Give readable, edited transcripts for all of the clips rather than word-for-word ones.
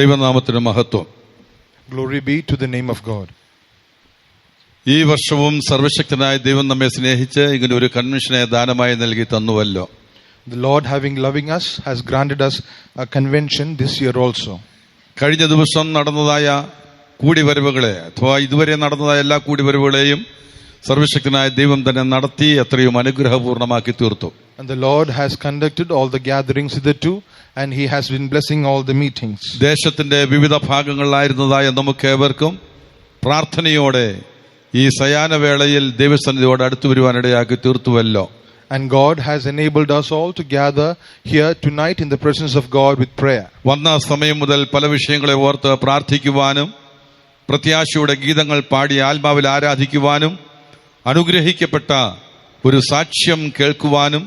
ദൈവനാമത്തിന് മഹത്വം. Glory be to the name of God. ഈ വർഷവും സർവശക്തനായ ദൈവം നമ്മെ സ്നേഹിച്ച് ഇങ്ങനെ ഒരു കൺവെൻഷനെ ദാനമായി നൽകി തന്നുവല്ലോ. The Lord, having loving us, has granted us a convention this year also. കഴിഞ്ഞ ദിവസം നടന്നതായ കൂടിവരവുകളെ അഥവാ ഇതുവരെ നടന്നതായ എല്ലാ കൂടിവരവുകളെയും സർവശക്തനായ ദൈവം തന്നെ നടത്തി എത്രയും അനുഗ്രഹപൂർണമാക്കി തീർത്തു. And the Lord has conducted all the gatherings hitherto, and He has been blessing all the meetings. ദേശത്തിന്റെ വിവിധ ഭാഗങ്ങളിലായിരുന്നതായ നമുക്കേവർക്കും പ്രാർത്ഥനയോടെ ഈ സയാനവേളയിൽ ദൈവസന്നിധിയോട് അടുത്തു വരുവാനിടയാക്കി തീർത്തുവല്ലോ. And God has enabled us all to gather here tonight in the presence of God with prayer. വന്ന സമയം മുതൽ പല വിഷയങ്ങളെ ഓർത്ത് പ്രാർത്ഥിക്കുവാനും പ്രത്യാശയുടെ ഗീതങ്ങൾ പാടി ആത്മാവിൽ ആരാധിക്കുവാനും അനുഗ്രഹിക്കപ്പെട്ട ഒരു സാക്ഷ്യം കേൾക്കുവാനും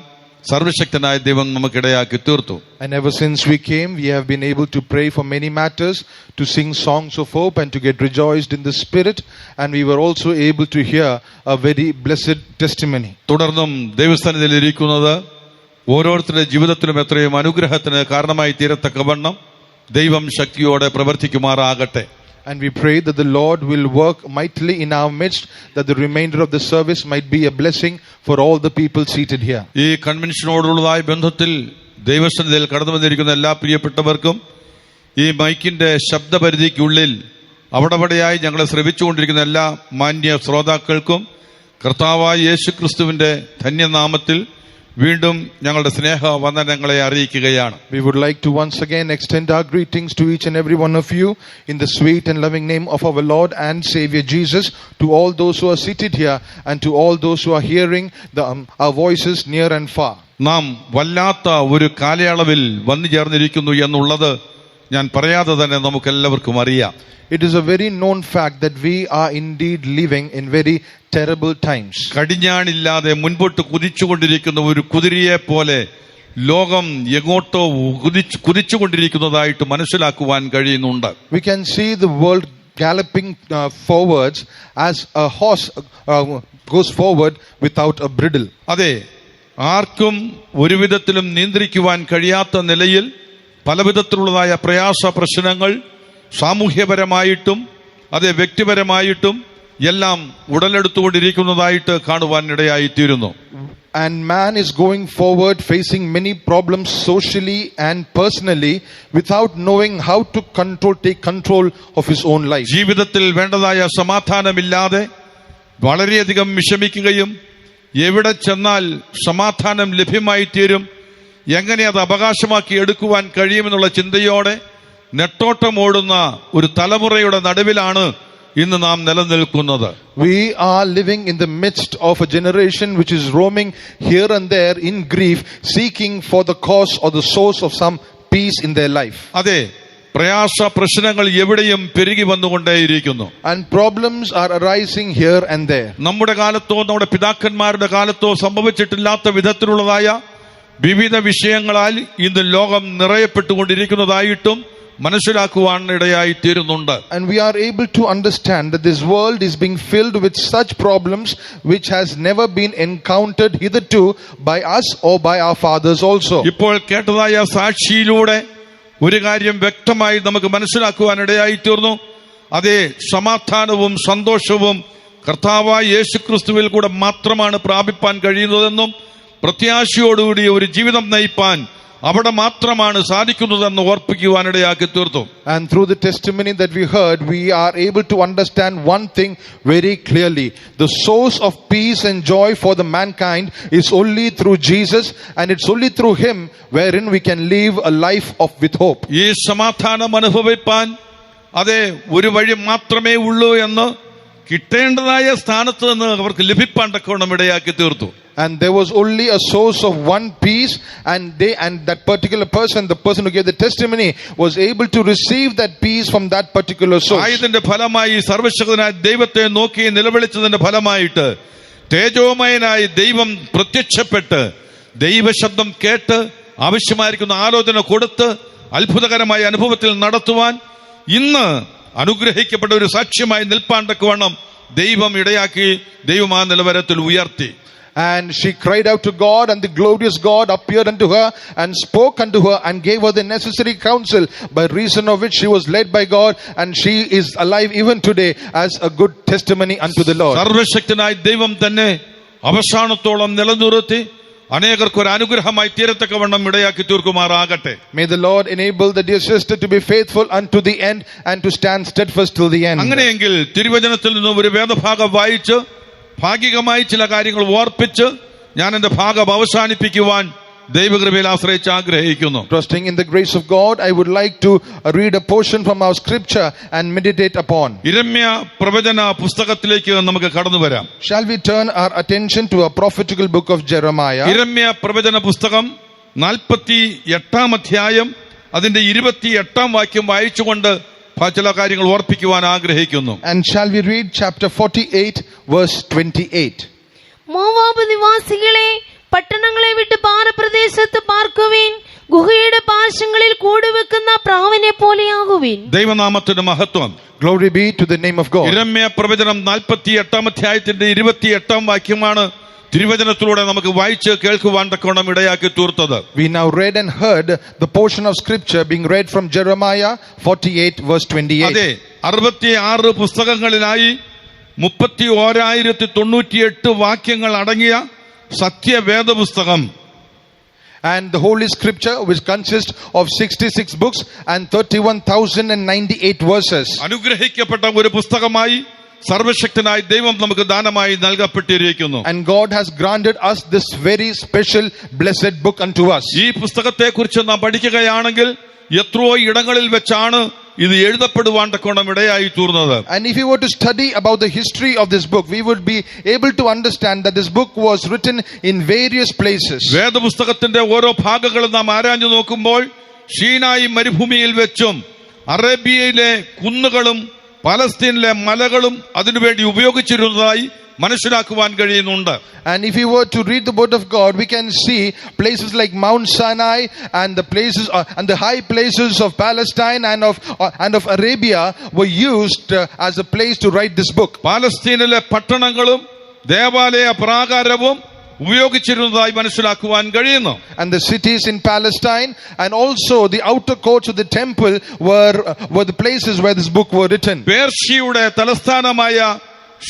സർവശക്തനായ ദൈവം നമുക്കിടയാക്കി തീർത്തു. And ever since we came, we have been able to pray for many matters, to sing songs of hope, and to get rejoiced in the Spirit. And we were also able to hear a very blessed testimony. തുടർന്നും ദൈവസന്നിധിയിൽ ഇരിക്കുന്നത് ഓരോരുത്തരുടെ ജീവിതത്തിലും എത്രയും അനുഗ്രഹത്തിന് കാരണമായി തീരത്തക്കവണ്ണം ദൈവം ശക്തിയോടെ പ്രവർത്തിക്കുമാറാകട്ടെ. And we pray that the Lord will work mightily in our midst, that the remainder of the service might be a blessing for all the people seated here. ഈ കൺവെൻഷനോടുള്ളതായ ബന്ധത്തിൽ ദൈവസന്നിധിയിൽ കടന്നു വന്നിരിക്കുന്ന എല്ലാ പ്രിയപ്പെട്ടവർക്കും ഈ മൈക്കിന്റെ ശബ്ദപരിധിക്കുള്ളിൽ അവിടെവിടെയായി ഞങ്ങളെ ശ്രവിച്ചുകൊണ്ടിരിക്കുന്ന എല്ലാ മാന്യ ശ്രോതാക്കൾക്കും കർത്താവായ യേശുക്രിസ്തുവിന്റെ ധന്യനാമത്തിൽ വീണ്ടും ഞങ്ങളുടെ സ്നേഹ വന്ദനങ്ങളെ അറിയിക്കുകയാണ്. We would like to once again extend our greetings to each and every one of you in the sweet and loving name of our Lord and Savior Jesus, to all those who are seated here and to all those who are hearing our voices near and far. നാം വല്ലാത്ത ഒരു കാലയളവിൽ വന്നു ചേർന്നിരിക്കുന്നു എന്നുള്ളത് ഞാൻ പറയാതെ തന്നെ നമുക്കെല്ലാവർക്കും അറിയാം. It is a very known fact that we are indeed living in very terrible times. കടിഞ്ഞാണില്ലാതെ മുൻപോട്ട് കുതിച്ചുകൊണ്ടിരിക്കുന്ന ഒരു കുതിരയെ പോലെ ലോകം എങ്ങോട്ടോ കുതിച്ചുകൊണ്ടിരിക്കുന്നതായിട്ട് മനസ്സിലാക്കുവാൻ കഴിയുന്നുണ്ട്. We can see the world galloping forwards as a horse goes forward without a bridle. അതെ, ആർക്കും ഒരു വിധത്തിലും നിയന്ത്രിക്കുവാൻ കഴിയാത്ത നിലയിൽ പലവിധത്തിലുള്ളതായ പ്രയാസ പ്രശ്നങ്ങൾ സാമൂഹ്യപരമായിട്ടും അതെ വ്യക്തിപരമായിട്ടും എല്ലാം ഉടലെടുത്തുകൊണ്ടിരിക്കുന്നതായിട്ട് കാണുവാൻ ഇടയായിത്തീരുന്നു. And man is going forward facing many problems socially and personally without knowing how to take control of his own life. ജീവിതത്തിൽ വേണ്ടതായ സമാധാനമില്ലാതെ വളരെയധികം വിഷമിക്കുകയും എവിടെ ചെന്നാൽ സമാധാനം ലഭ്യമായി തീരും, എങ്ങനെ അത് അവകാശമാക്കി എടുക്കുവാൻ കഴിയുമെന്നുള്ള ചിന്തയോടെ നെട്ടോട്ടമോടുന്ന ഒരു തലമുറയുടെ നടുവിലാണ് ഇന്ന് നാം നിലനിൽക്കുന്നത്. We are living in the midst of a generation which is roaming here and there in grief, seeking for the cause or the source of some peace in their life. അതെ, പ്രയാസ പ്രശ്നങ്ങൾ എവിടെയും പെരുകി വന്നുകൊണ്ടേയിരിക്കുന്നു. And problems are arising here and there. നമ്മുടെ കാലത്തോ നമ്മുടെ പിതാക്കന്മാരുടെ കാലത്തോ സംഭവിച്ചിട്ടില്ലാത്ത വിധത്തിലുള്ളതായ വിവിധ വിഷയങ്ങളാൽ ഇന്ന് ലോകം നിറയപ്പെട്ടുകൊണ്ടിരിക്കുന്നതായിട്ടും മനസ്സിലാക്കുവാൻ ഇടയായി തീരുന്നുണ്ട്. And we are able to understand that this world is being filled with such problems which has never been encountered hitherto by us or by our fathers also. ഇപ്പോൾ കേട്ടതായ സാക്ഷിയിലൂടെ ഒരു കാര്യം വ്യക്തമായി നമുക്ക് മനസ്സിലാക്കുവാൻ ഇടയായി തീർന്നു. അതേ, സമാധാനവും സന്തോഷവും കർത്താവായ യേശുക്രിസ്തുവിൽ കൂടെ മാത്രമാണ് പ്രാപിപ്പാൻ കഴിയുന്നതെന്നും പ്രത്യാശയോടുകൂടി ഒരു ജീവിതം നയിപ്പാൻ അവിടെ മാത്രമാണ് സാധിക്കുന്നതെന്ന് ഓർപ്പിക്കുവാനിടയാക്കി തീർത്തു. And through the testimony that we heard, we are able to understand one thing very clearly. The source of peace and joy for the mankind is only through Jesus, and it's only through Him wherein we can live a life with hope. ഈ സമാധാനം അനുഭവിപ്പാൻ അതെ ഒരു വഴി മാത്രമേ ഉള്ളൂ എന്ന് കിട്ടേണ്ടതായ സ്ഥാനത്ത് നിന്ന് അവർക്ക് ലഭിപ്പാൻ തക്കവണ്ണം ഇടയാക്കി തീർത്തു. And there was only a source of one peace, and that particular person, the person who gave the testimony, was able to receive that peace from that particular source. ആയതിന്റെ ഫലമായി സർവശക്തനായ ദൈവത്തെ നോക്കി നിലവിളിച്ചതിന്റെ ഫലമായിട്ട് തേജോമയനായ ദൈവം പ്രത്യക്ഷപ്പെട്ട് ദൈവശബ്ദം കേട്ട് ആവശ്യമായിരിക്കുന്ന ആലോചന കൊടുത്ത് അത്ഭുതകരമായ അനുഭവത്തിൽ നടത്തുവാൻ ഇന്ന് അനുഗ്രഹിക്കപ്പെട്ട ഒരു സാക്ഷ്യമായി നിൽപ്പാൻ തക്കവണ്ണം ദൈവം ഇടയാക്കി ദൈവം ആ നിലവാരത്തിൽ ഉയർത്തി. And she cried out to God, and the glorious God appeared unto her and spoke unto her and gave her the necessary counsel, by reason of which she was led by God, and she is alive even today as a good testimony unto the Lord. സർവശക്തനായ ദൈവം തന്നെ അവസാനത്തോളം നിലനിർത്തി അനേകർക്ക് ഒരു അനുഗ്രഹമായി തീരത്തക്കവണ്ണം ഇടയാക്കി തീർക്കുമാറാകട്ടെ. May the Lord enable the dear sister to be faithful unto the end and to stand steadfast till the end. അങ്ങനെയെങ്കിൽ തിരുവചനത്തിൽ നിന്നും ഒരു വേദഭാഗം വായിച്ച് ഭാഗികമായി ചില കാര്യങ്ങൾ ഓർപ്പിച്ച് ഞാൻ എന്റെ ഭാഗം അവസാനിപ്പിക്കുവാൻ ദൈവകൃപയിൽ ആശ്രയിച്ച് ആഗ്രഹിക്കുന്നു. Trusting in the grace of God, I would like to read a portion from our scripture and meditate upon. യിരെമ്യാ പ്രവചന പുസ്തകത്തിലേക്ക് നമുക്ക് കടന്നു വരാം. Shall we turn our attention to a prophetical book of Jeremiah? യിരെമ്യാ പ്രവചന പുസ്തകം 48 അധ്യായം അതിന്റെ 28 വാക്യം വായിച്ചുകൊണ്ട് ചില കാര്യങ്ങൾ ഓർപ്പിക്കുവാൻ ആഗ്രഹിക്കുന്നു. And shall we read chapter 48 verse 28? Moab നിവാസികളെ, പട്ടണങ്ങളെ വിട്ട് പാറപ്രദേശത്ത് പാർക്കുവിൻ, ഗുഹയുടെ പാർശ്വങ്ങളിൽ കൂടുവെക്കുന്ന പ്രാവിനെ പോലെയാകുവിൻ. ദൈവനാമത്തിന് മഹത്വം. Glory be to the name of God. യിരെമ്യാ പ്രവചനം 48 അധ്യായത്തിന്റെ 28 വാക്യമാണ് തിരുവചനത്തിലൂടെ നമുക്ക് വായിച്ച് കേൾക്കുവാൻ തക്കവണ്ണം ഇടയാക്കി തീർത്തത്. We now read and heard the portion of scripture being read from Jeremiah 48 verse 28. അതെ, 66 പുസ്തകങ്ങളിലായി 31,098 വാക്യങ്ങൾ അടങ്ങിയ സത്യവേദ പുസ്തകം. And the Holy Scripture, which consists of 66 books and 31,098 verses. അനുഗ്രഹിക്കപ്പെട്ട ഒരു പുസ്തകമായി സർവശക്തനായ ദൈവം നമുക്ക് ദാനമായി നൽകപ്പെട്ടിരിക്കുന്നു. And God has granted us this very special blessed book unto us. ഈ പുസ്തകത്തെ കുറിച്ച് നാം പഠിക്കുകയാണെങ്കിൽ എത്രയോ ഇടങ്ങളിൽ വെച്ചാണ് ഇത് എഴുതപ്പെടുവാൻ തക്കവണ്ണം ഇടയായി തീർന്നത്. And if we were to study about the history of this book, we would be able to understand that this book was written in various places. വേദപുസ്തകത്തിന്റെ ഓരോ ഭാഗങ്ങളും നാം ആരാഞ്ഞു നോക്കുമ്പോൾ ഷീനായി മരുഭൂമിയിൽ വെച്ചും അറേബ്യയിലെ കുന്നുകളും പലസ്തീനിലെ മലകളും അതിനുവേണ്ടി ഉപയോഗിച്ചിരുന്നതായി മനസ്സിലാക്കുവാൻ കഴിയുന്നുണ്ട്. And if we were to read the word of God, we can see places like Mount Sinai and the places and the high places of Palestine and of Arabia were used as a place to write this book. പാലസ്തീനിലെ പട്ടണങ്ങളും ദേവാലയ പ്രാകാരവും ഉപയോഗിച്ചിരുന്നതായി മനസ്സിലാക്കുവാൻ കഴിയുന്നു. And the cities in Palestine and also the outer courts of the temple were the places where this book were written. പേർഷ്യയുടെ തലസ്ഥാനമായ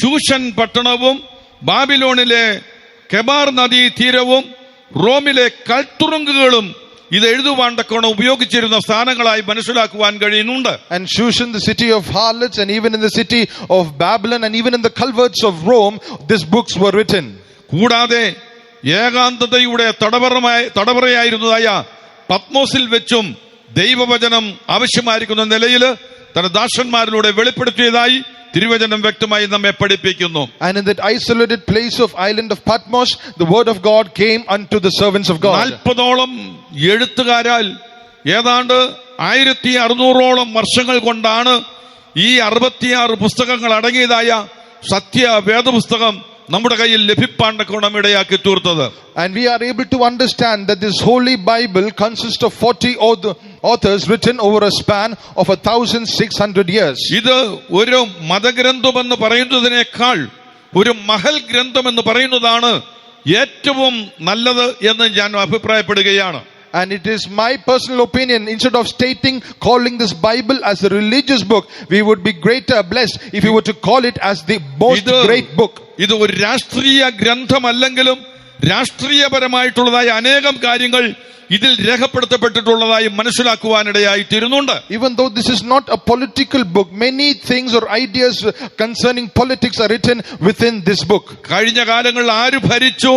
ശൂഷൻ പട്ടണവും ബാബിലോണിലെ Chebar നദീ തീരവും റോമിലെ കൽത്തുറുങ്കുകളും ഇത് എഴുതുവാൻ തക്കവണ്ണം ഉപയോഗിച്ചിരുന്ന സ്ഥാനങ്ങളായി മനസ്സിലാക്കുവാൻ കഴിയുന്നുണ്ട്. And Shushan, the city of harlots, and even in the city of Babylon and even in the culverts of Rome, these books were written. കൂടാതെ ഏകാന്തതയുടെ തടവറയായിരുന്നതായ പത്മോസിൽ വെച്ചും ദൈവവചനം ആവശ്യമായിരിക്കുന്ന നിലയിൽ തന്റെ ദാസന്മാരിലൂടെ വെളിപ്പെടുത്തിയതായി തിരുവചനം വ്യക്തമായി നമ്മെ പഠിപ്പിക്കുന്നു. And in that isolated place of island of Patmos, the word of God came unto the servants of God. 40 എഴുത്തുകാരാൽ ഏതാണ്ട് 1600 വർഷങ്ങൾ കൊണ്ടാണ് ഈ 66 പുസ്തകങ്ങൾ അടങ്ങിയതായ സത്യവേദപുസ്തകം നമ്മുടെ കയ്യിൽ ലഭിപ്പാൻ തക്കവണ്ണം ഇടയാക്കി തീർത്തത്. And we are able to understand that this holy Bible consists of 40 authors written over a span of 1,600 years. ഇത് ഒരു മതഗ്രന്ഥമെന്ന് പറയുന്നതിനേക്കാൾ ഒരു മഹൽ ഗ്രന്ഥം എന്ന് പറയുന്നതാണ് ഏറ്റവും നല്ലത് എന്ന് ഞാൻ അഭിപ്രായപ്പെടുകയാണ്. And it is my personal opinion, instead of calling this Bible as a religious book, we would be greater blessed if we were to call it as the most great book. ഇത് ഒരു രാഷ്ട്രീയ ഗ്രന്ഥമല്ലെങ്കിലും രാഷ്ട്രീയപരമായിട്ടുള്ളതായ അനേകം കാര്യങ്ങൾ ഇതിൽ രേഖപ്പെടുത്തപ്പെട്ടിട്ടുള്ളതായി മനസ്സിലാക്കുവാനിടയായി തീരുന്നുണ്ട്. Even though this is not a political book, many things or ideas concerning politics are written within this book. കഴിഞ്ഞ കാലങ്ങളിൽ ആര് ഭരിച്ചു,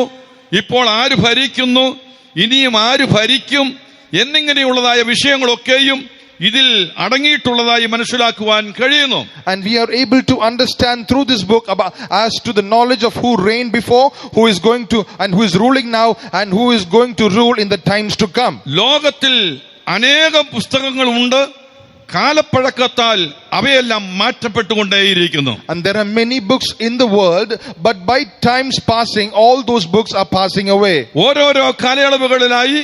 ഇപ്പോൾ ആര് ഭരിക്കുന്നു, ഇനിയും ആര് ഭരിക്കും എന്നിങ്ങനെയുള്ളതായ വിഷയങ്ങളൊക്കെയും ഇതിൽ അടങ്ങിയിട്ടുള്ളതായി മനസ്സിലാക്കുവാൻ കഴിയുന്നു. And we are able to understand through this book as to the knowledge of who reigned before, who is going to and who is ruling now, and who is going to rule in the times to come. ലോകത്തിൽ അനേകം പുസ്തകങ്ങൾ ഉണ്ട്, കാലപ്പഴക്കത്താൽ അവയെല്ലാം മാറ്റപ്പെട്ടുകൊണ്ടേയിരിക്കുന്നു. And there are many books in the world, but by times passing, all those books are passing away. ഓരോരോ കാലയളവുകളിലായി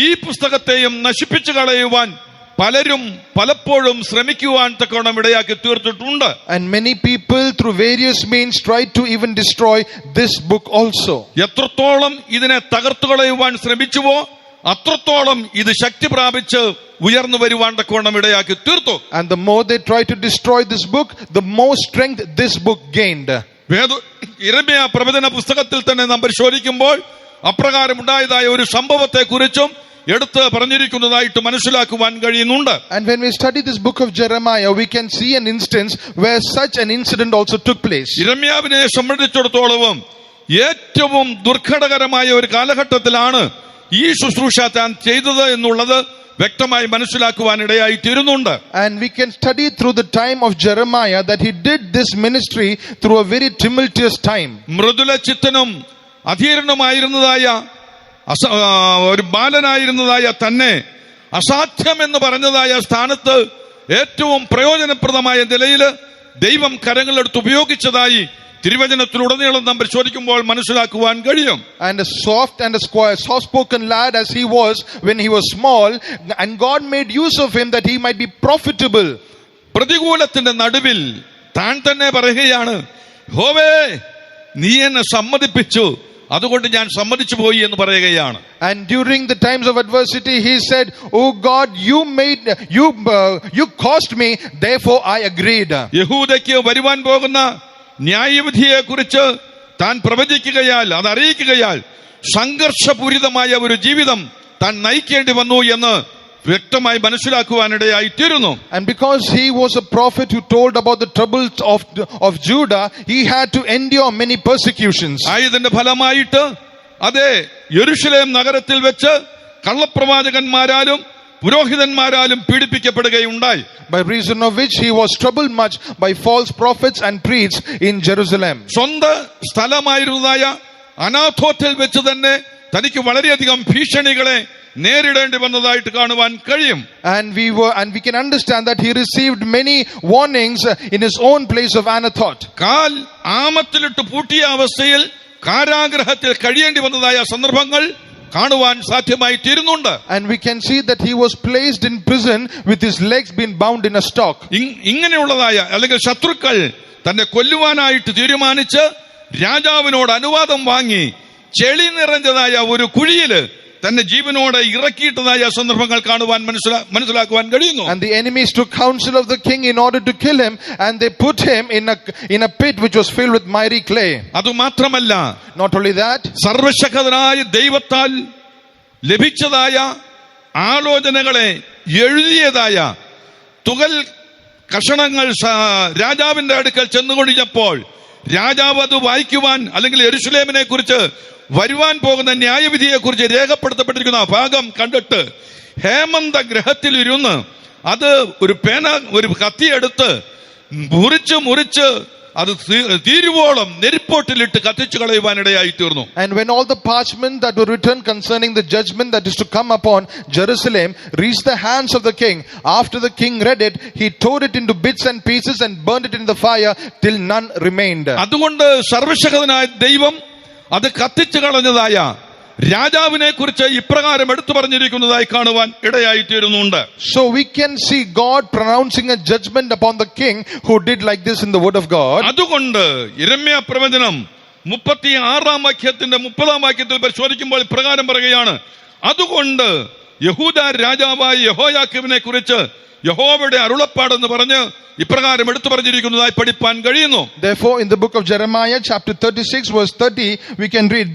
ഈ പുസ്തകത്തെയും നശിപ്പിച്ചു കളയുവാൻ പലരും പലപ്പോഴും ശ്രമിക്കുവാൻ തക്കവണ്ണം ഇടയാക്കി തീർത്തിട്ടുണ്ട്. And many people through various means tried to even destroy this book also. എത്രത്തോളം ഇതിനെ തകർത്തു കളയുവാൻ ശ്രമിച്ചുവോ അത്രത്തോളം ഇത് ശക്തി പ്രാപിച്ച് ഉയർന്നു വരുവാൻ തക്കവണ്ണം ഇടയാക്കി തീർത്തു. And the more they tried to destroy this book, the more strength this book gained. യിരെമ്യാ പ്രവചന പുസ്തകത്തിൽ തന്നെ നാം പരിശോധിക്കുമ്പോൾ അപ്രകാരം ഉണ്ടായതായ ഒരു സംഭവത്തെ കുറിച്ചും എടുത്ത് പറഞ്ഞിരിക്കുന്നതായിട്ട് മനസ്സിലാക്കുവാൻ കഴിയുന്നുണ്ട്. And when we study this book of Jeremiah, we can see an instance where such an incident also took place. യിരെമ്യാവിനെ സംബന്ധിച്ചിടത്തോളവും ഏറ്റവും ദുർഘടകരമായ ഒരു കാലഘട്ടത്തിലാണ് ഈ ശുശ്രൂഷ താൻ ചെയ്തത് എന്നുള്ളത് വ്യക്തമായി മനസ്സിലാക്കുവാൻ ഇടയായി തീരുന്നുണ്ട്. And we can study through the time of Jeremiah that he did this ministry through a very tumultuous time. Mridula ചിത്തനും അധീരനുമായിരുന്നതായ ഒരു ബാലനായിരുന്നതായ തന്നെ അസാധ്യമെന്ന് പറഞ്ഞതായ സ്ഥാനത്ത് ഏറ്റവും പ്രയോജനപ്രദമായ നിലയിൽ ദൈവം കരങ്ങളെടുത്ത് ഉപയോഗിച്ചതായി തിരുവചനത്തിലുടനീളം നാം പരിശോധിക്കുമ്പോൾ മനസ്സിലാക്കുവാൻ കഴിയും. And a soft and a soft-spoken lad as he was when he was small, and God made use of him that he might be profitable. പ്രതികൂലത്തിന്റെ നടുവിൽ താൻ തന്നെ പറയുകയാണ്, യഹോവേ നീ എന്നെ സമ്മതിപ്പിച്ചു, അതുകൊണ്ട് ഞാൻ സമ്മതിച്ചു പോയി എന്ന് പറയുകയാണ്. And during the times of adversity he said, oh God, you caused me, therefore I agreed. യഹൂദയ്ക്ക് വരുവാൻ പോകുന്ന ന്യായവിധിയെ കുറിച്ച് താൻ പ്രവചിക്കുകയാൽ അത് അറിയിക്കുകയാൽ സംഘർഷപൂരിതമായ ഒരു ജീവിതം താൻ നയിക്കേണ്ടി വന്നു എന്ന് വ്യക്തമായി മനസ്സിലാക്കുവാനിടയായി തീരുന്നു. And because he was a prophet who told about the troubles of Judah, he had to endure many persecutions. ആയതിന്റെ ഫലമായിട്ട് അതേ യെരൂശലേം നഗരത്തിൽ വെച്ച് കള്ളപ്രവാചകന്മാരാലും പുരോഹിതന്മാരാലും പീഡിപ്പിക്കപ്പെടുകയുണ്ടായി. By reason of which he was troubled much by false prophets and priests in Jerusalem. സ്വന്തം സ്ഥലമായിരുന്നതായ അനാഥോത്തിൽ വെച്ച് തന്നെ തനിക്ക് വളരെയധികം ഭീഷണികളെ നേരിടേണ്ടി വന്നതായിട്ട് കാണുവാൻ കഴിയും. And we can understand that he received many warnings in his own place of Anathoth. കാൽ ആമത്തിലിട്ട് പൂട്ടിയ അവസ്ഥയിൽ കാരാഗ്രഹത്തിൽ കഴിയേണ്ടി വന്നതായ സന്ദർഭങ്ങൾ കാണുവാൻ സാധ്യമായി തീരുന്നുണ്ട്. And we can see that he was placed in prison with his legs being bound in a stock. ഇങ്ങനെയുള്ളതായ അല്ലെങ്കിൽ ശത്രുക്കൾ തന്നെ കൊല്ലുവാനായിട്ട് തീരുമാനിച്ച് രാജാവിനോട് അനുവാദം വാങ്ങി ചെളി നിറഞ്ഞതായ ഒരു കുഴിയില് തന്നെ ജീവനോടെ ഇറക്കിയിട്ടതായ സന്ദർഭങ്ങൾ കാണുവാൻ മനസ്സിലാക്കുവാൻ കഴിയുന്നു. And the enemies took counsel of the king in order to kill him, and they put him in a pit which was filled with miry clay. അതുമാത്രമല്ല, not only that, സർവശക്തനായ ദൈവത്താൽ ലഭിച്ചതായ ആലോചനകളെ എഴുതിയതായ തുകൽ കഷണങ്ങൾ രാജാവിന്റെ അടുക്കൽ ചെന്നുകൊണ്ടിരുന്നപ്പോൾ രാജാവ് അത് വായിക്കുവാൻ അല്ലെങ്കിൽ യെരൂശലേമിനെ കുറിച്ച് വരുവാൻ പോകുന്ന ന്യായവിധിയെ കുറിച്ച് രേഖപ്പെടുത്തപ്പെട്ടിരിക്കുന്ന ഭാഗം കണ്ടിട്ട് ഹേമന്ത ഗ്രഹത്തിലിരുന്ന് അത് ഒരു കത്തിയെടുത്ത് മുറിച്ച് അത് തീരുവോളം നെരിപ്പോട്ടിലിട്ട് കത്തിച്ചു കളയുവാനിടയായി തീർന്നു. And when all the parchment that were written concerning the judgment that is to come upon Jerusalem reached the hands of the king, after the king read it, he tore it into bits and pieces and burned it in the fire till none remained. അതുകൊണ്ട് സർവശക്തനായ ദൈവം അത് കത്തിച്ചു കളഞ്ഞതായ രാജാവിനെ കുറിച്ച് ഇപ്രകാരം എടുത്തു പറഞ്ഞിരിക്കുന്നതായി കാണുവാൻ ഇടയായി തീരുന്നുണ്ട്. So we can see God pronouncing a judgment upon the king who did like this in the word of God. അതുകൊണ്ട് യിരെമ്യാ പ്രവചനം 36-ാം വാക്യത്തിന്റെ 30-ാം വാക്യത്തിൽ പരിശോധിക്കുമ്പോൾ ഇപ്രകാരം പറയുകയാണ്, അതുകൊണ്ട് യഹൂദ രാജാവായ യെഹോയാക്കീമിനെ കുറിച്ച് യഹോവയുടെ അരുളപ്പാടെന്ന് പറഞ്ഞ് ഇപ്രകാരം എടുത്തു പറഞ്ഞിരിക്കുന്നതായി പഠിപ്പാൻ കഴിയുന്നു. Therefore in the book of Jeremiah chapter 36 verse 30 we can read,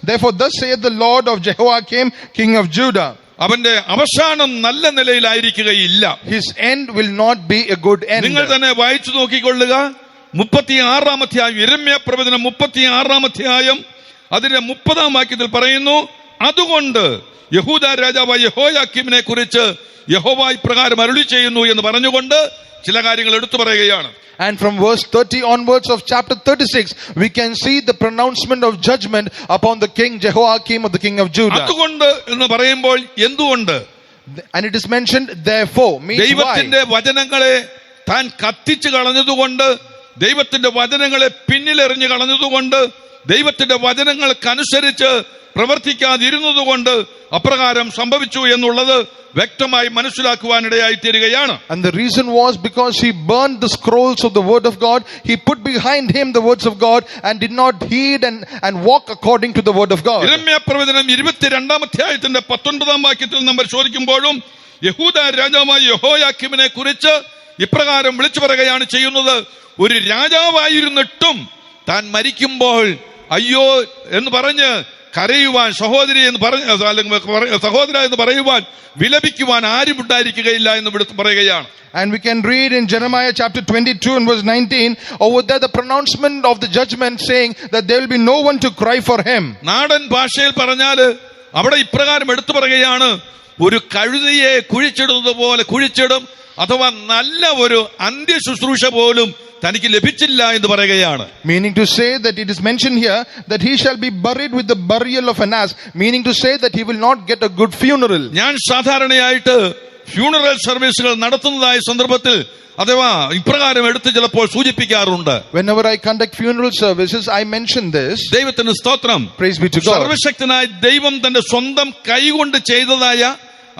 therefore thus saith the Lord of Jehoiakim king of Judah, അവന്റെ അവസാനം നല്ല നിലയിലായിരിക്കുകയില്ല. His end will not be a good end. നിങ്ങൾ തന്നെ വായിച്ചു നോക്കിക്കൊള്ളുക. 36-ാം അധ്യായം യിരെമ്യാ പ്രവചനം 36-ാം അധ്യായം അതിന്റെ 30-ാം വാക്യത്തിൽ പറയുന്നു, അതുകൊണ്ട് യഹൂദ രാജാവായ യെഹോയാക്കീമിനെ കുറിച്ച് യഹോവ ഇപ്രകാരം അരുളി ചെയ്യുന്നു എന്ന് പറഞ്ഞുകൊണ്ട് ചില കാര്യങ്ങൾ എടുത്തു പറയുകയാണ്. And from verse 30 onwards of chapter 36 we can see the pronouncement of judgment upon the king Jehoiakim of the king of Judah. അതുകൊണ്ട് എന്ന് പറയുമ്പോൾ എന്തുകൊണ്ട്, and it is mentioned therefore, means ദൈവത്തിന്റെ വചനങ്ങളെ താൻ കത്തിച്ചു കളഞ്ഞതുകൊണ്ട്, ദൈവത്തിന്റെ വചനങ്ങളെ പിന്നിലെറിഞ്ഞു കളഞ്ഞതുകൊണ്ട്, ദൈവത്തിന്റെ വചനങ്ങൾക്കനുസരിച്ച് പ്രവർത്തിക്കാതിരുന്നതുകൊണ്ട് അപ്രകാരം സംഭവിച്ചു എന്നുള്ളത് വ്യക്തമായി മനസ്സിലാക്കുവാനിടയായി തീരുകയാണ്. And the reason was because he burned the scrolls of the word of God. He put behind him the words of God and did not heed and walk according to the word of God. യിരെമ്യാ പ്രവചനം 22-ാം അധ്യായത്തിന്റെ 19-ാം വാക്യത്തിൽ നമ്മൾ ചോദിക്കുമ്പോഴും യഹൂദ രാജാവായ യെഹോയാക്കീമിനെ കുറിച്ച് ഇപ്രകാരം വിളിച്ചു പറയുകയാണ് ചെയ്യുന്നത്. ഒരു രാജാവായിരുന്നിട്ടും താൻ മരിക്കുമ്പോൾ അയ്യോ എന്ന് പറഞ്ഞ് കരയുവാൻ, സഹോദരി എന്ന് പറഞ്ഞ അല്ലെങ്കിൽ സഹോദര എന്ന് പറയുവാൻ, വിലപിക്കുവാൻ ആരും ഉണ്ടായിരിക്കുകയില്ല എന്ന് പറയുകയാണ്. And we can read in Jeremiah chapter 22 and verse 19, over there the pronouncement of the judgment saying that there will be no one to cry for him. നാടൻ ഭാഷയിൽ പറഞ്ഞാല് അവിടെ ഇപ്രകാരം എടുത്തു പറയുകയാണ്, ഒരു കഴുതയെ കുഴിച്ചിടുന്നത് പോലെ കുഴിച്ചിടും, അഥവാ നല്ല ഒരു അന്ത്യ ശുശ്രൂഷ പോലും തനിക്ക് ലഭിച്ചില്ല എന്ന് പറയുകയാണ്. Meaning to say that it is mentioned here that he shall be buried with the burial of an ass, meaning to say that he will not get a good funeral. ഞാൻ സാധാരണയായിട്ട് ഫ്യൂണറൽ സർവീസുകൾ നടത്തുന്നതായ സന്ദർഭത്തിൽ അഥവാ ഇപ്രകാരം എടുത്ത് ചിലപ്പോൾ സൂചിപ്പിക്കാറുണ്ട്. Whenever I conduct funeral services, I mention this. ദൈവത്തിന് സ്തോത്രം. Praise be to God. സർവശക്തനായ ദൈവം തന്റെ സ്വന്തം കൈകൊണ്ട് ചെയ്തതായ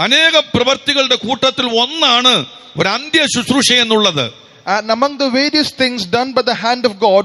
അനേക പ്രവൃത്തികളുടെ കൂട്ടത്തിൽ ഒന്നാണ് ഒരു അന്ത്യ ശുശ്രൂഷ എന്നുള്ളത്. And among the various things done by the hand of God,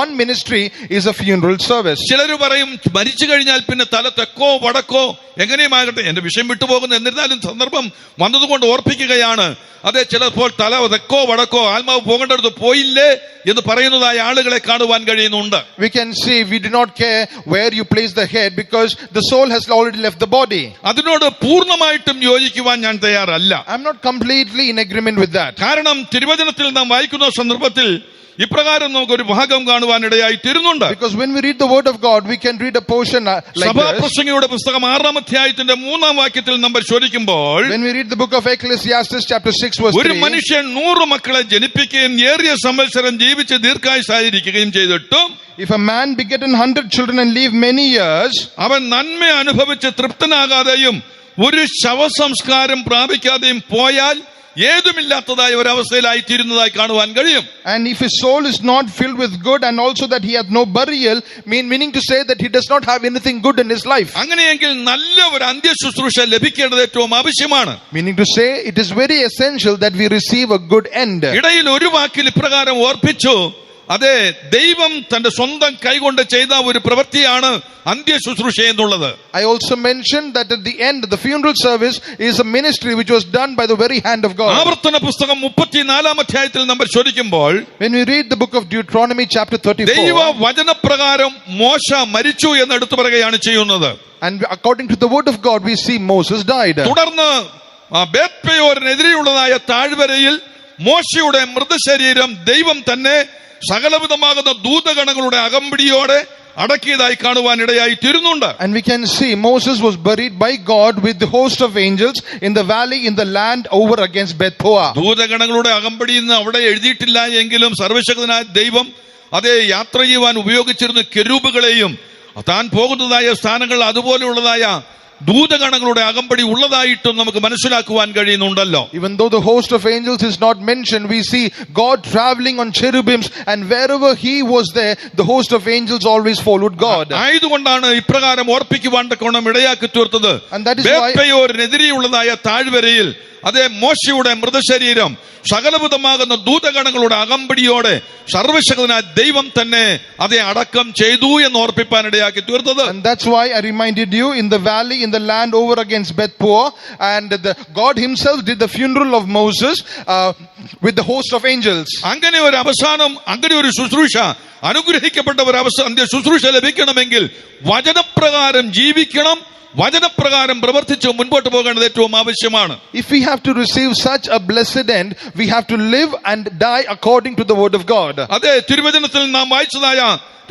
one ministry is a funeral service. ചിലര് പറയും മരിച്ചു കഴിഞ്ഞാൽ പിന്നെ തല തെക്കോ വടക്കോ എങ്ങനെയുമാകട്ടെ, എന്റെ വിഷയം വിട്ടുപോകുന്നു, എന്നിരുന്നാലും സന്ദർഭം വന്നതുകൊണ്ട് ഓർപ്പിക്കുകയാണ്. അതെ, ചിലപ്പോൾ തല തെക്കോ വടക്കോ ആത്മാവ് പോകേണ്ടടുത്ത് പോയില്ലേ എന്ന് പറയുന്നതായ ആളുകളെ കാണുവാൻ കഴിയുന്നുണ്ട്. We can see we do not care where you place the head because the soul has already left the body. അതിനോട് പൂർണ്ണമായിട്ടും യോജിക്കുവാൻ ഞാൻ തയ്യാറല്ല. I'm not completely in agreement with that. കാരണം തിരുവചനത്തിൽ നാം വായിക്കുന്ന സന്ദർഭത്തിൽ ഇപ്രകാരം നമുക്കൊരു ഭാഗം കാണുവാനിടയായി തീരുന്നുണ്ട്. Because when we read the word of God, we can read a portion like this. സഭാപ്രസംഗിയുടെ പുസ്തകം 6-ാം അധ്യായത്തിന്റെ 3-ാം വാക്യത്തിൽ നമ്മൾ ചോദിക്കുമ്പോൾ, when we read the book of Ecclesiastes chapter 6 verse 3, ഒരു മനുഷ്യൻ 100 മക്കളെ ജനിപ്പിക്കുകയും ഏറിയ സംവത്സരം ജീവിച്ച് ദീർഘായുസ്സായിരിക്കുകയും ചെയ്തിട്ടും, if a man begetten 100 children and live many years, അവൻ നന്മ അനുഭവിച്ച് തൃപ്തനാകാതെയും ഒരു ശവസംസ്കാരം പ്രാപിക്കാതെയും പോയാൽ ഏതുമില്ലാത്തതായ ഒരവസ്ഥയിലായി തീരുന്നതായി കാണുവാൻ കഴിയും. and if his soul is not filled with good and also that he hath no burial, meaning to say that he does not have anything good in his life. അങ്ങനെയെങ്കിൽ നല്ല ഒരു അന്ത്യ ശുശ്രൂഷ ലഭിക്കേണ്ടത് ഏറ്റവും ആവശ്യമാണ്. Meaning to say it is very essential that we receive a good end. ഇടയിൽ ഒരു വാക്കിൽ ഇപ്രകാരം ഓർപ്പിച്ചു, അതെ, ദൈവം തന്റെ സ്വന്തം കൈകൊണ്ട് ചെയ്ത ഒരു പ്രവൃത്തിയാണ് അന്ത്യ ശുശ്രൂഷ എന്നുള്ളത്. I also mentioned that at the end the funeral service is a ministry which was done by the very hand of God. ആവർത്തന പുസ്തകം 34-ാം അധ്യായത്തിൽ നമ്മൾ ചോദിക്കുമ്പോൾ, when we read the book of Deuteronomy chapter 34, ദൈവ വചനപ്രകാരം മോശ മരിച്ചു എന്ന് എടുത്തു പറയുകയാണ് ചെയ്യുന്നത്. and according to the word of God we see Moses died. തുടർന്ന് ബേത്പെയോരിനെതിരെയുള്ളതായ താഴ്വരയിൽ മോശയുടെ മൃതശരീരം ദൈവം തന്നെ സകലവിധമാകുന്ന ദൂതഗണങ്ങളുടെ അകമ്പടിയോടെ അടക്കിയതായി കാണുവാൻ ഇടയായി തീരുന്നുണ്ട്. And we can see Moses was buried by God with the host of angels in the valley in the land over against Beth Peor. ദൂതഗണങ്ങളുടെ അകമ്പടി എന്ന് അവിടെ എഴുതിയിട്ടില്ല എങ്കിലും സർവശക്തനായ ദൈവം അതേ യാത്ര ചെയ്യുവാൻ ഉപയോഗിച്ചിരുന്ന കെരൂബുകളെയും താൻ പോകുന്നതായ സ്ഥാനങ്ങൾ അതുപോലെയുള്ളതായ ദൂതഗണങ്ങളുടെ അകമ്പടി ഉള്ളതായിട്ടും നമുക്ക് മനസ്സിലാക്കുവാൻ കഴിയുന്നുണ്ടല്ലോ. Even though the host of angels is not mentioned, we see God traveling on cherubims, and wherever he was there, the host of angels always followed God. ആയതുകൊണ്ടാണ് ഇപ്രകാരം ഓർപ്പിക്കുവാൻ തക്കോണം ഇടയാക്കി തീർത്തത്. And that is why ബേത്പെയോരിനെതിരെയുള്ളതായ താഴ്വരയിൽ അതേ മോശയുടെ മൃതശരീരം സകലവിധമാകുന്ന ദൂതഗണങ്ങളുടെ അകമ്പടിയോടെ സർവശക്തനായ ദൈവം തന്നെ അതേ അടക്കം ചെയ്തു എന്ന് ഓർപ്പിപ്പാൻ ഇടയാക്കി തീർത്തത്. And that's why I reminded you in the valley in the land over against Beth Peor, and God himself did the funeral of Moses with the host of angels. അങ്ങനെ ഒരു അവസാനം, അങ്ങനെ ഒരു ശുശ്രൂഷ, അനുഗ്രഹിക്കപ്പെട്ട ഒരു അന്ത്യ ശുശ്രൂഷ ലഭിക്കണമെങ്കിൽ വചനപ്രകാരം ജീവിക്കണം, വചനപ്രകാരം പ്രവർത്തിച്ച് മുൻപോട്ട് പോകേണ്ടത് ഏറ്റവും ആവശ്യമാണ്. If we have to receive such a blessed end, we have to live and die according to the word of God. അതെ, തിരുവചനത്തിൽ നാം വായിച്ചതായ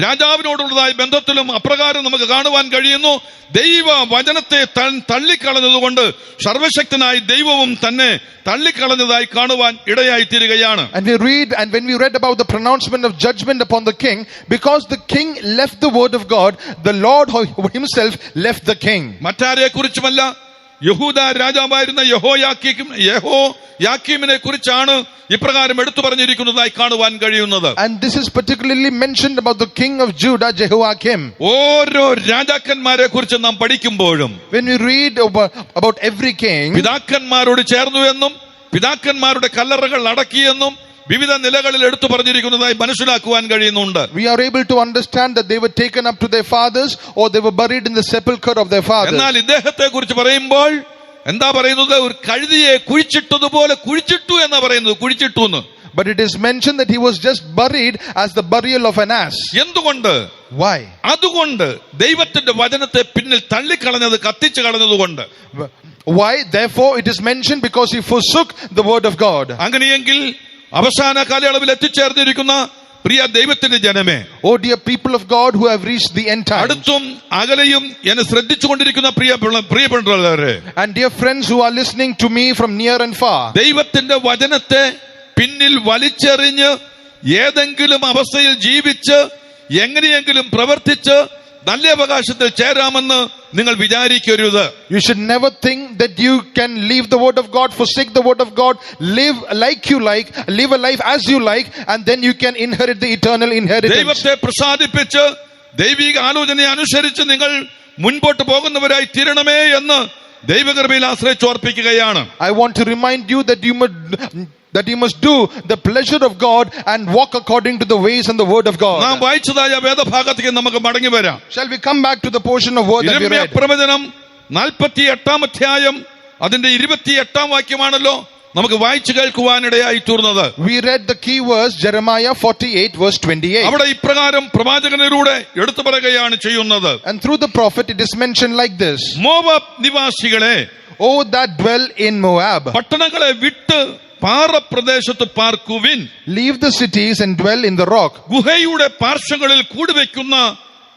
രാജാവിനോടുള്ളതായ ബന്ധത്തിലും അപ്രകാരം നമുക്ക് കാണുവാൻ കഴിയുന്നു. ദൈവ വചനത്തെ തള്ളിക്കളഞ്ഞതുകൊണ്ട് സർവശക്തനായ ദൈവവും തന്നെ തള്ളിക്കളഞ്ഞതായി കാണുവാൻ ഇടയായി തീരുകയാണ്. And when we read about the pronouncement of judgment upon the king, because the king left the word of God, the Lord himself left the king. മറ്റാരെ കുറിച്ചുമല്ല, യഹൂദ രാജാവായിരുന്ന യഹോയാക്കീമിനെ കുറിച്ചാണ് ഇപ്രകാരം എടുത്തു പറഞ്ഞിരിക്കുന്നതായി കാണുവാൻ കഴിയുന്നത്. And this is particularly mentioned about the king of Judah, Jehoiakim. ഓരോ രാജാക്കന്മാരെ കുറിച്ച് നാം പഠിക്കുമ്പോഴും When we read about every king, പിതാക്കന്മാരോട് ചേർന്നു എന്നും പിതാക്കന്മാരുടെ കല്ലറകൾ അടക്കിയെന്നും വിവിധ നിലകളിൽ എടുത്തു പറഞ്ഞിരിക്കുന്നതായി മനസ്സിലാക്കുവാൻ കഴിയുന്നുണ്ട്. we are able to understand that they were taken up to their fathers or they were buried in the sepulchre of their fathers. എന്നാൽ ഇദ്ദേഹത്തെ കുറിച്ച് പറയുമ്പോൾ എന്താ പറയുന്നത്? ഒരു കഴുതിയെ കുഴിച്ചിട്ടതുപോലെ കുഴിച്ചിട്ടു എന്നാ പറയുന്നത്. കുഴിച്ചിട്ടു എന്ന്. But it is mentioned that he was just buried as the burial of an ass. എന്തുകൊണ്ട്? Why? അതുകൊണ്ട് ദൈവത്തിന്റെ വചനത്തെ പിന്നിൽ തള്ളിക്കളഞ്ഞത്, കത്തിച്ചു കളഞ്ഞതുകൊണ്ട്. Why? Therefore it is mentioned because he forsook the word of God. അങ്ങനെയെങ്കിൽ അവസാന കാലയളവിൽ എത്തിച്ചേർന്നിരിക്കുന്ന പ്രിയ ദൈവത്തിന്റെ ജനമേ, oh dear people of God who have reached the end time, അടുത്തും അകലെയും എന്നെ ശ്രദ്ധിച്ചുകൊണ്ടിരിക്കുന്ന പ്രിയപ്പെട്ടവരെ, and dear friends who are listening to me from near and far, ദൈവത്തിന്റെ വചനത്തെ പിന്നിൽ വലിച്ചെറിഞ്ഞ് ഏതെങ്കിലും അവസ്ഥയിൽ ജീവിച്ച് എങ്ങനെയെങ്കിലും പ്രവർത്തിച്ച് നല്ല അവകാശത്തിൽ ചേരാമെന്ന് നിങ്ങൾ വിചാരിക്കരുത്. You should never think that you can leave the word of God, forsake the word of God, live like you like, live a life as you like, and then you can inherit the eternal inheritance. ദൈവത്തെ പ്രസാദിപ്പിച്ച് ദൈവിക ആലോചനയെ അനുസരിച്ച് നിങ്ങൾ മുൻപോട്ട് പോകുന്നവരായി തീരണമേ എന്ന് ദൈവകൃപയിൽ ആശ്രയിച്ച് ഓർപ്പിക്കുകയാണ്. I want to remind you that you must do the pleasure of God and walk according to the ways and the word of God. നാം വായിച്ചതായ വേദഭാഗത്തേക്ക് നമുക്ക് മടങ്ങി വരാം. Shall we come back to the portion of word that we read? പ്രവചനം 48 അധ്യായം അതിന്റെ 28 വാക്യമാണല്ലോ നമുക്ക് വായിച്ചു കേൾക്കുവാനിടയായി തീർന്നത്. We read the key verse Jeremiah 48 verse 28. അവിടെ ഇപ്രകാരം പ്രവാചകനിലൂടെ എടുത്തു പറയുകയാണ് ചെയ്യുന്നത്. And through the prophet it is mentioned like this: Moab നിവാസികളെ, oh that dwell in Moab, പട്ടണങ്ങളെ വിട്ട് പാറപ്രദേശത്ത് പാർക്കുവിൻ, leave the cities and dwell in the rock, ഗുഹയുടെ പാർശ്വങ്ങളിൽ കൂടുവെക്കുന്ന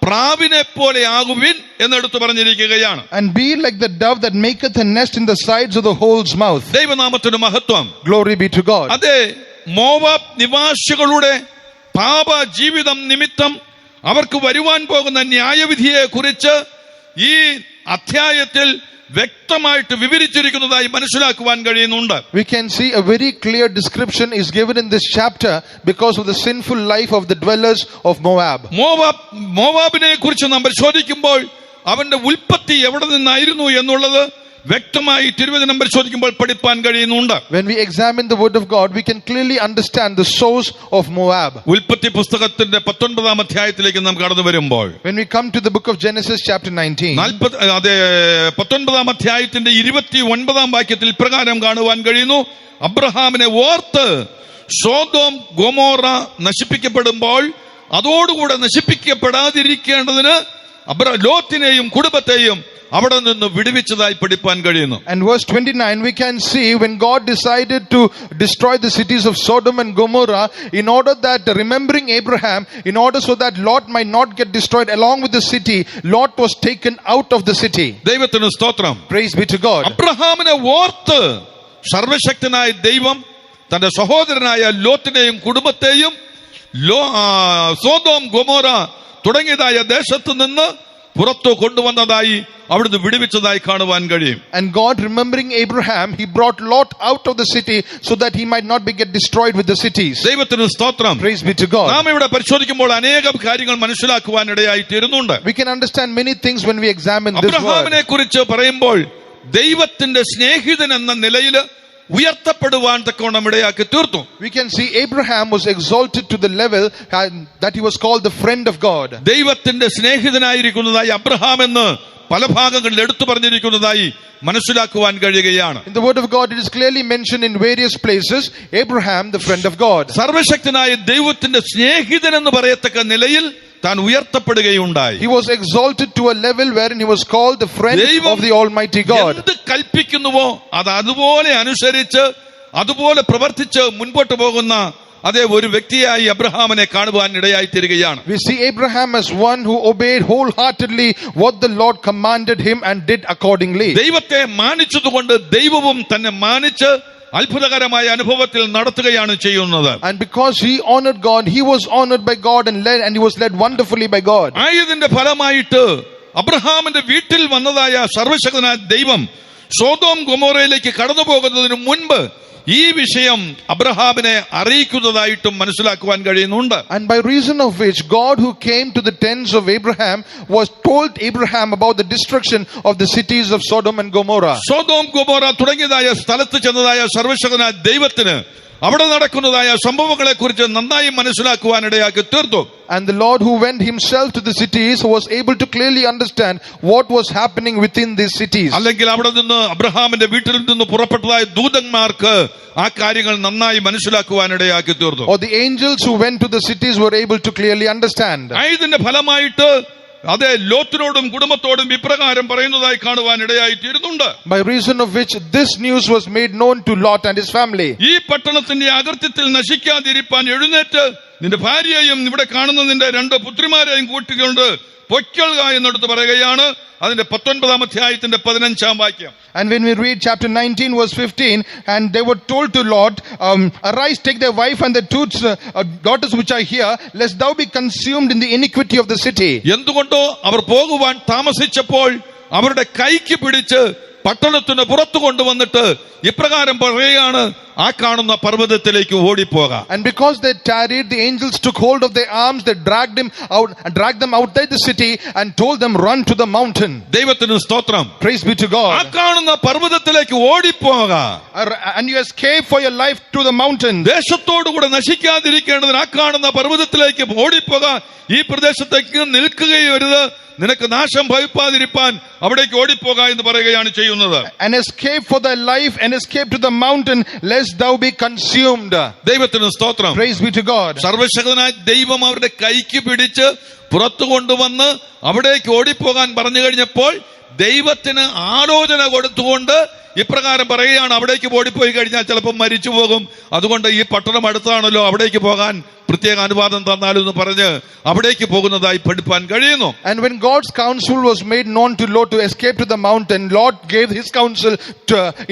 പ്രാവിനെ പോലെ ആകുവിൻ എന്നെടുത്തു പറഞ്ഞിരിക്കുകയാണ്. and be like the dove that maketh a nest in the sides of the hole's mouth. ദൈവനാമത്തിന് മഹത്വം. Glory be to God. അതെ, Moab നിവാസികളുടെ പാപ ജീവിതം നിമിത്തം അവർക്ക് വരുവാൻ പോകുന്ന ന്യായവിധിയെ കുറിച്ച് ഈ അധ്യായത്തിൽ വ്യക്തമായിട്ട് വിവരിച്ചിരിക്കുന്നതായി മനസ്സിലാക്കുവാൻ കഴിയുന്നുണ്ട്. We can see a very clear description is given in this chapter because of the sinful life of the dwellers of Moab. മോവാബിനെ കുറിച്ച് നാം പരിശോധിക്കുമ്പോൾ അവന്റെ ഉൽപ്പത്തി എവിടെ നിന്നായിരുന്നു എന്നുള്ളത് വ്യക്തമായി തിരുവചനം പരിശോധിക്കുമ്പോൾ പഠിപ്പാൻ കഴിയുന്നുണ്ട്. When we examine the word of God, we can clearly understand the source of Moab. ഉൽപ്പത്തി പുസ്തകത്തിന്റെ 19 അധ്യായത്തിലേക്ക് നാം കടന്നു വരുമ്പോൾ, when we come to the book of Genesis chapter 19, 19 അധ്യായത്തിന്റെ 29 വാക്യത്തിൽ പ്രകാരം കാണുവാൻ കഴിയുന്നു: അബ്രഹാമിനെ ഓർത്ത് സോദോം ഗൊമോറ നശിപ്പിക്കപ്പെടുമ്പോൾ അതോടുകൂടെ നശിപ്പിക്കപ്പെടാതിരിക്കേണ്ടതിന് ലോത്തിനെയും കുടുംബത്തെയും അവിടെ നിന്ന് വിടുവിച്ചതായി പഠിപ്പാൻ കഴിയുന്നു. And verse 29 we can see when God decided to destroy the cities of Sodom and Gomorrah, in order that, remembering Abraham, in order so that Lot might not get destroyed along with the city, Lot was taken out of the city. ദൈവത്തിന് സ്തോത്രം. Praise be to God. അബ്രഹാമിനെ ഓർത്ത് സർവശക്തനായ ദൈവം തന്റെ സഹോദരനായ ലോത്തിനെയും കുടുംബത്തെയും Sodom Gomorrah തുടങ്ങിയതായ ദേശത്ത് നിന്ന് പുറത്തു കൊണ്ടുവന്നതായി അവിടുന്ന് വിടുവിച്ചതായി കാണുവാൻ കഴിയും. And God, remembering Abraham, he brought Lot out of the city so that he might not get destroyed with the cities. ദൈവത്തിന് സ്തോത്രം. Praise be to God. നാം ഇവിടെ പരിശോധിക്കുമ്പോൾ അനേകം കാര്യങ്ങൾ മനസ്സിലാക്കുവാൻ ഇടയായി തീരുന്നുണ്ട്. We can understand many things when we examine this word. അബ്രഹാമിനെ കുറിച്ച് പറയുമ്പോൾ ദൈവത്തിന്റെ സ്നേഹിതൻ എന്ന നിലയിൽ ഉയർത്തപ്പെടുവാൻ തക്കവണ്ണം ഇടയാക്കി തീർത്തു. We can see Abraham was exalted to the level that he was called the friend of God. ദൈവത്തിന്റെ സ്നേഹിതനായിരിക്കുന്നതായി അബ്രഹാം എന്ന് പല ഭാഗങ്ങളിൽ എടുത്തു പറഞ്ഞിരിക്കുന്നതായി മനസ്സിലാക്കുവാൻ കഴിയുകയാണ്. In the word of God it is clearly mentioned in various places, Abraham the friend of God. സർവശക്തനായ ദൈവത്തിന്റെ സ്നേഹിതൻ എന്ന് പറയത്തക്ക നിലയിൽ താൻ ഉയർത്തപ്പെടുകയുണ്ടായി. He was exalted to a level wherein he was called the friend of the Almighty God. എന്ത് കൽപ്പിക്കുന്നുവോ അത് അതുപോലെ അനുസരിച്ച് അതുപോലെ പ്രവർത്തിച്ച് മുൻപോട്ട് പോകുന്ന അതേ ഒരു വ്യക്തിയായി അബ്രഹാമിനെ കാണുവാൻ ഇടയായി തീരുകയാണ്. We see Abraham as one who obeyed wholeheartedly what the Lord commanded him and did accordingly. ദൈവത്തെ മാനിച്ചതുകൊണ്ട് ദൈവവും തന്നെ മാനിച്ച് അത്ഭുതകരമായ അനുഭവത്തിൽ നടത്തുകയാണ് ചെയ്യുന്നത്. And because he honored God, he was honored by God and he was led wonderfully by God. ആയതിന്റെ ഫലമായിട്ട് അബ്രഹാമിന്റെ വീട്ടിൽ വന്നതായ സർവശക്തനായ ദൈവം സോദോം ഗൊമോറയിലേക്ക് കടന്നു പോകുന്നതിന് മുൻപ് ഈ വിഷയം അബ്രഹാമിനെ അറിയിക്കുന്നതായിട്ടും മനസ്സിലാക്കുവാൻ കഴിയുന്നുണ്ട്. And by reason of which God who came to the tents of Abraham was told Abraham about the destruction of the cities of Sodom and Gomorrah. Sodom Gomorrah തുടങ്ങിയതായ സ്ഥലത്ത് ചെന്നതായ സർവ്വശക്തനായ ദൈവത്തിന് അവിടെ നടക്കുന്നതായ സംഭവങ്ങളെ കുറിച്ച് നന്നായി മനസ്സിലാക്കുവാനിടയാക്കി തീർത്തു. And the Lord who went himself to the cities was able to clearly understand what was happening within these cities. അല്ലെങ്കിൽ അവിടെ നിന്ന് അബ്രഹാമിന്റെ വീട്ടിൽ നിന്ന് പുറപ്പെട്ടതായ ദൂതന്മാർക്ക് ആ കാര്യങ്ങൾ നന്നായി മനസ്സിലാക്കുവാനിടയാക്കി തീർത്തു. Or the angels who went to the cities were able to clearly understand. ഇതിന്റെ ഫലമായിട്ട് അതേ ലോത്തിനോടും കുടുംബത്തോടും ഇപ്രകാരം പറയുന്നതായി കാണുവാൻ ഇടയായിത്തീരുന്നുണ്ട്. By reason of which this news was made known to Lot and his family. ഈ പട്ടണത്തിന്റെ അകൃത്യത്തിൽ നശിക്കാതിരിപ്പാൻ എഴുന്നേറ്റ് നിന്റെ ഭാര്യയെയും ഇവിടെ കാണുന്ന നിന്റെ 2 പുത്രിമാരെയും കൂട്ടിക്കൊണ്ട് പൊയ്ക്കൊള്ളുക എന്നെടുത്ത് പറയുകയാണ്. അതിന്റെ 19-ാം അധ്യായത്തിന്റെ 15-ാം വാക്യം. And when we read chapter 19 verse 15, and they were told to Lot, arise, take their wife and their 2 daughters which are here, lest thou be consumed in the iniquity of the city. എന്തുകൊണ്ടോ അവർ പോകുവാൻ താമസിച്ചപ്പോൾ അവരുടെ കൈക്ക് പിടിച്ച് പട്ടണത്തിന് പുറത്തു കൊണ്ടുവന്നിട്ട് ഇപ്രകാരം പറയുകയാണ്, ആ കാണുന്ന പർവ്വതത്തിലേക്ക് ഓടിപ്പോകാം. And because they tarried, the angels took hold of their arms, they dragged them outside the city and told them, run to the mountain. ദൈവത്തിന് സ്തോത്രം. Praise be to ആ God. കാണുന്ന പർവ്വതത്തിലേക്ക് ഓടിപ്പോകാം. And you escape for your life to the mountain. ദേശത്തോടുകൂടെ നശിക്കാതിരിക്കേണ്ടതിന് ആ കാണുന്ന പർവ്വതത്തിലേക്ക് ഓടിപ്പോകാം. ഈ പ്രദേശത്തേക്ക് നിൽക്കുകയരുത്, നിനക്ക് നാശം ഭവിപ്പാതിരിപ്പാൻ അവിടേക്ക് ഓടിപ്പോക എന്ന് പറയുകയാണ് ചെയ്യുന്നത്. And escape for thy life and escape to the mountain lest thou be consumed. ദൈവത്തിന് സ്തോത്രം. Praise be to God. സർവ്വശക്തനായ ദൈവം അവരുടെ കൈക്ക് പിടിച്ച് പുറത്തു കൊണ്ടുവന്ന് അവിടേക്ക് ഓടിപ്പോകാൻ പറഞ്ഞു കഴിഞ്ഞപ്പോൾ ദൈവത്തിന് ആലോചന കൊടുത്തുകൊണ്ട് ഇപ്രകാരം പറയുകയാണ്, അവിടേക്ക് ഓടിപ്പോയി കഴിഞ്ഞാൽ ചിലപ്പോൾ മരിച്ചു പോകും, അതുകൊണ്ട് ഈ പട്ടണം അടുത്താണല്ലോ, അവിടേക്ക് പോകാൻ പ്രത്യേക അനുവാദം തന്നാലെന്ന് പറഞ്ഞ് അവിടേക്ക് പോകുന്നതായി പഠിപ്പാൻ കഴിയുന്നു. And when God's counsel was made known to Lot to escape to the mountain, Lot gave his counsel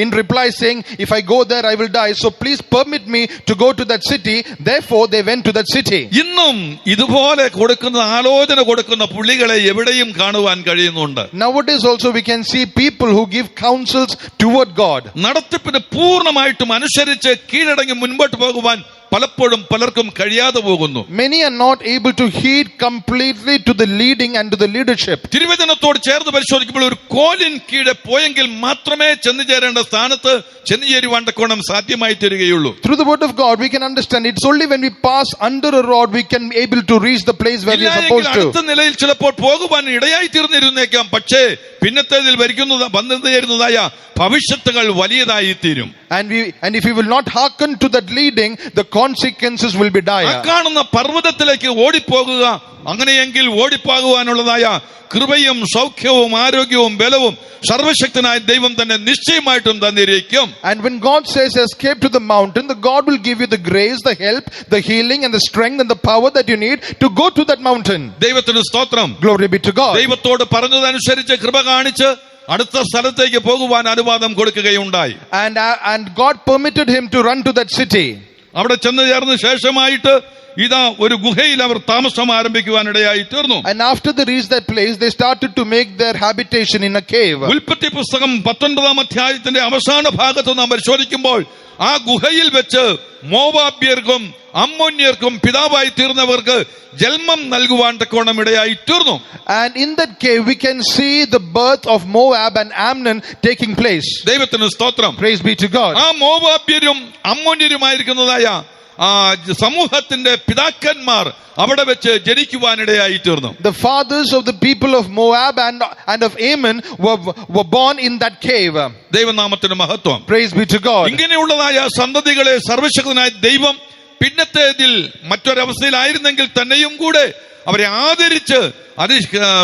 in reply saying, if I go there I will die, so please permit me to go to that city. Therefore they went to that city. ഇന്നും ഇതുപോലെ കൊടുക്കുന്ന ആലോചന കൊടുക്കുന്ന പുള്ളികളെ എവിടെയും കാണുവാൻ കഴിയുന്നുണ്ട്. Nowadays also we can see people who give counsels toward God. നടത്തിപ്പിന് പൂർണ്ണമായിട്ടും അനുസരിച്ച് കീഴടങ്ങി മുൻപോട്ട് പോകുവാൻ പലപ്പോഴും പലർക്കും കഴിയാതെ പോകുന്നു. Many are not able to heed completely to the leading and to the leadership. തിരുവചനത്തോട് ചേർന്ന് പരിശോധിക്കുമ്പോൾ ഒരു കോലിൻ കീഴെ പോയെങ്കിൽ മാത്രമേ ചെന്നു ചേരേണ്ട സ്ഥാനത്ത് ചെന്നു ചേരുവാൻ തക്കോണം സാധ്യമായി തീരുകയുള്ളൂ. Through the word of God we can understand it's only when we pass under a rod we can be able to reach the place where we are supposed to. അടുത്ത നിലയിൽ ചിലപ്പോൾ പോകുവാൻ ഇടയായി തീർന്നിരുന്നേക്കാം, പക്ഷേ പിന്നത്തേതിൽ വന്നു ചേരുന്നതായ ഭവിഷ്യത്തുകൾ വലിയതായി തീരും. And if we will not hearken to that leading, the consequences will be dire. കാണുന്ന പർവ്വതത്തിലേക്ക് ഓടിപ്പോകുക, അങ്ങനെയെങ്കിൽ ഓടിപ്പോകുവാനുള്ളതായ കൃപയും സൗഖ്യവും ആരോഗ്യവും ബലവും സർവശക്തനായ ദൈവം തന്നെ നിശ്ചയമായിട്ടും തന്നിരിക്കും. And when God says escape to the mountain, the God will give you the grace, the help, the healing and the strength and the power that you need to go to that mountain. ദൈവത്തിന് സ്തോത്രം. Glory be to God. ദൈവത്തോട് പറഞ്ഞതനുസരിച്ച് കൃപ കാണിച്ച് അടുത്ത സ്ഥലത്തേക്ക് പോകുവാൻ അനുവാദം കൊടുക്കുകയുണ്ടായി. And God permitted him to run to that city. അവിടെ ചെന്ന് ചേർന്ന ശേഷമായിട്ട് ഇതാ ഒരു ഗുഹയിൽ അവർ താമസം ആരംഭിക്കുവാനിടയായി തീർന്നു. And after they reached that place, they started to make their habitation in a cave. ഉൽപ്പത്തി പുസ്തകം 19-ാം അധ്യായത്തിന്റെ അവസാന ഭാഗത്ത് നാം പരിശോധിക്കുമ്പോൾ ആ ഗുഹയിൽ വെച്ച് മോവാബ്യർക്കും അമ്മോന്യർക്കും പിതാവായി തീർന്നവർക്ക് ജന്മം നൽകുവാൻ തക്കോണം ഇടയായി തീർന്നു. And in that cave we can see the birth of Moab and Ammon taking place. ദൈവത്തിന് സ്തോത്രം. Praise be to God. ആ മോവാബ്യരും അമ്മോന്യരുമായിരിക്കുന്നതായ ആ സമൂഹത്തിന്റെ പിതാക്കന്മാർ അവിടെ വെച്ച് ജനിക്കുവാനിടയായി തീർന്നു. The fathers of the people of Moab and of Ammon were born in that cave. ദൈവനാമത്തിന് മഹത്വം. Praise be to God. ഇങ്ങനെയുള്ളതായ സന്തതികളെ സർവശക്തനായ ദൈവം പിന്നത്തേതിൽ മറ്റൊരവസ്ഥയിലായിരുന്നെങ്കിൽ തന്നെയും കൂടെ അവരെ ആദരിച്ച് അത്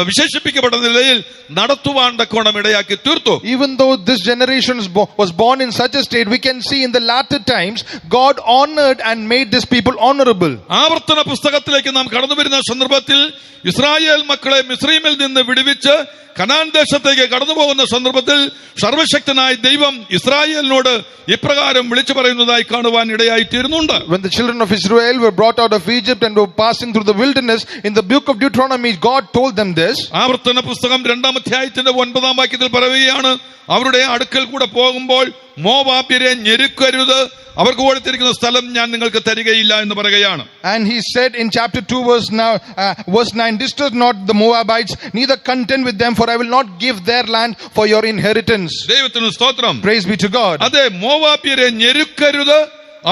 വിശേഷിപ്പിക്കപ്പെട്ട നിലയിൽ നടത്തുവാൻ തക്കോണം ഇടയാക്കി തീർത്തു. Even though this generation was born in such a state, we can see in the latter times God honored and made these people honorable. ആവർത്തന പുസ്തകത്തിലേക്ക് നാം കടന്നു വരുന്ന സന്ദർഭത്തിൽ ഇസ്രായേൽ മക്കളെ മിസ്രയീമിൽ നിന്ന് വിടുവിച്ച് കനാൻ ദേശത്തേക്ക് കടന്നു പോകുന്ന സന്ദർഭത്തിൽ സർവശക്തനായ ദൈവം ഇസ്രായേലിനോട് ഇപ്രകാരം വിളിച്ചു പറയുന്നതായി കാണുവാൻ ഇടയായി തീരുന്നുണ്ട്. When the children of Israel were brought out of Egypt and were passing through the wilderness, in the book of Deuteronomy God God told them this, ആവർത്തന പുസ്തകം 2-ാം അധ്യായത്തിന്റെ 9-ാം വാക്യത്തിൽ പറയുകയാണ്, അവരുടെ അടുക്കൽ കൂടെ പോകുമ്പോൾ മോവാബ്യരെ ഞെരുക്കരുത്, അവർക്ക് കൊടുത്തിരിക്കുന്ന സ്ഥലം ഞാൻ നിങ്ങൾക്ക് തരികയില്ല എന്ന് പറയുകയാണ്. and he said in chapter 2 verse 9, distrust not the Moabites, neither contend with them, for I will not give their land for your inheritance. ദൈവത്തിന് സ്തോത്രം. Praise be to God. അതെ, മോവാബ്യരെ ഞെരുക്കരുത്,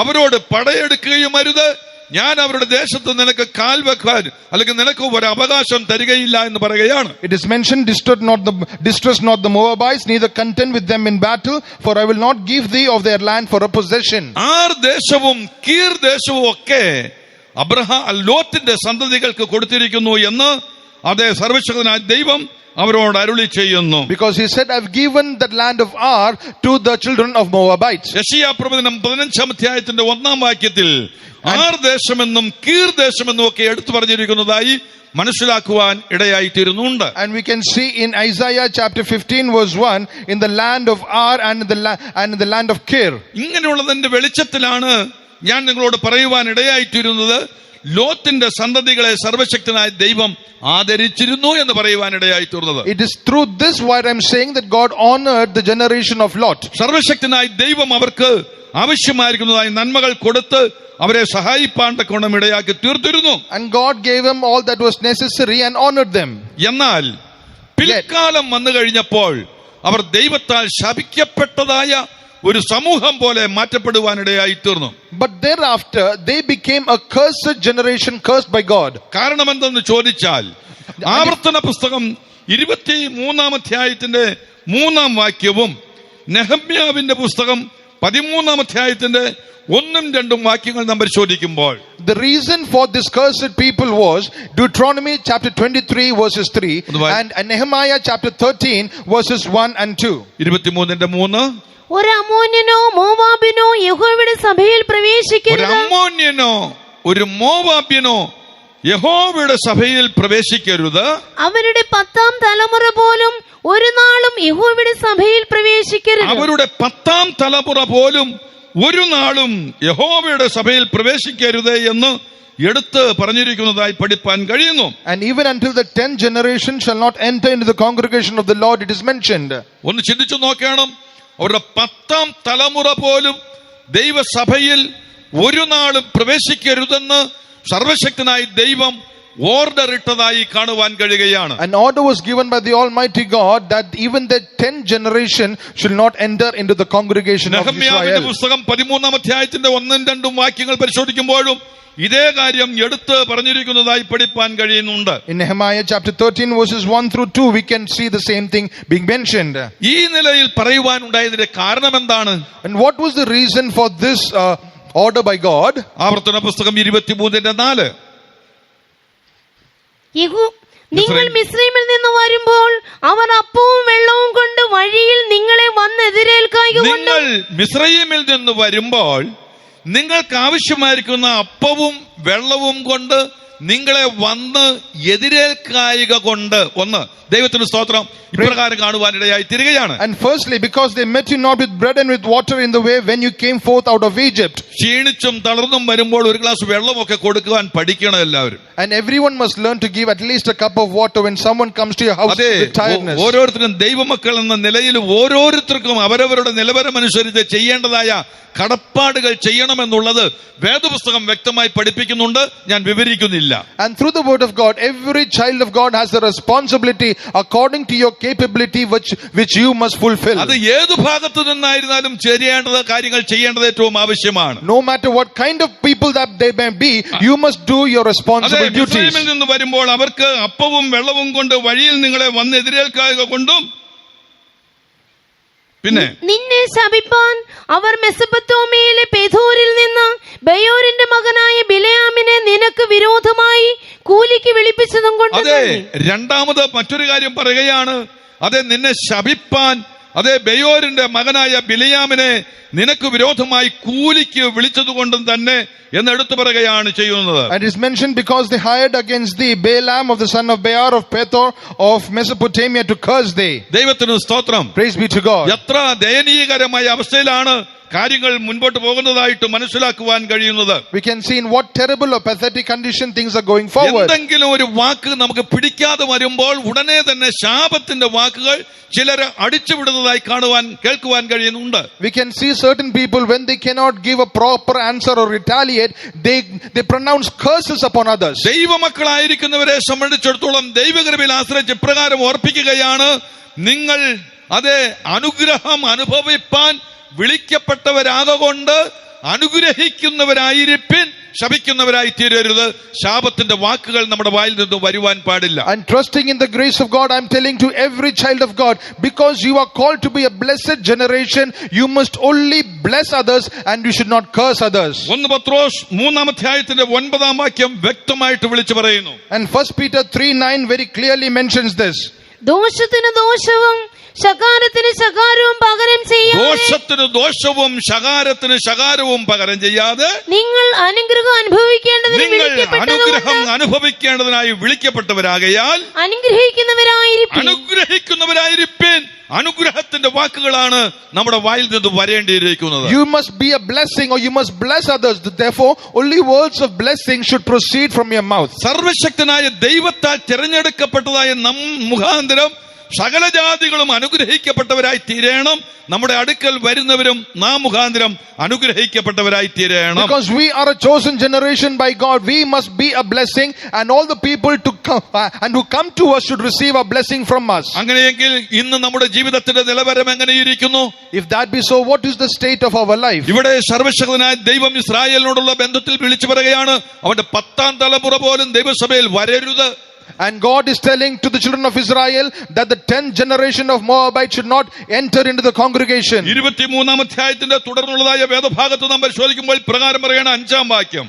അവരോട് പടയെടുക്കുകയും അരുത്, ഞാൻ അവരുടെ ദേശത്ത് നിനക്ക് കാൽ വെക്കാൻ അല്ലെങ്കിൽ നിനക്ക് ഒരു അവകാശം തരികയില്ല എന്ന് പറയുകയാണ്. It is mentioned, distrust not the Moabites, neither contend with them in battle, for I will not give thee of their land for a possession. ആർ ദേശവും കീർ ദേശവും ഒക്കെ ലോത്തിന്റെ സന്തതികൾക്ക് കൊടുത്തിരിക്കുന്നു എന്ന് അതേ സർവശക്തനായ ദൈവം അവരോട് അരുളി ചെയ്യുന്നു. Because he said, I've given that land of Ar to the children of Moabites. യെശയ്യാ പ്രവചനം 15-ാം അധ്യായത്തിന്റെ 1-ാം വാക്യത്തിൽ ആർ ദേശമെന്നും കീർ ദേശമെന്നും ഒക്കെ എടുത്തു പറഞ്ഞിരിക്കുന്നതായി മനസ്സിലാക്കുവാൻ ഇടയായിത്തീരുന്നുണ്ട്. And we can see in Isaiah chapter 15 verse 1, in the land of Ar and in the land of Kir. ഇങ്ങനെയുള്ളതിന്റെ വെളിച്ചത്തിലാണ് ഞാൻ നിങ്ങളോട് പറയുവാൻ ഇടയായിത്തീരുന്നത്, ലോത്തിന്റെ സന്തതികളെ സർവശക്തനായ ദൈവം ആദരിച്ചിരുന്നു എന്ന് പറയുവാൻ ഇടയായിത്തീർന്നത്. It is through this why I'm saying that God honored the generation of Lot. സർവശക്തനായ ദൈവം അവർക്ക് ആവശ്യമായിരിക്കുന്നതായി നന്മകൾ കൊടുത്ത് അവരെ സഹായിപ്പാൻ തക്കവണ്ണം ഇടയാക്കി തീർത്തിരുന്നു. And God gave them all that was necessary and honored them. എന്നാൽ പിൽക്കാലം വന്നു കഴിഞ്ഞപ്പോൾ അവർ ദൈവത്താൽ ശപിക്കപ്പെട്ടതായ ഒരു സമൂഹം പോലെ മാറ്റപ്പെടുവാനിടയായി തീർന്നു. But thereafter they became a cursed generation, cursed by God. കാരണം എന്തെന്ന് ചോദിച്ചാൽ, ആവർത്തന പുസ്തകം 23-ാം അധ്യായത്തിന്റെ 3-ാം വാക്യവും നെഹമ്യാവിന്റെ പുസ്തകം 13-ാം അധ്യായത്തിന്റെ 1-2 വാക്യങ്ങൾ നാം പരിശോധിക്കുമ്പോൾ, the reason for this cursed people was Deuteronomy chapter 23 verses 3 and Nehemiah chapter 13 verses 1 and 2. 23-3 ഒരു അമ്മോന്യനോ മോവാബിനോ യഹോവയുടെ സഭയിൽ പ്രവേശിക്കരുത്. ഒരു അമ്മോന്യനോ ഒരു മോവാബ്യനോ യഹോവയുടെ സഭയിൽ പ്രവേശിക്കരുത്. അവരുടെ 10-ാം തലമുറ പോലും ഒരു നാളും യഹോവയുടെ സഭയിൽ പ്രവേശിക്കരുത്. അവരുടെ 10-ാം തലമുറ പോലും ഒരു നാളും യഹോവയുടെ സഭയിൽ പ്രവേശിക്കരുത് എന്ന് എടുത്ത് പറഞ്ഞിരിക്കുന്നതായി പഠിപ്പാൻ കഴിയുന്നു. And even until the 10th generation shall not enter into the congregation of the Lord, it is mentioned. ഒന്ന് ചിന്തിച്ചു നോക്കണം, അവരുടെ 10-ാം തലമുറ പോലും ദൈവസഭയിൽ ഒരു നാളും പ്രവേശിക്കരുതെന്ന് സർവശക്തനായ ദൈവം ഓർഡർ ഇട്ടതായി കാണുവാൻ കഴിയുകയാണ്. An order was given by the Almighty God that even the 10th generation should not enter into the congregation of നെഹമ്യാവിന്റെ Israel. പുസ്തകം 13-ാം അധ്യായത്തിന്റെ 1-2 വാക്യങ്ങൾ പരിശോധിക്കുമ്പോഴും ഇതേ കാര്യം എടുത്ത് പറഞ്ഞിരിക്കുന്നതായി പഠിപ്പാൻ കഴിയുന്നുണ്ട്. In Nehemiah chapter 13 verses 1 through 2 we can see the same thing being mentioned. ഈ നിലയിൽ പറയുവാൻ ഉണ്ടായതിന്റെ കാരണം എന്താണ്? And what was the reason for this order by God? ആവർത്തന പുസ്തകം 23-4 നിങ്ങൾ മിസ്രൈമിൽ നിന്ന് വരുമ്പോൾ അവർ അപ്പവും വെള്ളവും കൊണ്ട് വഴിയിൽ നിങ്ങളെ വന്ന് എതിരേൽക്കായികൊണ്ട്, നിങ്ങൾ മിസ്രയീമിൽ നിന്ന് വരുമ്പോൾ നിങ്ങൾക്ക് ആവശ്യമായിരിക്കുന്ന അപ്പവും വെള്ളവും കൊണ്ട് നിങ്ങളെ വന്ന് എതിരേൽക്കായിക കൊണ്ട്, ഒന്ന് ദൈവത്തിന് സ്തോത്രം, ഇപ്രകാരം കാണുവാനിടയായി തീരുകയാണ്. And firstly, because they met you not with bread and with water in the way when you came forth out of Egypt. ക്ഷീണിച്ചും തളർന്നും വരുമ്പോൾ ഒരു ഗ്ലാസ് വെള്ളമൊക്കെ കൊടുക്കുവാൻ പഠിക്കണം എല്ലാവരും. And everyone must learn to give at least a cup of water when someone comes to your house with tiredness. ഓരോരുത്തരും ദൈവമക്കൾ എന്ന നിലയിൽ ഓരോരുത്തർക്കും അവരവരുടെ നിലവാരമനുസരിച്ച് ചെയ്യേണ്ടതായ കടപ്പാടുകൾ ചെയ്യണമെന്നുള്ളത് വേദപുസ്തകം വ്യക്തമായി പഠിപ്പിക്കുന്നുണ്ട്, ഞാൻ വിവരിക്കുന്നില്ല. And through the word of God, every child of God has a responsibility according to your capability which you must fulfill. അത് ഏതു ഭാഗത്തു നിന്നായിരുന്നാലും ചെയ്യേണ്ടത് കാര്യങ്ങൾ ചെയ്യേണ്ടത് ഏറ്റവും ആവശ്യമാണ്. No matter what kind of people that they may be, you must do your responsible duties. മിസ്രയീമിൽ നിന്ന് വരുമ്പോൾ അവർക്ക് അപ്പവും വെള്ളവും കൊണ്ട് വഴിയിൽ നിങ്ങളെ വന്ന് എതിരേൽക്കുക കൊണ്ടും, പിന്നെ നിന്നെ ശപിപ്പാൻ അവർ മെസൊപ്പൊത്താമിയയിലെ പെഥോരിൽ നിന്ന് ബയോരിന്റെ മകനായ ബിലെയാമിനെ നിനക്ക് വിരോധമായി കൂലിക്ക് വിളിപ്പിച്ചതും കൊണ്ട്. അതെ, രണ്ടാമത് മറ്റൊരു കാര്യം പറയുകയാണ്. അതെ, നിന്നെ ശപിപ്പാൻ അതെ ബയോരിന്റെ മകനായ ബിലെയാമിനെ നിനക്ക് വിരോധമായി കൂലിക്ക് വിളിച്ചതുകൊണ്ടും തന്നെ എന്ന് എടുത്തു പറയുകയാണ് ചെയ്യുന്നത്. And it is mentioned because they hired against thee Balaam of the son of Beor of Pethor of Mesopotamia to curse thee. ദൈവത്തിന് സ്തോത്രം. Praise be to God. എത്ര ദയനീയകരമായ അവസ്ഥയിലാണ് കാര്യങ്ങൾ മുൻപോട്ട് പോകുന്നതായിട്ട് മനസ്സിലാക്കുവാൻ കഴിയുന്നത്. We can see in what terrible or pathetic condition things are going forward. എന്തെങ്കിലും ഒരു വാക്ക് നമുക്ക് പിടിക്കാതെ വരുമ്പോൾ ഉടനെ തന്നെ ശാപത്തിന്റെ വാക്കുകൾ ചിലർ അടിച്ചുവിടുന്നതായി കേൾക്കുവാൻ കഴിയുന്നുണ്ട്. We can see certain people when they cannot give a proper answer or retaliate, they pronounce curses upon others. ദൈവമക്കളായിരിക്കുന്നവരെ സംബന്ധിച്ചിടത്തോളം ദൈവകൃപയിൽ ആശ്രയിച്ച് ഇപ്രകാരം ഓർപ്പിക്കുകയാണ്, നിങ്ങൾ അതേ അനുഗ്രഹം അനുഭവിപ്പാൻ വിളിക്കപ്പെട്ടവരാകൊണ്ട് അനുഗ്രഹിക്കുന്നവരായിരിപ്പിൻ, ശപിക്കുന്നവരായി തീരരുത്. ശാപത്തിന്റെ വാക്കുകൾ നമ്മുടെ വായിൽ നിന്ന് വരുവാൻ പാടില്ല. And trusting in the grace of God, I'm telling to every child of God, because you are called to be a blessed generation, you must only bless others and you should not curse others. 1 പത്രോസ് 3-ാം അധ്യായത്തിന്റെ 9-ാം വാക്യം വ്യക്തമായിട്ട് വിളിച്ചു പറയുന്നു. And 1 Peter 3:9 very clearly mentions this. ദോഷത്തിന് ദോഷവും ശകാരത്തിന് ശകാരവും പകരം ചെയ്യാതെ, ദോഷത്തിന് ദോഷവും ശകാരത്തിന് ശകാരവും പകരം ചെയ്യാതെ നിങ്ങൾ അനുഗ്രഹം അനുഭവിക്കേണ്ടതിനായി വിളിക്കപ്പെട്ടവരാകയാൽ അനുഗ്രഹിക്കുന്നവരായിരിപ്പേൻ. അനുഗ്രഹത്തിന്റെ വാക്കുകളാണ് നമ്മുടെ വായിൽ നിന്ന് വരേണ്ടിയിരിക്കുന്നത്. You must be a blessing or you must bless others. Therefore, only words of blessing should proceed from your mouth. സർവശക്തനായ ദൈവത്താൽ തിരഞ്ഞെടുക്കപ്പെട്ടതായ മുഖാന്തരം സകല ജാതികളും അനുഗ്രഹിക്കപ്പെട്ടവരായി തീരണം. നമ്മുടെ അടുക്കൽ വരുന്നവരും നാം മുഖാന്തരം അനുഗ്രഹിക്കപ്പെട്ടവരായി തീരണം. Because we are a chosen generation by God, we must be a blessing, and all the people to come and who come to us should receive a blessing from us. അങ്ങനെയെങ്കിൽ ഇന്ന് നമ്മുടെ ജീവിതത്തിന്റെ നിലവാരം എങ്ങനെയിരിക്കുന്നു? If that be so, what is the state of our life? ഇവിടെ സർവശക്തനായ ദൈവം ഇസ്രായേലിനോടുള്ള ബന്ധത്തിൽ വിളിച്ചു പറയുകയാണ്, അവന്റെ 10ാം തലമുറ പോലും ദൈവസഭയിൽ വരരുത്. And God is telling to the children of Israel that the 10th generation of Moabite should not enter into the congregation. 23-ാം അധ്യായത്തിന്റെ തുടർന്നുള്ളതായ വേദഭാഗത്ത് നാം പരിശോധിക്കുമ്പോൾ പ്രകാരം പറയണ 5-ാം വാക്യം,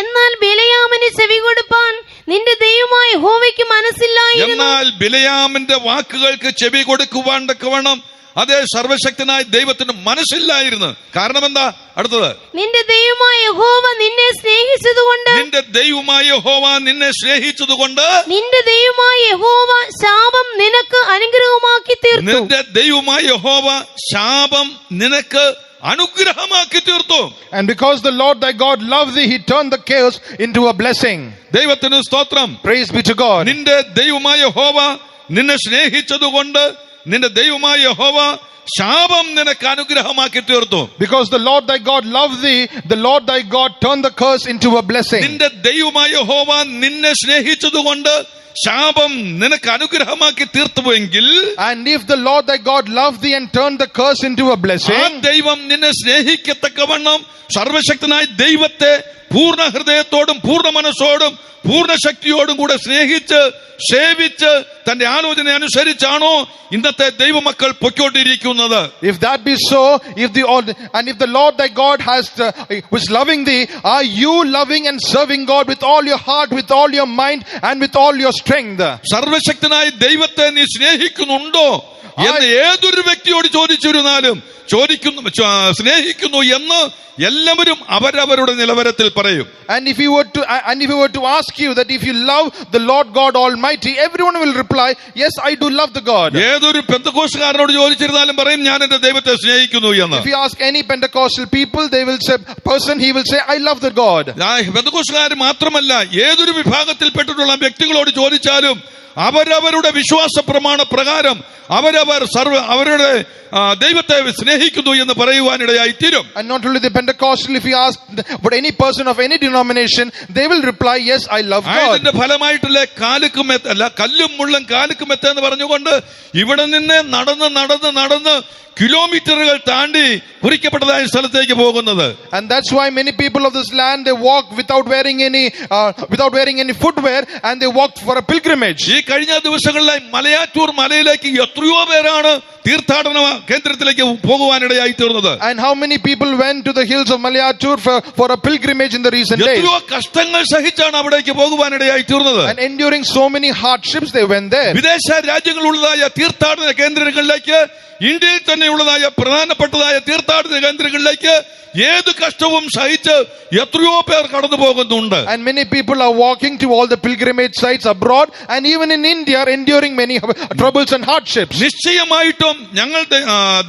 എന്നാൽ ബിലയാമിന് ചെവി കൊടുപ്പാൻ നിന്റെ ദൈവമായ യഹോവയ്ക്ക് മനസ്സില്ലായിരുന്നു. എന്നാൽ ബിലയാമിന്റെ വാക്കുകൾക്ക് ചെവി കൊടുക്കുവാൻ തക്കവണ്ണം അതേ സർവശക്തനായ ദൈവത്തിന് മനസ്സില്ലായിരുന്നു. കാരണം എന്താ? അടുത്തത്, നിന്റെ ദൈവമായ യഹോവ നിന്നെ സ്നേഹിച്ചതുകൊണ്ട്, നിന്റെ ദൈവമായ യഹോവ നിന്നെ സ്നേഹിച്ചതുകൊണ്ട്, നിന്റെ ദൈവമായ യഹോവ ശാപം നിനക്ക് അനുഗ്രഹമാക്കി തീർത്തു. നിന്റെ ദൈവമായ യഹോവ ശാപം നിനക്ക് അനുഗ്രഹമാക്കി തീർത്തു. And because the Lord thy God loved thee, he turned the chaos into a blessing. ദൈവത്തിന് സ്തോത്രം. Praise be to God. നിന്റെ ദൈവമായ യഹോവ നിന്നെ സ്നേഹിച്ചതുകൊണ്ട് നിന്റെ ദൈവമായ യഹോവ ശാപം നിനക്ക് അനുഗ്രഹമാക്കി തീർത്തു. Because the Lord thy God loved thee, the Lord thy God turned the curse into a blessing. നിന്റെ ദൈവമായ യഹോവ നിന്നെ സ്നേഹിച്ചതുകൊണ്ട് ശാപം നിനക്ക് അനുഗ്രഹമാക്കി തീർത്തുവെങ്കിൽ, and if the Lord thy God loved thee and turned the curse into a blessing, ആ ദൈവം നിന്നെ സ്നേഹിക്കത്തക്കവണ്ണം സർവശക്തനായ ദൈവത്തെ പൂർണ്ണ ഹൃദയത്തോടും പൂർണ്ണ മനസ്സോടും പൂർണ്ണ ശക്തിയോടും കൂടെ സ്നേഹിച്ച് സേവിച്ച് തന്റെ ആലോചന അനുസരിച്ചാണോ ഇന്നത്തെ ദൈവമക്കൾ പൊയ്ക്കൊണ്ടിരിക്കുന്നത്? If that be so, if the Lord thy God was loving thee, are you loving and serving God with all your heart, with all your mind and with all your strength? സർവശക്തനായ ദൈവത്തെ നീ സ്നേഹിക്കുന്നുണ്ടോ എന്ന് ഏതൊരു വ്യക്തിയോട് ചോദിച്ചിരുന്നാലും സ്നേഹിക്കുന്നു എന്ന് എല്ലാവരും അവരവരുടെ നിലവാരത്തിൽ പറയും. And if you were to ask you that if you love the Lord God Almighty, everyone will reply, yes, I do love the God. ഏതൊരു പെന്തക്കോസ്തുകാരനോട് ചോദിച്ചിരുന്നാലും പറയും ഞാൻ എന്റെ ദൈവത്തെ സ്നേഹിക്കുന്നു എന്ന്. If you ask any Pentecostal people, he will say I love the God. പെന്തക്കോസ്തുകാർ മാത്രമല്ല, ഏതൊരു വിഭാഗത്തിൽപ്പെട്ടിട്ടുള്ള വ്യക്തികളോട് ചോദിച്ചാലും അവരവരുടെ വിശ്വാസ പ്രമാണ പ്രകാരം അവരുടെ ദൈവത്തെ സ്നേഹിക്കുന്നു എന്ന് പറയുവാനിടയായി തീരും. And not only the Pentecostal, if you ask but any person of any denomination, they will reply, yes, I love God. അതിന്റെ ഫലമായിട്ടല്ലേ കല്ലും മുള്ളും കാലുക്കുമെത്ത എന്ന് പറഞ്ഞുകൊണ്ട് ഇവിടെ നിന്ന് നടന്ന് കിലോമീറ്ററുകൾ താണ്ടി കുറിക്കപ്പെട്ടതായ സ്ഥലത്തേക്ക് പോകുന്നത്. And that's why many people of this land, they walk without wearing any footwear, and they walk for a pilgrimage. ഈ കഴിഞ്ഞ ദിവസങ്ങളിലായി മലയാറ്റൂർ മലയിലേക്ക് എത്രയോ പേരാണ് തീർത്ഥാടന കേന്ദ്രത്തിലേക്ക് പോകുവാനിടയായി തീർന്നത്. And how many people went to the hills of Malayatur for a pilgrimage in the recent days? എത്രയോ കഷ്ടങ്ങൾ സഹിച്ചാണ് അവിടേക്ക് പോകുവാനിടയായി തീർന്നത്. And enduring so many hardships, they went there. വിദേശ രാജ്യങ്ങളുള്ളതായ തീർത്ഥാടന കേന്ദ്രങ്ങളിലേക്ക്, ഇന്ത്യയിൽ തന്നെയുള്ളതായ പ്രധാനപ്പെട്ടതായ തീർത്ഥാടന കേന്ദ്രങ്ങളിലേക്ക് ഏത് കഷ്ടവും സഹിച്ച് എത്രയോ പേർ കടന്നു പോകുന്നുണ്ട്. And many people are walking to all the pilgrimage sites abroad and even in India are enduring many troubles and hardships. നിശ്ചയമായിട്ടും ഞങ്ങൾ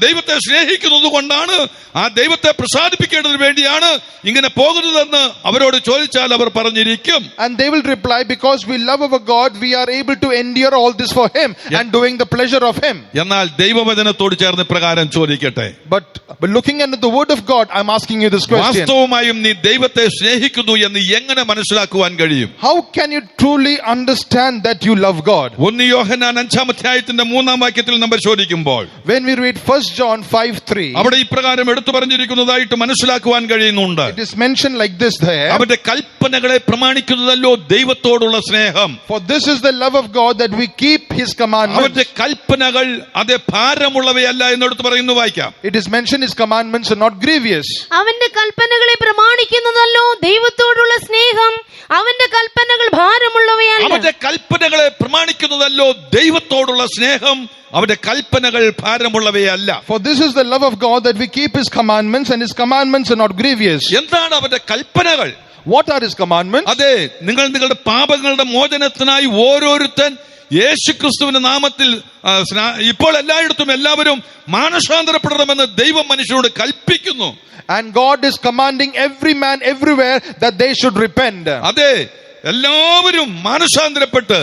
ദൈവത്തെ സ്നേഹിക്കുന്നത് കൊണ്ടാണ്, ആ ദൈവത്തെ പ്രസാദിപ്പിക്കേണ്ടതിന് വേണ്ടിയാണ് ഇങ്ങനെ പോകുന്നതെന്ന് അവരോട് ചോദിച്ചാൽ അവർ പറഞ്ഞിരിക്കും. And they will reply, because we love our God, we are able to endure all this for Him and doing the pleasure of Him. എന്നാൽ ദൈവവചനത്തോട് ചേർന്ന് പ്രകാരം ചോദിക്കട്ടെ, But looking into the word of God, I'm asking you this question. വാസ്തവമായും നീ ദൈവത്തെ സ്നേഹിക്കുന്നു എന്ന് എങ്ങനെ മനസ്സിലാക്കുവാൻ കഴിയും? How can you truly understand that you love God? 1 യോഹന്നാൻ 5-ാം അധ്യായത്തിന്റെ 3-ാം വാക്യത്തിൽ നമ്മൾ ചോദിക്കുമ്പോൾ When we read 1 John 5:3, അവിടെ ഇപ്രകാരം എടുത്തു പറഞ്ഞിരിക്കുന്നതായിട്ട് മനസ്സിലാക്കുവാൻ കഴിയുന്നുണ്ട്. it is mentioned like this there. അവന്റെ കൽപ്പനകളെ പ്രമാണിക്കുന്നതല്ലോ ദൈവത്തോടുള്ള സ്നേഹം. For this is the love of God, that we keep His commandments. അവന്റെ കൽപ്പനകൾ അത് ഭാരമുള്ളവയല്ല എന്നെടുത്ത് പറയുന്നു. വായിക്കാം. It is mentioned His commandments are not grievous. അവന്റെ കൽപ്പനകളെ പ്രമാണിക്കുന്നതല്ലോ ദൈവത്തോടുള്ള സ്നേഹം, അവന്റെ കൽപ്പനകൾ ഭാരമുള്ളവയല്ല. അവന്റെ കൽപ്പനകളെ പ്രമാണിക്കുന്നതല്ലോ ദൈവത്തോടുള്ള സ്നേഹം, അവന്റെ കൽപ്പനകൾ ഭാരമുള്ളവയല്ല. For this is the love of God, that we keep His commandments, and His commandments are not grievous. എന്താണ് അവന്റെ കൽപ്പനകൾ? What are His commandments? അതെ, നിങ്ങളുടെ പാപങ്ങളുടെ മോചനത്തിനായി ഓരോരുത്തൻ യേശുക്രിസ്തുവിന്റെ നാമത്തിൽ ഇപ്പോൾ എല്ലായിടത്തും എല്ലാവരും മാനസാന്തരപ്പെടണമെന്ന് ദൈവം മനുഷ്യരോട് കൽപ്പിക്കുന്നു. And God is commanding every man everywhere that they should repent. അതെ, എല്ലാവരും മാനസാന്തരപ്പെട്ട്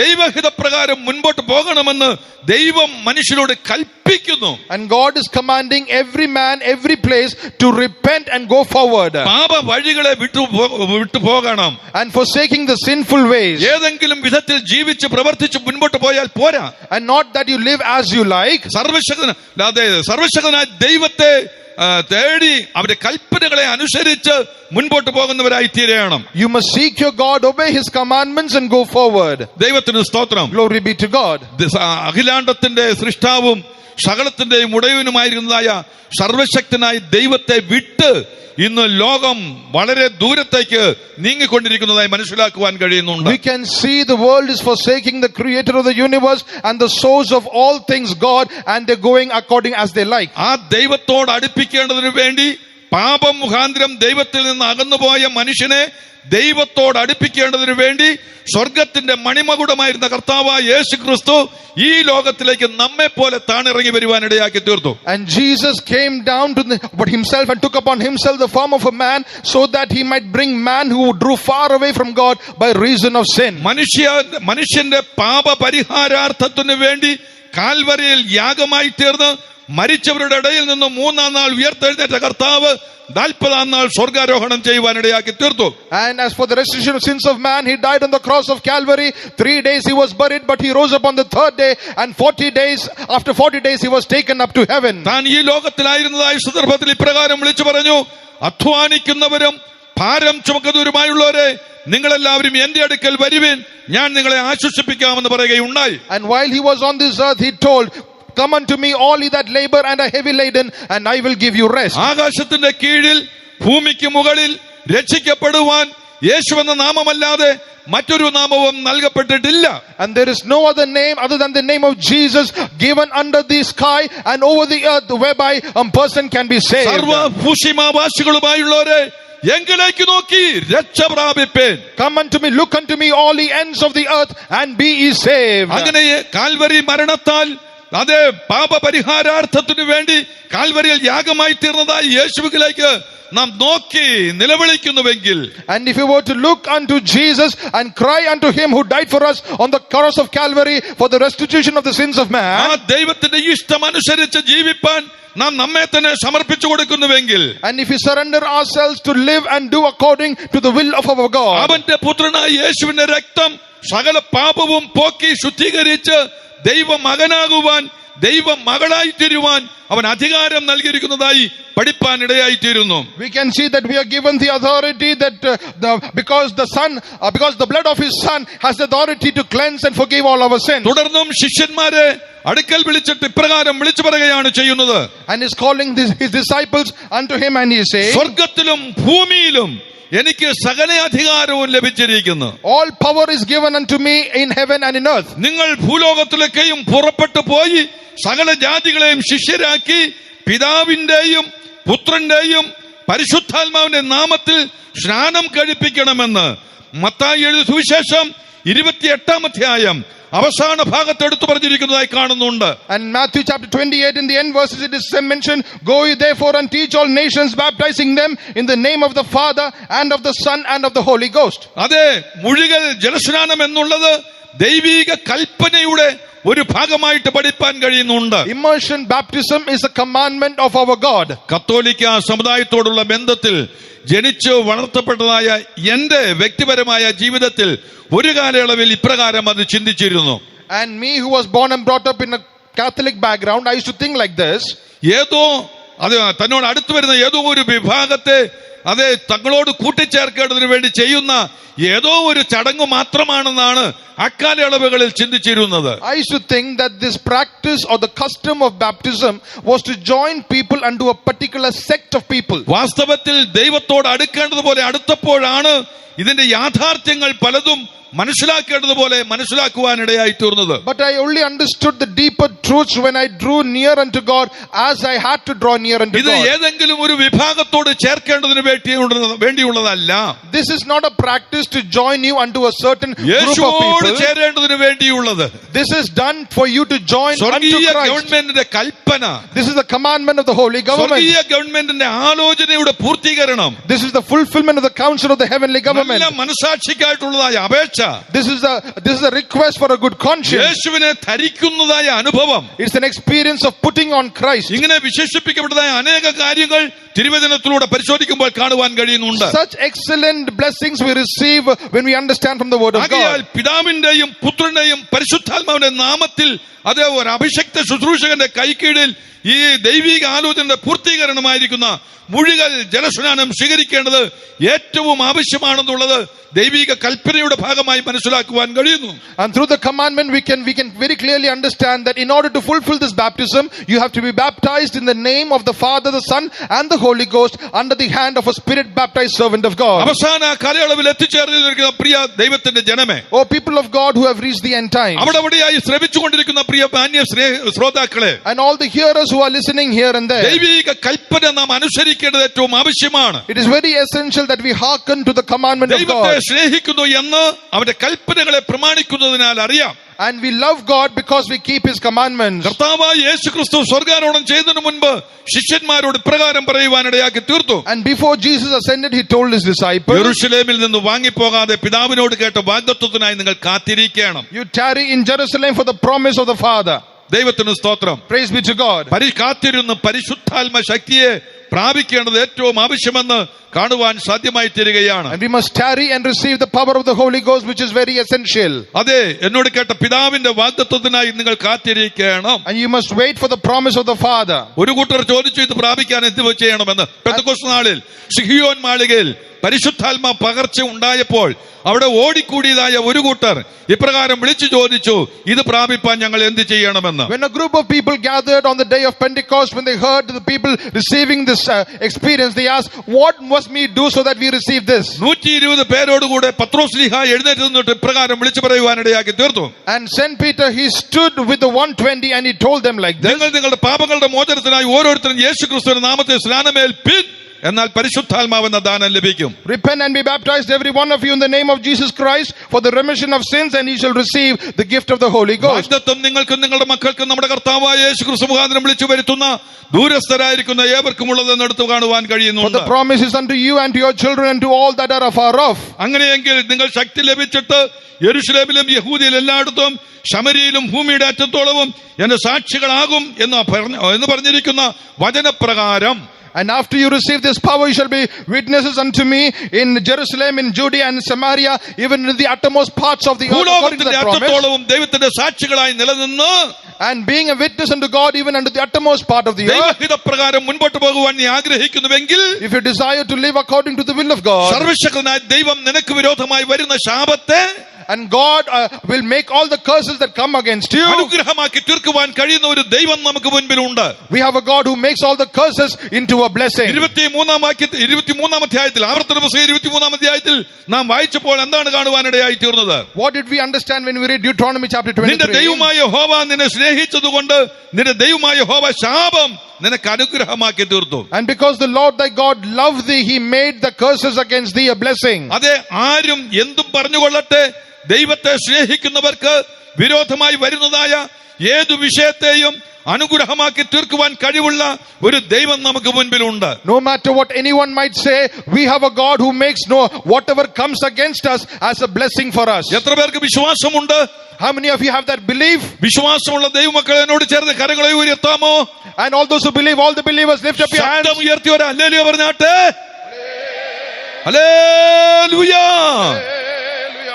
ദൈവഹിതപ്രകാരം മുൻപോട്ട് പോകണമെന്ന് ദൈവം മനുഷ്യരോട് കൽപ്പിക്കുന്നു. And God is commanding every man, every place to repent and go forward. പാപ വഴികളെ വിട്ടു പോകണം. And forsaking the sinful ways. ഏതെങ്കിലും വിധത്തിൽ ജീവിച്ച് പ്രവർത്തിച്ച് മുൻപോട്ട് പോയാൽ പോരാ. And not that you live as you like. സർവശക്തനായ ദൈവത്തെ തേടി അവരുടെ കൽപ്പനകളെ അനുസരിച്ച് മുൻപോട്ട് പോകുന്നവരായി തീരണം. You must seek your God, obey His commandments and go forward. ദൈവത്തിന് സ്തോത്രം. Glory be to God. അഖിലാണ്ടത്തിന്റെ സൃഷ്ടാവും സകലത്തിന്റെയും ഉടയവനുമായിരുന്നതായ സർവശക്തനായ ദൈവത്തെ വിട്ട് ഇന്ന് ലോകം വളരെ ദൂരത്തേക്ക് നീങ്ങിക്കൊണ്ടിരിക്കുന്നതായി മനസ്സിലാക്കുവാൻ കഴിയുന്നുണ്ട്. We can see the world is forsaking the creator of the universe and the source of all things, God, and they're going according as they like. ആ ദൈവത്തോട് അടുപ്പിക്കേണ്ടതിനു വേണ്ടി പാപം മുഖാന്തരം ദൈവത്തിൽ നിന്ന് അകന്നുപോയ മനുഷ്യനെ ദൈവത്തോട് അടുപ്പിക്കേണ്ടതിനു വേണ്ടി സ്വർഗത്തിന്റെ മണിമകുടമായിരുന്ന കർത്താവായ യേശു ക്രിസ്തു ഈ ലോകത്തിലേക്ക് നമ്മെ പോലെ താണിറങ്ങി വരുവാൻ ഇടയാക്കി തീർത്തു. And Jesus came down to himself and took upon himself the form of a man, so that he might bring man who drew far away from God by reason of sin. മനുഷ്യന്റെ പാപ പരിഹാരാർത്ഥത്തിനു വേണ്ടി കാൽവരിയിൽ യാഗമായി തീർന്ന് മരിച്ചവരുടെ ഇടയിൽ നിന്ന് 3-ാം നാൾ ഉയർത്തെഴുന്നേറ്റ കർത്താവ് 40-ാം നാൾ സ്വർഗാരോഹണം ചെയ്യുവാൻ ഇടയാക്കി തീർത്തു. And as for the restitution of sins of man, he died on the cross of Calvary. 3 days he was buried, but he rose up on the 3rd day, and after 40 days he was taken up to heaven. താൻ ഈ ലോകത്തിലായിരുന്നതായ സന്ദർഭത്തിൽ ഇപ്രകാരം വിളിച്ചു പറഞ്ഞു, അധ്വാനിക്കുന്നവരും ഭാരം ചുമക്കുന്നവരുമായുള്ളവരെ നിങ്ങളെല്ലാവരും എന്റെ അടുക്കൽ വരുവിൻ, ഞാൻ നിങ്ങളെ ആശ്വസിപ്പിക്കാമെന്ന് പറയുകയുണ്ടായി. And while he was on this earth, he told, come unto me all ye that labor and are heavy laden, and I will give you rest. ആകാശത്തിന്റെ കീഴിൽ ഭൂമിക്ക് മുകളിൽ രക്ഷിക്കപ്പെടുവാൻ യേശു എന്ന നാമമല്ലാതെ മറ്റൊരു നാമവും നൽകപ്പെട്ടിട്ടില്ല. And there is no other name other than the name of Jesus given under the sky and over the earth, whereby a person can be saved. സർവഭൂഷിമാവാസികളുമായുള്ളവരെ എങ്കിലേക്ക് നോക്കി രക്ഷ പ്രാപിപ്പേൻ. Come unto me, look unto me all the ends of the earth, and be ye saved. അങ്ങനെ Calvary മരണത്താൽ അതേ പാപപരിഹാരാർത്ഥത്തിനു വേണ്ടി കാൽവരിയിൽ യാഗമായി തീർന്നതായി യേശുവിലേക്ക് നാം നോക്കി നിലവിളിക്കുന്നുവെങ്കിൽ, and if you were to look unto Jesus and cry unto him who died for us on the cross of Calvary for the restitution of the sins of man, ആ ദൈവത്തിന്റെ ഇഷ്ടമനുസരിച്ച് ജീവിപ്പാൻ നാം നമ്മെ തന്നെ സമർപ്പിച്ചു കൊടുക്കുന്നുവെങ്കിൽ, and if we surrender ourselves to live and do according to the will of our God, അവന്റെ പുത്രനായ യേശുവിന്റെ രക്തം സകല പാപവും പോക്കി ശുദ്ധീകരിച്ച് ദൈവ മകനാകുവാൻ ദൈവ മകളായി തീരുവാൻ അവൻ അധികാരം നൽകിയിരിക്കുന്നതായി പഠിപ്പാൻ ഇടയായി തീരുന്നു. We can see that we are given the authority that because the blood of his son has the authority to cleanse and forgive all our sins. തുടർന്നും ശിഷ്യന്മാരെ അടുക്കൽ വിളിച്ചിട്ട് ഇപ്രകാരം വിളിച്ചു പറയുകയാണ് ചെയ്യുന്നത്, and is calling his disciples unto him, and he says, സ്വർഗത്തിലും ഭൂമിയിലും എനിക്ക് സകല അധികാരവും ലഭിച്ചിരിക്കുന്നു. all power is given unto me in heaven and in earth. നിങ്ങൾ ഭൂലോകത്തിലേക്കും പുറപ്പെട്ടു പോയി സകല ജാതികളെയും ശിഷ്യരാക്കി പിതാവിന്റെയും പുത്രന്റെയും പരിശുദ്ധാത്മാവിന്റെ നാമത്തിൽ സ്നാനം കഴിപ്പിക്കണമെന്ന് മത്തായി എഴുതിയ സുവിശേഷം 28 അധ്യായം അവസാന ഭാഗത്ത് എടുത്തു പറഞ്ഞിരിക്കുന്നതായി കാണുന്നുണ്ട്. And Matthew chapter 28 in the end verses it is mentioned, go ye therefore and teach all nations, baptizing them in the name of the Father and of the Son and of the Holy Ghost. അതെ, മുഴുകൽ ജലസ്നാനം എന്നുള്ളത് ദൈവിക കൽപ്പനയുടെ ഒരു ഭാഗമായിട്ട് പഠിപ്പാൻ കഴിയുന്നുണ്ട്. Immersion baptism is a commandment of our God. കത്തോലിക്ക സമുദായത്തോടുള്ള ബന്ധത്തിൽ ജനിച്ചു വളർത്തപ്പെട്ടതായ എന്റെ വ്യക്തിപരമായ ജീവിതത്തിൽ ഒരു കാലയളവിൽ ഇപ്രകാരം അത് ചിന്തിച്ചിരുന്നു. And me who was born and brought up in a Catholic background, I used to think like this. ഏതോ അത് തന്നോട് അടുത്തു വരുന്ന ഏതോ ഒരു വിഭാഗത്തെ അത് തങ്ങളോട് കൂട്ടിച്ചേർക്കേണ്ടതിന് വേണ്ടി ചെയ്യുന്ന ഏതോ ഒരു ചടങ്ങ് മാത്രമാണെന്നാണ് അക്കാലയളവുകളിൽ ചിന്തിച്ചിരുന്നത്. I used to think that this practice or the custom of baptism was to join people unto a particular sect of people. വാസ്തവത്തിൽ ദൈവത്തോട് അടുക്കേണ്ടതുപോലെ അടുത്തപ്പോഴാണ് ഇതിന്റെ യാഥാർത്ഥ്യങ്ങൾ പലതും മനസ്സിലാക്കേണ്ടതുപോലെ മനസ്സിലാക്കുവാനിടയായി തീർന്നത്. But I only understood the deeper truths when I drew near unto God as I had to draw near unto ഇത് God. ഏതെങ്കിലും ഒരു വിഭാഗത്തോട് ചേർക്കേണ്ടതിന് വേണ്ടിയുള്ളതല്ല. This is not a practice to join you unto a certain group of യേശുവോട് people. ചേരേണ്ടതിന് വേണ്ടിയുള്ളത്. This is done for you to join unto സ്വർഗീയ Christ. ഗവൺമെന്റിന്റെ കൽപ്പന, This is the commandment of the holy government. സ്വർഗീയ ഗവൺമെന്റിന്റെ ആലോചനയുടെ പൂർത്തീകരണം, This is the fulfillment of the counsel of the heavenly government. നല്ല മനസാക്ഷിക്കായിട്ടുള്ളതായ അപേക്ഷ, This is a request for a good conscience. യേശുവിനെ ധരിക്കുന്നതായ അനുഭവം, It's an experience of putting on Christ. ഇങ്ങനെ വിശേഷിപ്പിക്കപ്പെട്ടതായ അനേക കാര്യങ്ങൾ തിരുവചനത്തിലൂടെ പരിശോധിക്കുമ്പോൾ കാണുവാൻ കഴിയുന്നുണ്ട്. Such excellent blessings we receive when we understand from the word of ആകയാൽ God. പിതാവിന്റെയും പുത്രന്റെയും പരിശുദ്ധാത്മാവിന്റെ നാമത്തിൽ അത് ഒരു അഭിഷക്ത ശുശ്രൂഷകന്റെ കൈക്കീഴിൽ ഈ ദൈവിക ആലോചനയുടെ പൂർത്തീകരണമായിരിക്കുന്ന മുഴുകൽ ജലസ്നാനം സ്വീകരിക്കേണ്ടത് ഏറ്റവും ആവശ്യമാണെന്നുള്ളത് ദൈവിക കൽപ്പനയുടെ ഭാഗമായി മനസ്സിലാക്കുവാൻ കഴിയുന്നു. And through the commandment we can very clearly understand that in order to fulfill this baptism you have to be baptized in the name of the Father, the Son and the Holy Ghost under the hand of a spirit baptized servant of God. അവസാന കാലയളവിൽ എത്തിച്ചേർന്നിരിക്കുന്ന പ്രിയ ദൈവത്തിന്റെ ജനമേ, Oh people of God who have reached the end time, അവിടെയായി ശ്രവിച്ചുകൊണ്ടിരിക്കുന്ന പ്രിയ മാന്യ ശ്രോതാക്കളെ, and all the hearers who are listening here and there, ദൈവിക കൽപ്പന നാം അനുസരിക്കേണ്ടത് ഏറ്റവും ആവശ്യമാണ്. it is very essential that we hearken to the commandment of ദൈവത്തെ God. സ്നേഹിക്കുന്നു എന്ന് അവന്റെ കൽപ്പനകളെ പ്രമാണിക്കുന്നതിനാൽ അറിയാം. And we love God because we keep His commandments. കർത്താവായ യേശുക്രിസ്തു സ്വർഗ്ഗാരോഹണം ചെയ്തതിനു മുൻപ് ശിഷ്യന്മാരോട് ഇപ്രകാരം പറയുവാനിടയാക്കി തീർത്തു. And before Jesus ascended, He told His disciples, യെരൂശലേമിൽ നിന്ന് വാങ്ങിപ്പോകാതെ പിതാവിനോട് കേട്ട വാഗ്ദത്തത്തിനായി നിങ്ങൾ കാത്തിരിക്കണം. you tarry in Jerusalem for the promise of the Father. ദൈവത്തിന് സ്തോത്രം. Praise be to God. കാത്തിരുന്ന് പരിശുദ്ധാത്മ ശക്തിയെ പ്രാപിക്കേണ്ടത് ഏറ്റവും ആവശ്യമെന്ന് കാണുവാൻ സാധ്യമായി തീരുകയാണ്. And we must tarry and receive the power of the Holy Ghost, which is very essential. അതെ, എന്നോട് കേട്ട പിതാവിന്റെ വാഗ്ദത്തത്തിനായി നിങ്ങൾ കാത്തിരിക്കണം. And you must wait for the promise of the Father. ഒരു കൂട്ടർ ചോദിച്ചു, ഇത് പ്രാപിക്കാൻ എന്ത് ചെയ്യണമെന്ന്. പെന്തക്കോസ്ത് നാളിൽ സിഹിയോൻ മാളികയിൽ പരിശുദ്ധാത്മ പകർച്ച ഉണ്ടായപ്പോൾ അവിടെ ഓടിക്കൂടിയതായ ഒരു കൂട്ടർ ഇപ്രകാരം വിളിച്ചു ചോദിച്ചു, ഇത് പ്രാപിപ്പാൻ ഞങ്ങൾ എന്ത് ചെയ്യണമെന്ന്. When a group of people gathered on the day of Pentecost, when they heard the people receiving this experience, they asked, what must we do so that we receive this? 120 പേരോടുകൂടെ പത്രോസ് ശ്ലീഹ എഴുന്നേറ്റ് നിന്നിട്ട് ഇപ്രകാരം വിളിച്ചു പറയുവാനിടയാക്കി തീർത്തു. And Saint Peter, he stood with the 120 and he told them like this, നിങ്ങൾ നിങ്ങളുടെ പാപങ്ങളുടെ മോചനത്തിനായി ഓരോരുത്തരും യേശുക്രിസ്തുവിന്റെ നാമത്തിൽ സ്നാനമേൽപ്പിൻ, എന്നാൽ പരിശുദ്ധാത്മാവെന്ന ദാനം ലഭിക്കും. repent and be baptized every one of you in the name of Jesus Christ for the remission of sins, and ye shall receive the gift of the Holy Ghost. വാഗ്ദത്തം നിങ്ങൾക്കും നിങ്ങളുടെ മക്കൾക്കും നമ്മുടെ കർത്താവായ യേശുക്രിസ്തു മുഖാന്തരം വിളിച്ചു വരുത്തുന്ന ദൂരസ്ഥരായിരിക്കുന്ന ഏവർക്കും ഉള്ളതെന്ന് എടുത്തു കാണുവാൻ For കഴിയുന്നുണ്ട്. the promise is unto you and to your children and to all that are afar off. അങ്ങനെയെങ്കിൽ നിങ്ങൾ ശക്തി ലഭിച്ചിട്ട് യെരൂശലേമിലും യഹൂദിയിൽ എല്ലായിടത്തും ശമരിയിലും ഭൂമിയുടെ അറ്റത്തോളവും എന്റെ സാക്ഷികളാകും എന്ന് പറഞ്ഞിരിക്കുന്ന വചനപ്രകാരം, And after you receive this power, you shall be witnesses unto me in Jerusalem, in Judea and Samaria, even in the uttermost parts of the earth, according to ഭൂലോകത്തിന്റെ that promise. അറ്റത്തോളവും ദൈവത്തിന്റെ സാക്ഷികളായി നിലനിന്ന് And being a witness unto God, even unto the uttermost part of the earth. ദൈവഹിതപ്രകാരം മുൻപോട്ട് പോകുവാൻ നീ ആഗ്രഹിക്കുന്നുവെങ്കിൽ, If you desire to live according to the will of God, സർവശക്തനായ ദൈവം നിനക്ക് വിരോധമായി വരുന്ന ശാപത്തെ and God will make all the curses that come against you. അനുഗ്രഹമാക്കി തീർക്കുവാൻ കഴിയുന്ന ഒരു ദൈവം നമുക്ക് മുൻപിലുണ്ട്. We have a God who makes all the curses into a blessing. 23-ാം അധ്യായത്തിൽ, ആവർത്തന പുസ്തകം 23-ാം അധ്യായത്തിൽ നാം വായിച്ചപ്പോൾ എന്താണ് കാണുവാനിടയായി തീർന്നത്? What did we understand when we read Deuteronomy chapter നിന്റെ 23? ദൈവമായ യഹോവ നിന്നെ സ്നേഹിച്ചതുകൊണ്ട് നിന്റെ ദൈവമായ യഹോവ ശാപം നിനക്ക് അനുഗ്രഹമാക്കി തീർത്തു. And because the Lord thy God loved thee, he made the curses against thee a blessing. അതെ, ആരും എന്തും പറഞ്ഞുകൊള്ളട്ടെ, ദൈവത്തെ സ്നേഹിക്കുന്നവർക്ക് വിരോധമായി വരുന്നതായ ഏതു വിഷയത്തെയും അനുഗ്രഹമാക്കി തീർക്കുവാൻ കഴിവുള്ള ഒരു ദൈവം നമുക്ക് മുൻപിലുണ്ട്. No matter what anyone might say, we have a God who makes whatever comes against us as a blessing for us. എത്ര പേർക്ക് വിശ്വാസമുണ്ട്? How many of you have that belief? വിശ്വാസമുള്ള ദൈവമക്കൾ എന്നോട് ചേർന്ന് കരങ്ങളെ ഉയർത്താമോ? And all those who believe, all the believers, lift up your hands. ശബ്ദം ഉയർത്തി ഒരു ഹല്ലേലൂയ പറഞ്ഞാട്ടെ. ഹല്ലേലൂയ.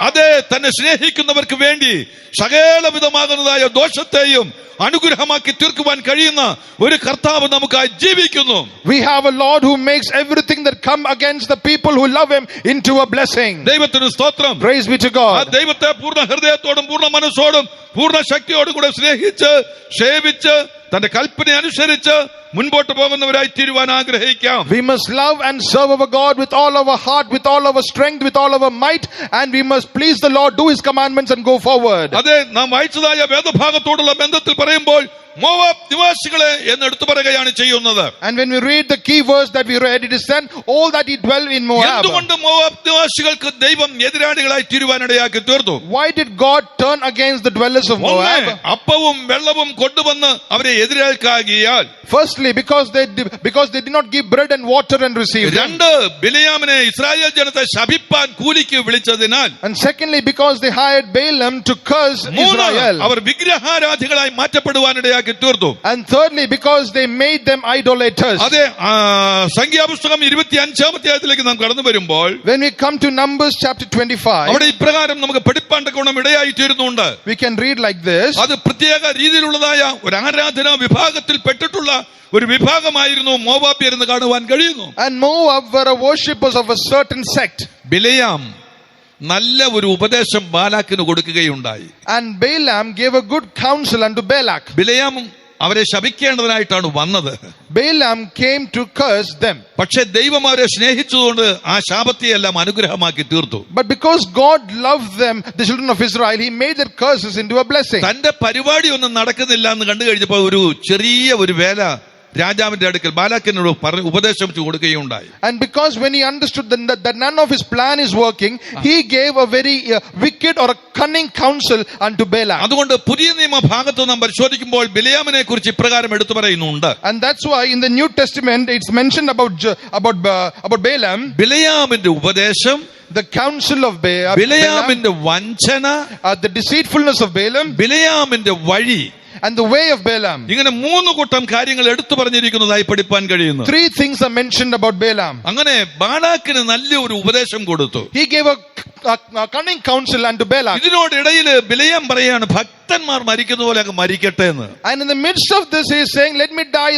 അതെ, തന്നെ സ്നേഹിക്കുന്നവർക്ക് വേണ്ടി സകലവിധമാകുന്നതായ ദോഷത്തെയും അനുഗ്രഹമാക്കി തീർക്കുവാൻ കഴിയുന്ന ഒരു കർത്താവ് നമുക്കായി ജീവിക്കുന്നു. We have a Lord who makes everything that come against the people who love him into a blessing. ദൈവത്തിന് സ്തോത്രം. Praise be to ആ God. ദൈവത്തെ പൂർണ്ണ ഹൃദയത്തോടും പൂർണ്ണ മനസ്സോടും പൂർണ്ണ ശക്തിയോടും കൂടെ സ്നേഹിച്ച് സേവിച്ച് തന്റെ കൽപ്പന അനുസരിച്ച് മുൻപോട്ട് പോകുന്നവരായി തീരുവാൻ ആഗ്രഹിക്കാം. We must love and serve our God with all our heart, with all our strength, with all our might, and we must please the Lord, do his commandments and go forward. അതെ, നാം വായിച്ചതായ വേദഭാഗത്തോടുള്ള ബന്ധത്തിൽ പറയുമ്പോൾ Moab നിവാസികളെ എന്ന് എടുത്തു പറയുകയാണ് ചെയ്യുന്നത്. And when we read the key verse that we read, it is said, all that he dwell in Moab. എന്തുകൊണ്ട് മോവാബ് നിവാസികൾക്ക് ദൈവം എതിരാളികളായി തീരുവാനിടയാക്കി തീർത്തു? Why did God turn against the dwellers of Moab? അപ്പവും വെള്ളവും കൊണ്ടുവന്ന് അവരെ എതിരേൽക്കാകിയാൽ. Firstly, because they did not give bread and water and receive them. രണ്ട്, ബിലെയാമിനെ Israel ജനത്തെ ശപിപ്പാൻ കൂലിക്ക് വിളിച്ചതിനാൽ. And secondly, because they hired Balaam to curse Israel. അവർ വിഗ്രഹാരാധികളായി മാറ്റപ്പെടുവാനിടയാക്കി തീർത്തു. And thirdly, because they made them idolaters. അതെ, സംഖ്യാപുസ്തകം 25-ാം അധ്യായത്തിലേക്ക് നാം കടന്നു വരുമ്പോൾ When we come to Numbers chapter 25, അവിടെ ഇപ്രകാരം നമുക്ക് പഠിപ്പാൻ തക്കവണ്ണം ഇടയായി തീരുന്നുണ്ട്. we can read like this. അത് പ്രത്യേക രീതിയിലുള്ളതായ ഒരു ആരാധനാ വിഭാഗത്തിൽ പെട്ടിട്ടുള്ള ഒരു വിഭാഗമായിരുന്നു മോവാബ്യർ എന്ന് കാണുവാൻ കഴിയുന്നു. And Moab were a worshippers of a certain sect. ബിലെയാം നല്ല ഒരു ഉപദേശം ബാലാക്കിന് കൊടുക്കുകയുണ്ടായി. And Balaam gave a good counsel unto Balak. ബിലെയാം അവരെ ശപിക്കേണ്ടതിനായിട്ടാണ് വന്നത്. Balaam came to curse them. പക്ഷെ ദൈവം അവരെ സ്നേഹിച്ചതുകൊണ്ട് ആ ശാപത്തെയെല്ലാം അനുഗ്രഹമാക്കി തീർത്തു. But because God loved them, the children of Israel, he made their curses into a blessing. തന്റെ പരിപാടി ഒന്നും നടക്കുന്നില്ല എന്ന് കണ്ടു കഴിഞ്ഞപ്പോൾ ഒരു ചെറിയ ഒരു വേല രാജാവിന്റെ അടുക്കൽ ബാലാക്കിനോട് ഉപദേശം കൊടുക്കുകയുണ്ടായി. And because when he understood that none of his plan is working, he gave a very wicked or a cunning counsel unto Balaam. അതുകൊണ്ട് പുതിയ നിയമ ഭാഗത്ത് നാം പരിശോധിക്കുമ്പോൾ ബിലെയാമിനെ കുറിച്ച് ഇപ്രകാരം എടുത്തു പറയുന്നുണ്ട്. And that's why in the New Testament it's mentioned about Balaam, ബിലെയാമിന്റെ ഉപദേശം, the counsel of Balaam, ബിലെയാമിന്റെ വഞ്ചന, the deceitfulness of Balaam, ബിലെയാമിന്റെ വഴി, and the way of Balaam. ഇങ്ങനെ മൂന്ന് കൂട്ടം കാര്യങ്ങൾ എടുത്തു പറഞ്ഞിരിക്കുന്നതായി പഠിപ്പാൻ കഴിയുന്നു. 3 things are mentioned about Balaam. അങ്ങനെ ബാലാക്കിന് നല്ല ഒരു ഉപദേശം കൊടുത്തു. He gave a cunning counsel unto Balak. ഇതിനോടിടയിൽ ബിലെയാം പറയാണ് ഭക്തന്മാർ മരിക്കുന്ന പോലെ അങ്ങ് മരിക്കട്ടെ എന്ന്. And in the midst of this he is saying, let me die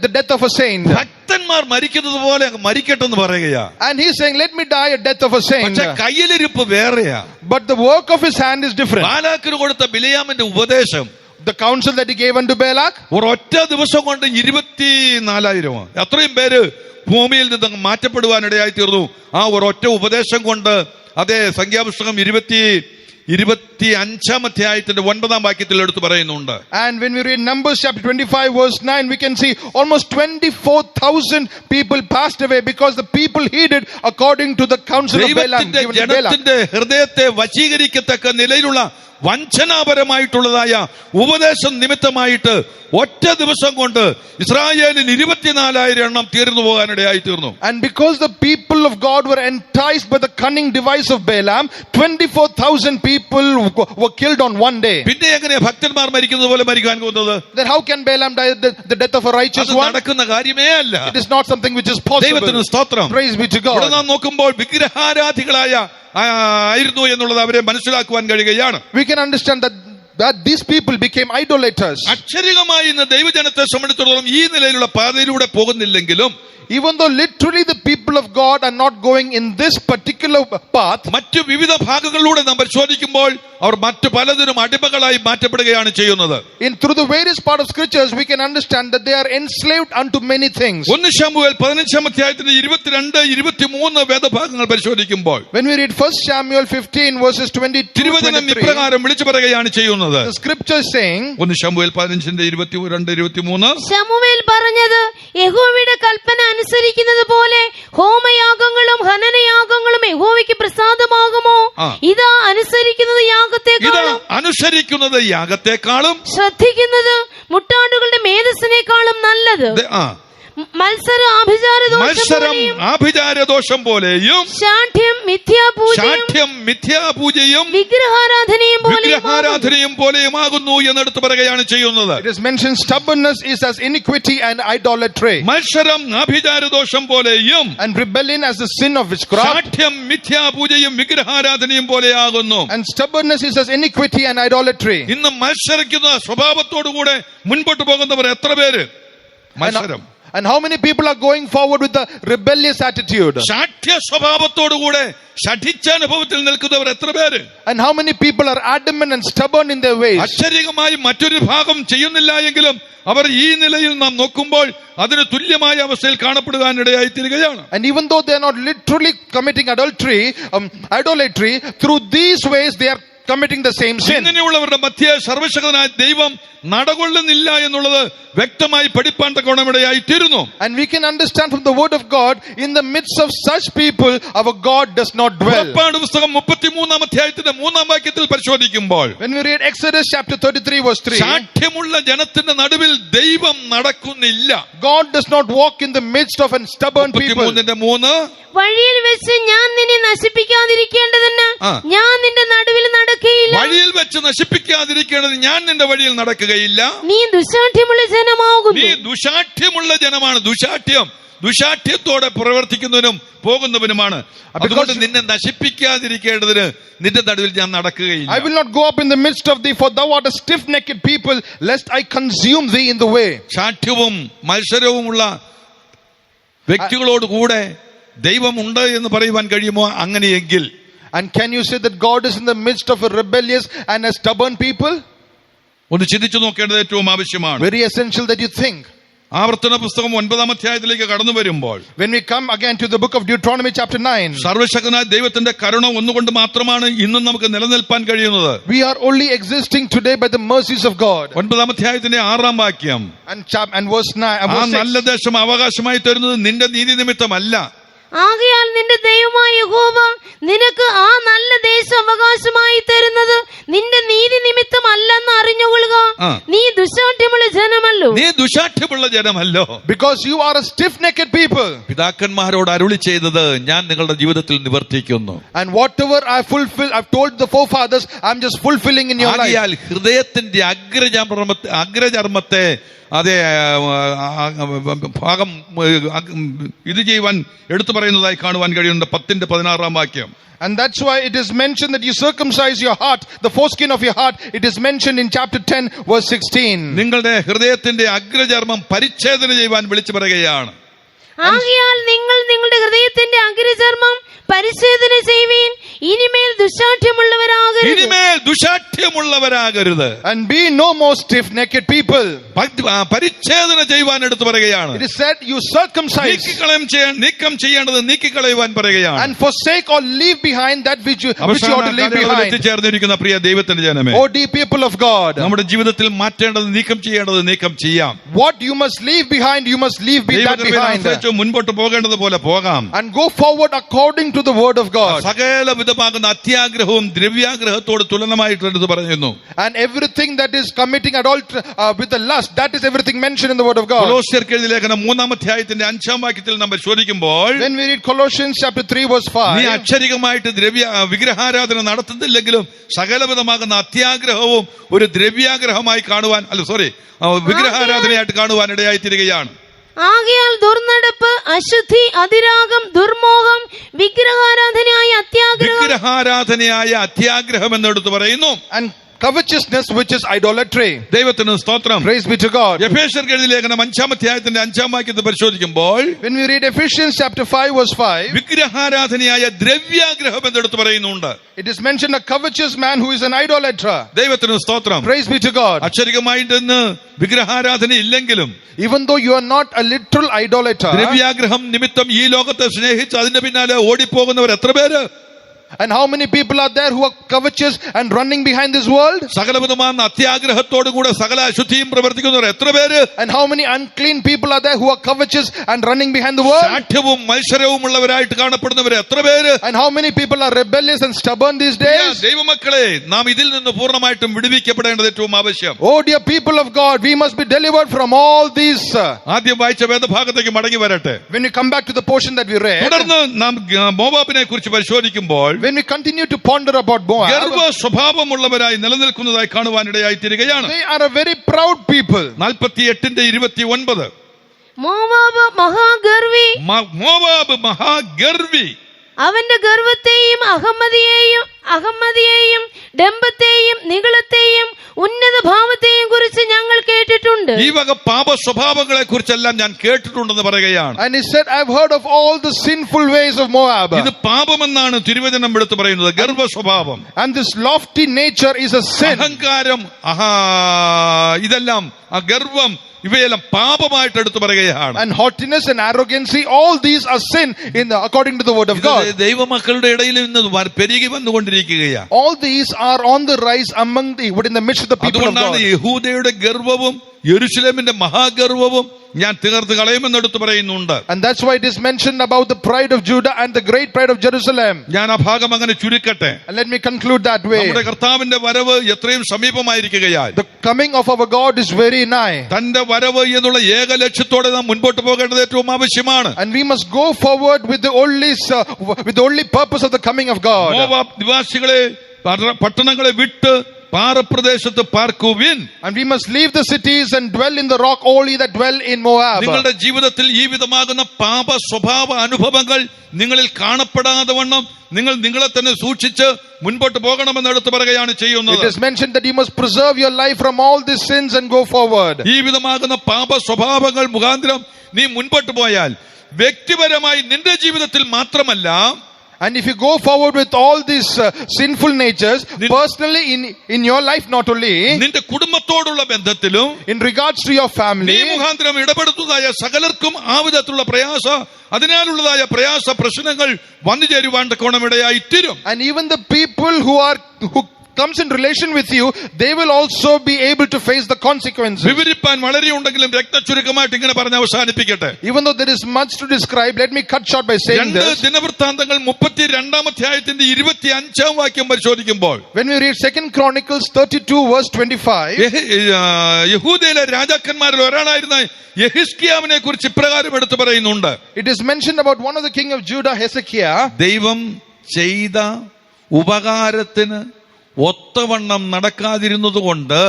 the death of a saint. ഭക്തന്മാർ മരിക്കുന്നത് പോലെ അങ്ങ് മരിക്കട്ടെ എന്ന് പറയുകയാ. And he is saying, let me die a death of a saint. പക്ഷെ കയ്യിലിരിപ്പ് വേറെയാ. But the work of his hand is different. ബാലാക്കിന് കൊടുത്ത ബിലെയാമിന്റെ ഉപദേശം, the counsel that he gave unto Balak, ഒരൊറ്റ ദിവസം കൊണ്ട് 24,000 അത്രയും പേര് ഭൂമിയിൽ നിന്ന് മാറ്റപ്പെടുവാനിടയായി തീർന്നു ആ ഒരൊറ്റ ഉപദേശം കൊണ്ട്. അതേ, സംഖ്യാപുസ്തകം 25-ാം അധ്യായത്തിന്റെ 9-ാം വാക്യത്തിൽ എടുത്തു പറയുന്നുണ്ട്. And when we read Numbers chapter 25 verse 9, we can see almost 24,000 people passed away because the people heeded according to the counsel of Balaam given to Balak. ജനത്തിന്റെ ഹൃദയത്തെ വശീകരിക്കത്തക്ക നിലയിലുള്ള വഞ്ചനാപരമായിട്ടുള്ളതായ ഉപദേശം നിമിത്തമായിട്ട് ഒറ്റ ദിവസം കൊണ്ട് ഇസ്രായേലിൽ 24,000 എണ്ണം തീർന്നു പോകാനിടയായി തീർന്നു. And because the people of God were enticed by the cunning device of Balaam, 24,000 people were killed on one day. പിന്നെ എങ്ങനെ ഭക്തന്മാർ മരിക്കുന്നത് പോലെ മരിക്കാൻ പോകുന്നത്? Then how can Balaam die the death of a righteous one? നടക്കുന്ന കാര്യമേ അല്ല. It is not something which is possible. ദൈവത്തിന് സ്തോത്രം. Praise be to God. ഇവിടെ നാം നോക്കുമ്പോൾ വിഗ്രഹാരാധികളായ ആയിരുന്നു എന്നുള്ളത് അവരെ മനസ്സിലാക്കുവാൻ കഴിയുകയാണ്. We can understand that these people became idolaters. അക്ഷരികമായി ഇന്ന് ദൈവജനത്തെ സംബന്ധിച്ചിടത്തോളം ഈ നിലയിലുള്ള പാതയിലൂടെ പോകുന്നില്ലെങ്കിലും even though literally the people of God are not going in this particular path, മറ്റു വിവിധ ഭാഗങ്ങളിലൂടെ നാം പരിശോധിക്കുമ്പോൾ അവർ മറ്റു പലതിനും അടിമകളായി മാറ്റപ്പെടുകയാണ് ചെയ്യുന്നത്. through the various part of scriptures we can understand that they are enslaved unto many things. 1 ശമൂവേൽ 15-ാം അധ്യായത്തിന്റെ 22-23 വേദഭാഗങ്ങൾ പരിശോധിക്കുമ്പോൾ when we read 1 Samuel 15 verses 22-23, ഇപ്രകാരം വിളിച്ചു പറയുകയാണ് ചെയ്യുന്നത്. the scripture saying, 1 ശമൂവേൽ 15-22-23, ശമൂവേൽ പറഞ്ഞത്, യഹോവയുടെ കൽപ്പന അനുസരിക്കുന്നത് പോലെ ഹോമയാഗങ്ങളും ഹനനയാഗങ്ങളും യഹോവയ്ക്ക് പ്രസാദമാകുമോ? ഇതാ അനുസരിക്കുന്നത് അനുസരിക്കുന്നത് യാഗത്തെക്കാളും ശ്രദ്ധിക്കുന്നത് മുട്ടാടുകളുടെ മേധസ്സിനേക്കാളും നല്ലത്. മത്സരം ആഭിചാരദോഷം പോലെയും ശാഠ്യം മിഥ്യാപൂജയും വിഗ്രഹാരാധനയും പോലെയുമാകുന്നു എന്നെടുത്ത് പറയുകയാണ് ചെയ്യുന്നത്. It is mentioned stubbornness is as iniquity and idolatry. മത്സരം ആഭിചാരദോഷം പോലെയും and rebellion as the sin of witchcraft. ശാഠ്യം മിഥ്യാപൂജയും വിഗ്രഹാരാധനയും പോലെയാകുന്നു. and stubbornness is as iniquity and idolatry. ഇന്ന് മത്സരിക്കുന്ന സ്വഭാവത്തോടുകൂടെ മുൻപോട്ട് പോകുന്നവർ എത്ര പേര്? മത്സരം. And how many people are going forward with the rebellious attitude? ശാഠ്യ സ്വഭാവത്തോടുകൂടെ ശഠിച്ച അനുഭവത്തിൽ നിൽക്കുന്നവർ എത്ര പേര്? And how many people are adamant and stubborn in their ways? അക്ഷരികമായി മറ്റൊരു ഭാഗം ചെയ്യുന്നില്ല എങ്കിലും അവർ ഈ നിലയിൽ നാം നോക്കുമ്പോൾ അതിന് തുല്യമായ അവസ്ഥയിൽ കാണപ്പെടുവാനിടയായി തീരുകയാണ്. And even though they are not literally committing idolatry, through these ways they are committing the same sin. ഇങ്ങനെയുള്ളവരുടെ മധ്യേ സർവശക്തനായ ദൈവം നടകൊള്ളുന്നില്ല എന്നുള്ളത് വ്യക്തമായി പഠിപ്പാൻ തക്കവണ്ണമിടയായി തീരുന്നു. And we can understand from the word of God, in the midst of such people our God does not dwell. പുറപ്പാട് പുസ്തകം 33-ാം അധ്യായത്തിന്റെ 3-ാം വാക്യത്തിൽ പരിശോധിക്കുമ്പോൾ, when we read Exodus chapter 33 verse 3, ശാഠ്യമുള്ള ജനത്തിന്റെ നടുവിൽ ദൈവം നടക്കുന്നില്ല. God does not walk in the midst of a stubborn people. 33:3, വഴിയിൽ വെച്ച് ഞാൻ നിന്നെ നശിപ്പിക്കാതിരിക്കേണ്ടതിന് ഞാൻ നിന്റെ നടുവിൽ നടക്കുകയില്ല. വഴിയിൽ വെച്ച് നശിപ്പിക്കാതിരിക്കേണ്ടത് ഞാൻ നിന്റെ വഴിയിൽ നടക്കുകയില്ല. നീ ദുശാഠ്യമുള്ള ജനമാകുന്നു. നീ ദുശാഠ്യമുള്ള ജനമാണ്. ദുശാഠ്യത്തോടെ പ്രവർത്തിക്കുന്നവനും പോകുന്നവനുമാണ്. അതുകൊണ്ട് നിന്നെ നശിപ്പിക്കാതിരിക്കേണ്ടതിന് നിന്റെ നടുവിൽ ഞാൻ നടക്കുകയില്ല. I will not go up in the midst of thee, for thou art a stiff-necked people, lest I consume thee in the way. ശാഠ്യവും മത്സരവുമുള്ള വ്യക്തികളോട് കൂടെ ദൈവം ഉണ്ട് എന്ന് പറയുവാൻ കഴിയുമോ? അങ്ങനെയെങ്കിൽ, and can you say that God is in the midst of a rebellious and a stubborn people? ഒന്ന് ചിന്തിച്ചു നോക്കേണ്ടത് ഏറ്റവും ആവശ്യമാണ്. Very essential that you think. ആവർത്തന പുസ്തകം 9-ാം അധ്യായത്തിലേക്ക് കടന്നു വരുമ്പോൾ, when we come again to the book of Deuteronomy chapter 9, സർവശക്തനായ ദൈവത്തിന്റെ കരുണ ഒന്നുകൊണ്ട് മാത്രമാണ് ഇന്നും നമുക്ക് നിലനിൽപ്പാൻ കഴിയുന്നത്. we are only existing today by the mercies of God. 9-ാം അധ്യായത്തിന്റെ 6-ാം വാക്യം, and verse 9, ആ നല്ല ദേശം അവകാശമായി തരുന്നത് നിന്റെ നീതി നിമിത്തമല്ല. ആകയാൽ നിന്റെ ദൈവമായ യഹോവ നിനക്ക് ആ നല്ല ദേശം അവകാശമായി തരുന്നത് നിന്റെ നീതി നിമിത്തമല്ലെന്ന് അറിഞ്ഞുകൊള്ളുക. നീ ദുശാഠ്യമുള്ള ജനമല്ലോ. because you are a stiff-necked people. പിതാക്കന്മാരോട് അരുളി ചെയ്തത് ഞാൻ നിങ്ങളുടെ ജീവിതത്തിൽ നിവർത്തിക്കുന്നു. and whatever I've told the forefathers, I'm just fulfilling in your life. ആകയാൽ ഹൃദയത്തിന്റെ അഗ്രചർമ്മത്തെ അതേ ഭാഗം ഇത് ചെയ്യുവാൻ എടുത്തു പറയുന്നതായി കാണുവാൻ കഴിയുന്നുണ്ട്. 10-16 വാക്യം. And that's why it is mentioned that you circumcise your heart, the foreskin of your heart. It is mentioned in chapter 10 verse 16. നിങ്ങളുടെ ഹൃദയത്തിന്റെ അഗ്രചർമ്മം പരിച്ഛേദന ചെയ്യുവാൻ വിളിച്ചു പറയുകയാണ്. ആകയാൽ നിങ്ങൾ നിങ്ങളുടെ ഹൃദയത്തിന്റെ അഗ്രചർമ്മം പരിച്ഛേദന ചെയ്യുവീൻ. ഇനിമേൽ ദുശാഠ്യമുള്ളവരാകരുത്. and be no more stiff-necked people. പരിച്ഛേദന ചെയ്യുവാൻ എടുത്തു പറയുകയാണ്. it is said you circumcise. നീക്കം ചെയ്യേണ്ടത് നീക്കിക്കളയുവാൻ പറയുകയാണ്. and forsake or leave behind that which you ought to leave behind. എത്തിച്ചേർന്നിരിക്കുന്ന പ്രിയ ദൈവത്തിന്റെ ജനമേ, O dear people of God, നമ്മുടെ ജീവിതത്തിൽ മാറ്റേണ്ടത് നീക്കം ചെയ്യേണ്ടത് നീക്കം ചെയ്യാം. what you must leave behind, you must leave that behind. മുൻപോട്ട് പോകേണ്ടത് പോലെ പോകാം. and go forward according to the word of God. സകല വിധമാകുന്ന അത്യാഗ്രഹവും ദ്രവ്യാഗ്രഹത്തോട് തുലനമായിട്ട് പറയുന്നു. and everything that is committing adultery with the lust, that is everything mentioned in the word of God. കൊലോസ്യർക്ക് എഴുതിയ ലേഖനം 3-ാം അധ്യായത്തിന്റെ 5-ാം വാക്യത്തിൽ നാം പരിശോധിക്കുമ്പോൾ, when we read Colossians chapter 3 verse 5, നീ അക്ഷരികമായിട്ട് വിഗ്രഹാരാധന നടത്തുന്നില്ലെങ്കിലും സകലവിധമാകുന്ന അത്യാഗ്രഹവും ഒരു ദ്രവ്യാഗ്രഹമായി കാണുവാൻ വിഗ്രഹാരാധനയായിട്ട് കാണുവാൻ ഇടയായി തീരുകയാണ്. ആകയാൽ ദുർനടപ്പ്, അശുദ്ധി, അതിരാഗം, ദുർമോഹം, വിഗ്രഹാരാധനയായ അത്യാഗ്രഹം എന്ന് എടുത്തു പറയുന്നു. and covetousness, which is idolatry. ദൈവത്തിന് സ്തോത്രം. Praise be to God. എഫേസ്യർക്ക് എഴുതിയ ലേഖനം 5-ാം അധ്യായത്തിന്റെ 5-ാം വാക്യത്തെ പരിശോധിക്കുമ്പോൾ When we read Ephesians chapter 5 verse 5, വിഗ്രഹാരാധനയായ ദ്രവ്യാഗ്രഹം എന്നെടുത്ത് പറയുന്നുണ്ട്. it is mentioned a covetous man who is an idolater. ദൈവത്തിന് സ്തോത്രം. Praise be to God. അക്ഷരികമായിട്ട് ഇന്ന് വിഗ്രഹാരാധന ഇല്ലെങ്കിലും Even though you are not a literal idolater, ദ്രവ്യാഗ്രഹം നിമിത്തം ഈ ലോകത്തെ സ്നേഹിച്ച് അതിന്റെ പിന്നാലെ ഓടിപ്പോകുന്നവർ എത്ര പേര്? and how many people are there who are covetous and running behind this world? സകലവിധമായ അത്യാഗ്രഹത്തോടു കൂടെ സകല അശുദ്ധിയും പ്രവർത്തിക്കുന്നവർ എത്ര പേര്? And how many unclean people are there who are covetous and running behind the world? ശാഠ്യവും മത്സരവും ഉള്ളവരായിട്ട് കാണപ്പെടുന്നവർ എത്ര പേര്? And how many people are rebellious and stubborn these days? ദൈവമക്കളെ, നാം ഇതിൽ നിന്ന് പൂർണ്ണമായിട്ടും വിടുവിക്കപ്പെടേണ്ടത് ഏറ്റവും ആവശ്യം. Oh dear people of God, we must be delivered from all these. ആദ്യം വായിച്ച വേദഭാഗത്തേക്ക് മടങ്ങി വരട്ടെ. When we come back to the portion that we read, തുടർന്ന് നാം മോവാബിനെ കുറിച്ച് പരിശോധിക്കുമ്പോൾ when we continue to ponder about Moab, ഗർവ സ്വഭാവമുള്ളവരായി നിലനിൽക്കുന്നതായി കാണുവാനിടയായി തീരുകയാണ്. they are a very proud people. 48:29 Moab മഹാഗർവി, മോവാബ് മഹാഗർവി, അവന്റെ ഗർവത്തെയും അഹമ്മതിയെയും ഡംബത്തെയും നിഗളത്തെയും ഉന്നത ഭാവത്തെയും കുറിച്ച് ഞങ്ങൾ കേട്ടിട്ടുണ്ട്. ഈ വക പാപ സ്വഭാവങ്ങളെ കുറിച്ചെല്ലാം ഞാൻ കേട്ടിട്ടുണ്ടെന്ന് പറയുകയാണ്. And he said, I've heard of all the sinful ways of Moab. ഇത് പാപമെന്നാണ് തിരുവചനം എടുത്തു പറയുന്നത്. ഗർവ സ്വഭാവം, and this lofty nature is a sin. അഹങ്കാരം, ഇതെല്ലാം ആ ഗർവം ഇവയെല്ലാം പാപമായിട്ട് എടുത്തു പറയുകയാണ്. and haughtiness and arrogancy, all these are sin according to the word of God. ദൈവമക്കളുടെ ഇടയിൽ ഇന്ന് പെരുകി വന്നുകൊണ്ടിരിക്കുകയാണ്. all these are on the rise among in the midst of the people of God. അതുകൊണ്ടാണ് യഹൂദയുടെ ഗർവവും യെരൂശലേമിന്റെ മഹാഗർവവും ഞാൻ തീർത്ത് കളയുമെന്ന് എടുത്തു പറയുന്നുണ്ട്. and that's why it is mentioned about the pride of Judah and the great pride of Jerusalem. ഞാൻ ആ ഭാഗം അങ്ങനെ ചുരുക്കട്ടെ. and let me conclude that way. നമ്മുടെ കർത്താവിന്റെ വരവ് എത്രയും സമീപമായിരിക്കുകയാൽ the coming of our God is very nigh. തന്റെ വരവ് എന്നുള്ള ഏക ലക്ഷ്യത്തോടെ നാം മുൻപോട്ട് പോകേണ്ടത് ഏറ്റവും ആവശ്യമാണ്. and we must go forward with the only purpose of the coming of God. Moab നിവാസികളെ പട്ടണങ്ങളെ വിട്ട് പാറപ്രദേശത്ത് പാർക്കുവിൻ. and we must leave the cities and dwell in the rock, all ye that dwell in Moab. നിങ്ങളുടെ ജീവിതത്തിൽ ഈ വിധമാകുന്ന പാപ സ്വഭാവ അനുഭവങ്ങൾ നിങ്ങളിൽ കാണപ്പെടാതെ വണ്ണം നിങ്ങൾ നിങ്ങളെ തന്നെ സൂക്ഷിച്ച് മുൻപോട്ട് പോകണമെന്ന് എടുത്തു പറയുകയാണ് ചെയ്യുന്നത്. it is mentioned that you must preserve your life from all these sins and go forward. ഈ വിധമാകുന്ന പാപ സ്വഭാവങ്ങൾ മുഖാന്തരം നീ മുൻപോട്ട് പോയാൽ വ്യക്തിപരമായി നിന്റെ ജീവിതത്തിൽ മാത്രമല്ല, and if you go forward with all these sinful natures personally in your life, not only നിന്റെ കുടുംബത്തോടുള്ള ബന്ധത്തിലും in regards to your family, നീ മുഖാന്തരം ഇടപെടുന്നതായ സകലർക്കും ആ വിധത്തിലുള്ള അതിനാലുള്ളതായ പ്രയാസ പ്രശ്നങ്ങൾ വന്നു ചേരുവാൻ തക്കോണമിടയായി തീരും. and even the people who comes in relation with you, they will also be able to face the consequences. വിവരിപ്പാൻ വളരെ ഉണ്ടെങ്കിലും രക്തചുരുക്കമായിട്ട് ഇങ്ങനെ പറഞ്ഞ് അവസാനിപ്പിക്കട്ടെ. even though there is much to describe, let me cut short by saying this. ദിനവൃത്താന്തങ്ങൾ 32-ാം അധ്യായത്തിന്റെ 25-ാം വാക്യം പരിശോധിക്കുമ്പോൾ, when we read 2 Chronicles 32 verse 25, യഹൂദയിലെ രാജാക്കന്മാരിൽ ഒരാളായിരുന്ന യെഹിസ്കിയാവിനെ കുറിച്ച് ഇപ്രകാരം എടുത്തു പറയുന്നുണ്ട്. it is mentioned about one of the king of Judah, Hezekiah. ദൈവം ചെയ്ത ഉപകാരത്തിന് ഒത്തവണ്ണം നടക്കാതിരുന്നത് കൊണ്ട്,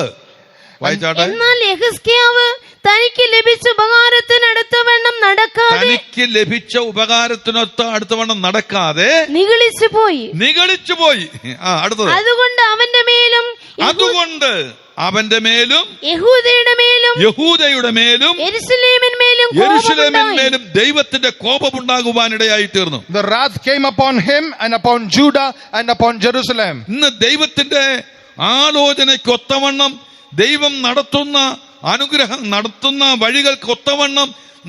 വായിച്ചാട്ടെ, എന്നാൽ യെഹിസ്കിയാവ് തനിക്ക് ലഭിച്ച ഉപകാരത്തിനടുത്തവണ്ണം നടക്കാതെ, തനിക്ക് ലഭിച്ച ഉപകാരത്തിനൊത്ത അടുത്തവണ്ണം നടക്കാതെ നിഗളിച്ചു പോയി. അടുത്തത്, അതുകൊണ്ട് അവന്റെ മേലും യഹൂദയുടെ മേലും യെരൂശലേമിന്മേലും ദൈവത്തിന്റെ കോപമുണ്ടാകുവാനിടയായി തീർന്നു. the wrath came upon him and upon Judah and upon Jerusalem. ഇന്ന് ദൈവത്തിന്റെ ആലോചനയ്ക്കൊത്തവണ്ണം ദൈവം നടത്തുന്ന വഴികൾക്കൊത്തവണ്ണം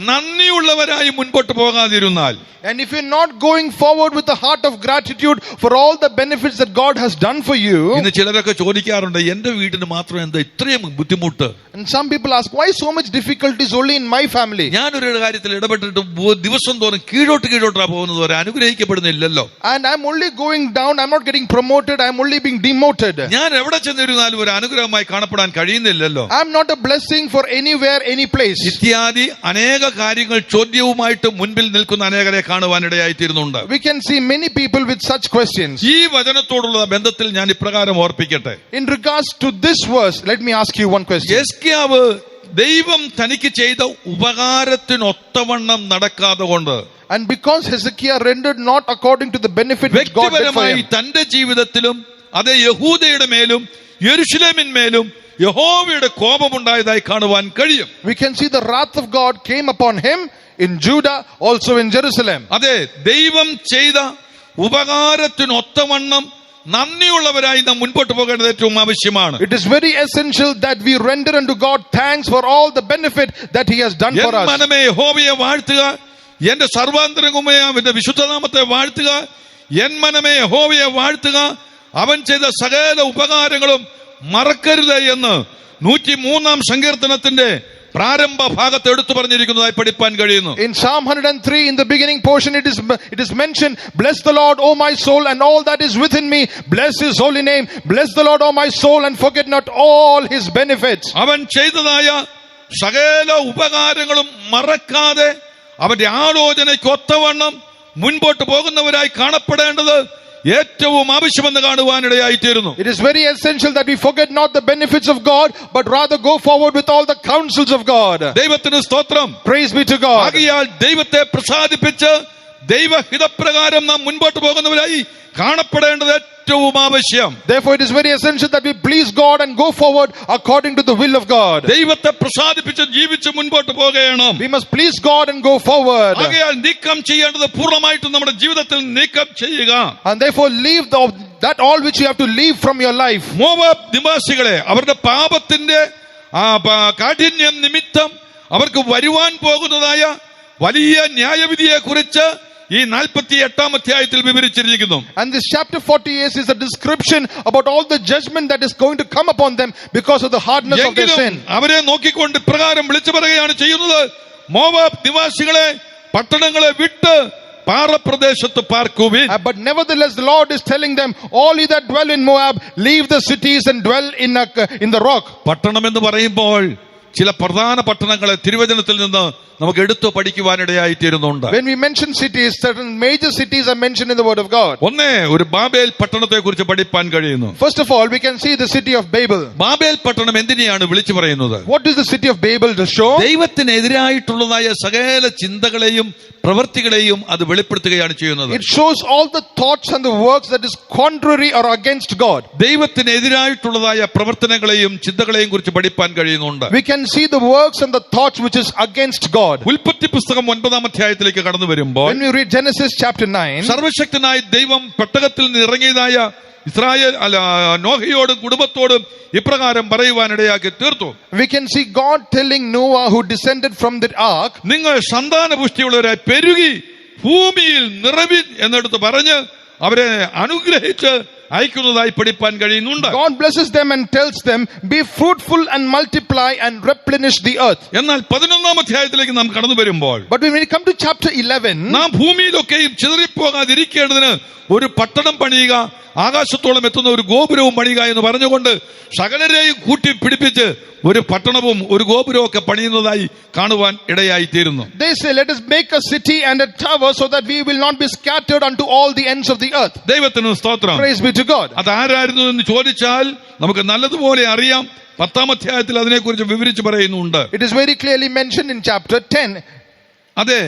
നന്ദിയുള്ളവരായി മുൻപോട്ട് പോകാതിരുന്നാൽ, and if you're not going forward with the heart of gratitude for all the benefits that God has done for you, ഇന്ന് ചിലരൊക്കെ ചോദിക്കാറുണ്ട്, എന്റെ വീട്ടിന് മാത്രം എന്താ ഇത്രയും ബുദ്ധിമുട്ട്? and some people ask, why so much difficulties only in my family? ഞാനൊരു കാര്യത്തിൽ ഇടപെട്ടിട്ട് ദിവസം തോറും കീഴോട്ടാ പോകുന്നത്, വരെ അനുഗ്രഹിക്കപ്പെടുന്നില്ലല്ലോ. and I'm only going down, I'm not getting promoted, I'm only being demoted. ഞാൻ എവിടെ ചെന്നിരുന്നാലും ഒരു അനുഗ്രഹമായി കാണപ്പെടാൻ കഴിയുന്നില്ലല്ലോ. I'm not a blessing for anywhere, any place. ഇത്യാദി അനേക കാര്യങ്ങൾ ചോദ്യവുമായിട്ട് മുൻപിൽ നിൽക്കുന്ന അനേകരെ കാണുവാനിടയായി തീരുന്നുണ്ട്. we can see many people with such questions. ഈ വചനത്തോടുള്ള ബന്ധത്തിൽ ഞാൻ ഇപ്രകാരം ഓർപ്പിക്കട്ടെ. in regards to this verse, let me ask you one question. യെഹിസ്കിയാവ് ദൈവം തനിക്ക് ചെയ്ത ഉപകാരത്തിനൊത്തവണ്ണം നടക്കാതെ കൊണ്ട്, and because Hezekiah rendered not according to the benefit which God did for him, തന്റെ ജീവിതത്തിലും അതേ യഹൂദയുടെ മേലും യെരൂശലേമിന്മേലും യഹോവയുടെ കോപമുണ്ടായതായി കാണുവാൻ കഴിയും. We can see the wrath of God came upon him in Judah, also in Jerusalem. അതെ, ദൈവം ചെയ്ത ഉപകാരത്തിനൊത്തവണ്ണം നന്ദിയുള്ളവരായി നാം മുൻപോട്ട് പോകേണ്ടത് ഏറ്റവും ആവശ്യമാണ്. It is very essential that we render unto God thanks for all the benefit that he has done for N us. മനമേ യഹോവയെ വാഴ്ത്തുക, എന്റെ സർവാന്തരംഗമായ അവന്റെ വിശുദ്ധനാമത്തെ വാഴ്ത്തുക. എൻ മനമേ യഹോവയെ വാഴ്ത്തുക, അവൻ ചെയ്ത സകല ഉപകാരങ്ങളും മറക്കരുത് എന്ന് 103-ാം സങ്കീർത്തനത്തിന്റെ പ്രാരംഭ ഭാഗത്ത് എടുത്തു പറഞ്ഞിരിക്കുന്നതായി പഠിപ്പാൻ കഴിയുന്നു. In Psalm 103, in the beginning portion, it is mentioned, bless the Lord, O my soul, and all that is within me. Bless his holy name. Bless the Lord, O my soul, and forget not all his benefits. അവൻ ചെയ്തതായ സകല ഉപകാരങ്ങളും മറക്കാതെ അവന്റെ ആലോചനയ്ക്ക് ഒത്തവണ്ണം മുൻപോട്ട് പോകുന്നവരായി കാണപ്പെടേണ്ടത് ഏറ്റവും ആവശ്യമെന്ന് കാണുവാനിടയായി തീരുന്നു. It is very essential that we forget not the benefits of God, but rather go forward with all the counsels of God. ദൈവത്തിന് സ്തോത്രം. Praise be to God. ആകയാൽ ദൈവത്തെ പ്രസാദിപ്പിച്ച് ദൈവഹിതപ്രകാരം നാം മുൻപോട്ട് പോകുന്നവരായി കാണപ്പെടേണ്ടത് ഏറ്റവും ആവശ്യം. Therefore, it is very essential that we please God and go forward according to the will of God. ദൈവത്തെ പ്രസാദിപ്പിച്ച് ജീവിച്ച് മുൻപോട്ട് പോകണം. We must please God and go forward. ആകയാൽ നീക്കം ചെയ്യേണ്ടത് പൂർണ്ണമായിട്ടും നമ്മുടെ ജീവിതത്തിൽ നീക്കം ചെയ്യുക. And therefore, leave that all which you have to leave from your life. Moab നിവാസികളെ അവരുടെ പാപത്തിന്റെ കാഠിന്യം നിമിത്തം അവർക്ക് വരുവാൻ പോകുന്നതായ വലിയ ന്യായവിധിയെ കുറിച്ച് ഈ 48-ാം അധ്യായത്തിൽ വിവരിച്ചിരിക്കുന്നു. And this chapter 48 is a description about all the judgment that is going to come upon them because of the hardness of their sin. അവരെ നോക്കിക്കൊണ്ട് ഇപ്രകാരം വിളിച്ചു പറയുകയാണ് ചെയ്യുന്നത്, മോവാബ് നിവാസികളെ പട്ടണങ്ങളെ വിട്ട് പാറപ്രദേശത്ത് പാർക്കുവിൻ. But nevertheless, the Lord is telling them, all ye that dwell in Moab, leave the cities and dwell in the rock. പട്ടണം എന്ന് പറയുമ്പോൾ ചില പ്രധാന പട്ടണങ്ങളെ തിരുവചനത്തിൽ നിന്ന് നമുക്ക് എടുത്തു പഠിക്കുവാനിടയായി തീരുന്നുണ്ട്. When we mention cities, certain major cities are mentioned in the word of God. ഒന്നേ, ഒരു ബാബേൽ പട്ടണത്തെ കുറിച്ച് പഠിപ്പാൻ കഴിയുന്നു. First of all, we can see the city of Babel. Babel പട്ടണം എന്തിനെയാണ് വിളിച്ചു പറയുന്നത്? What is the city of Babel to show? ദൈവത്തിനെതിരായിട്ടുള്ളതായ സകല ചിന്തകളെയും പ്രവൃത്തികളെയും അത് വെളിപ്പെടുത്തുകയാണ് ചെയ്യുന്നത്. It shows all the thoughts and the works that is contrary or against God. ദൈവത്തിനെതിരായിട്ടുള്ളതായ പ്രവർത്തനങ്ങളെയും ചിന്തകളെയും കുറിച്ച് പഠിപ്പാൻ കഴിയുന്നുണ്ട്. We can see the works and the thoughts which is against God. ഉൽപ്പത്തി പുസ്തകം 9-ാം അധ്യായത്തിലേക്ക് കടന്നു വരുമ്പോൾ, when we read Genesis chapter 9, സർവശക്തനായ ദൈവം പെട്ടകത്തിൽ നിന്ന് ഇറങ്ങിയതായ നോഹയോടും കുടുംബത്തോടും ഇപ്രകാരം പറയുവാനിടയാക്കി തീർത്തു. We can see God telling Noah, who descended from the ark, നിങ്ങൾ സന്താനപുഷ്ടിയുള്ളവരായി പെരുകി ഭൂമിയിൽ നിറവിൻ എന്നെടുത്ത് പറഞ്ഞ് അവരെ അനുഗ്രഹിച്ച് അയക്കുന്നതായി പഠിപ്പാൻ കഴിയുന്നുണ്ട്. God blesses them and tells them, be fruitful and multiply and replenish the earth. എന്നാൽ 11-ാം അധ്യായത്തിലേക്ക് നാം കടന്നു വരുമ്പോൾ, but when we come to chapter 11, നാം ഭൂമിയിലൊക്കെയും ചിതറിപ്പോകാതിരിക്കേണ്ടതിന് ഒരു പട്ടണം പണിയുക, ആകാശത്തോളം എത്തുന്ന ഒരു ഗോപുരവും പണിയുക എന്ന് പറഞ്ഞുകൊണ്ട് സകലരെയും കൂട്ടി പിടിപ്പിച്ച് ഒരു പട്ടണവും ഒരു ഗോപുരവും ഒക്കെ പണിയുന്നതായി കാണുവാൻ ഇടയായി തീരുന്നു. They say, let us make a city and a tower so that we will not be scattered unto all the ends of the earth. ദൈവത്തിന് സ്തോത്രം. Praise be to God. അതാരായിരുന്നു എന്ന് ചോദിച്ചാൽ നമുക്ക് നല്ലതുപോലെ അറിയാം. 10-ാം അധ്യായത്തിൽ അതിനെക്കുറിച്ച് വിവരിച്ച് പറയുന്നുണ്ട്. It is very clearly mentioned in chapter 10. അതെ,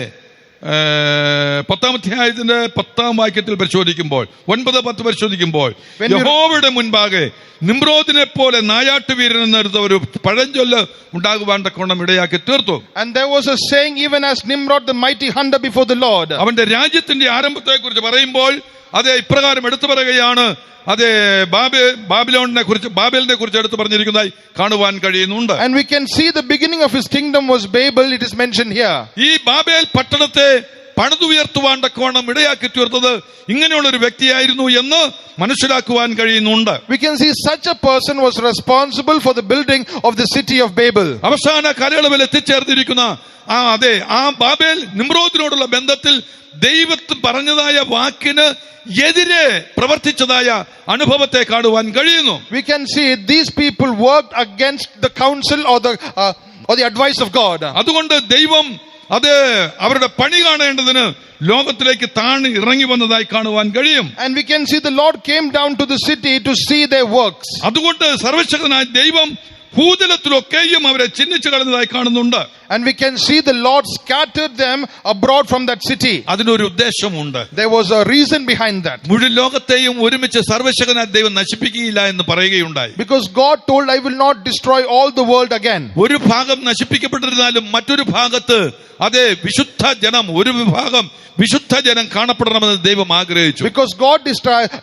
10-ാം അധ്യായത്തിന്റെ 10-ാം വാക്യത്തിൽ പരിശോധിക്കുമ്പോൾ, 9-10 പരിശോധിക്കുമ്പോൾ, യഹോവയുടെ മുൻപാകെ നിമ്രോദിനെ പോലെ നായാട്ടുവീരൻ എന്നെടുത്ത ഒരു പഴഞ്ചൊല്ല് ഉണ്ടാകുവാൻ തക്കവണ്ണം ഇടയാക്കി തീർത്തു. And there was a saying, even as Nimrod the mighty hunter before the Lord. അവന്റെ രാജ്യത്തിന്റെ ആരംഭത്തെ കുറിച്ച് പറയുമ്പോൾ അത് ഇപ്രകാരം എടുത്തു പറയുകയാണ്. അതെ, ബാബേലിനെ കുറിച്ച് എടുത്തു പറഞ്ഞിരിക്കുന്നതായി കാണുവാൻ കഴിയുന്നുണ്ട്. And we can see the beginning of his kingdom was Babel. It is mentioned here. ഈ ബാബേൽ പട്ടണത്തെ പണിതുയർത്തുവാൻ തക്കവണ്ണം ഇടയാക്കി തീർത്തത് ഇങ്ങനെയുള്ള ഒരു വ്യക്തിയായിരുന്നു എന്ന് മനസ്സിലാക്കുവാൻ കഴിയുന്നുണ്ട്. We can see such a person was responsible for the building of the city of Babel. അവസാന കാലയളവിൽ എത്തിച്ചേർന്നിരിക്കുന്ന ആ ബാബേൽ നിമ്രോദിനോടുള്ള ബന്ധത്തിൽ ദൈവത്തിൽ പറഞ്ഞതായ വാക്കിന് എതിരെ പ്രവർത്തിച്ചതായ അനുഭവത്തെ കാണുവാൻ കഴിയുന്നു. We can see these people worked against the counsel or the advice of God. അതുകൊണ്ട് ദൈവം അത് അവരുടെ പണി കാണേണ്ടതിന് ലോകത്തിലേക്ക് താണി ഇറങ്ങി വന്നതായി കാണുവാൻ കഴിയും. And we can see the Lord came down to the city to see their works. അതുകൊണ്ട് സർവശക്തനായ ദൈവം ഭൂതലത്തിലൊക്കെയും അവരെ ചിഹ്നിച്ചു കളഞ്ഞതായി കാണുന്നുണ്ട്. And we can see the Lord scattered them abroad from that city. അതിനൊരു ഉദ്ദേശമുണ്ട്. There was a reason behind that. മുഴുവൻ ലോകത്തെയും ഒരുമിച്ച് സർവ്വശക്തനായ ദൈവം നശിപ്പിക്കുകയില്ല എന്ന് പറയുകയുണ്ടായി. Because God told, I will not destroy all the world again. ഒരു ഭാഗം നശിപ്പിക്കപ്പെട്ടിരുന്നാലും മറ്റൊരു ഭാഗത്ത് അതേ വിശുദ്ധ ജനം, ഒരു വിഭാഗം വിശുദ്ധ ജനം കാണപ്പെടണമെന്ന് ദൈവം ആഗ്രഹിച്ചു. Because God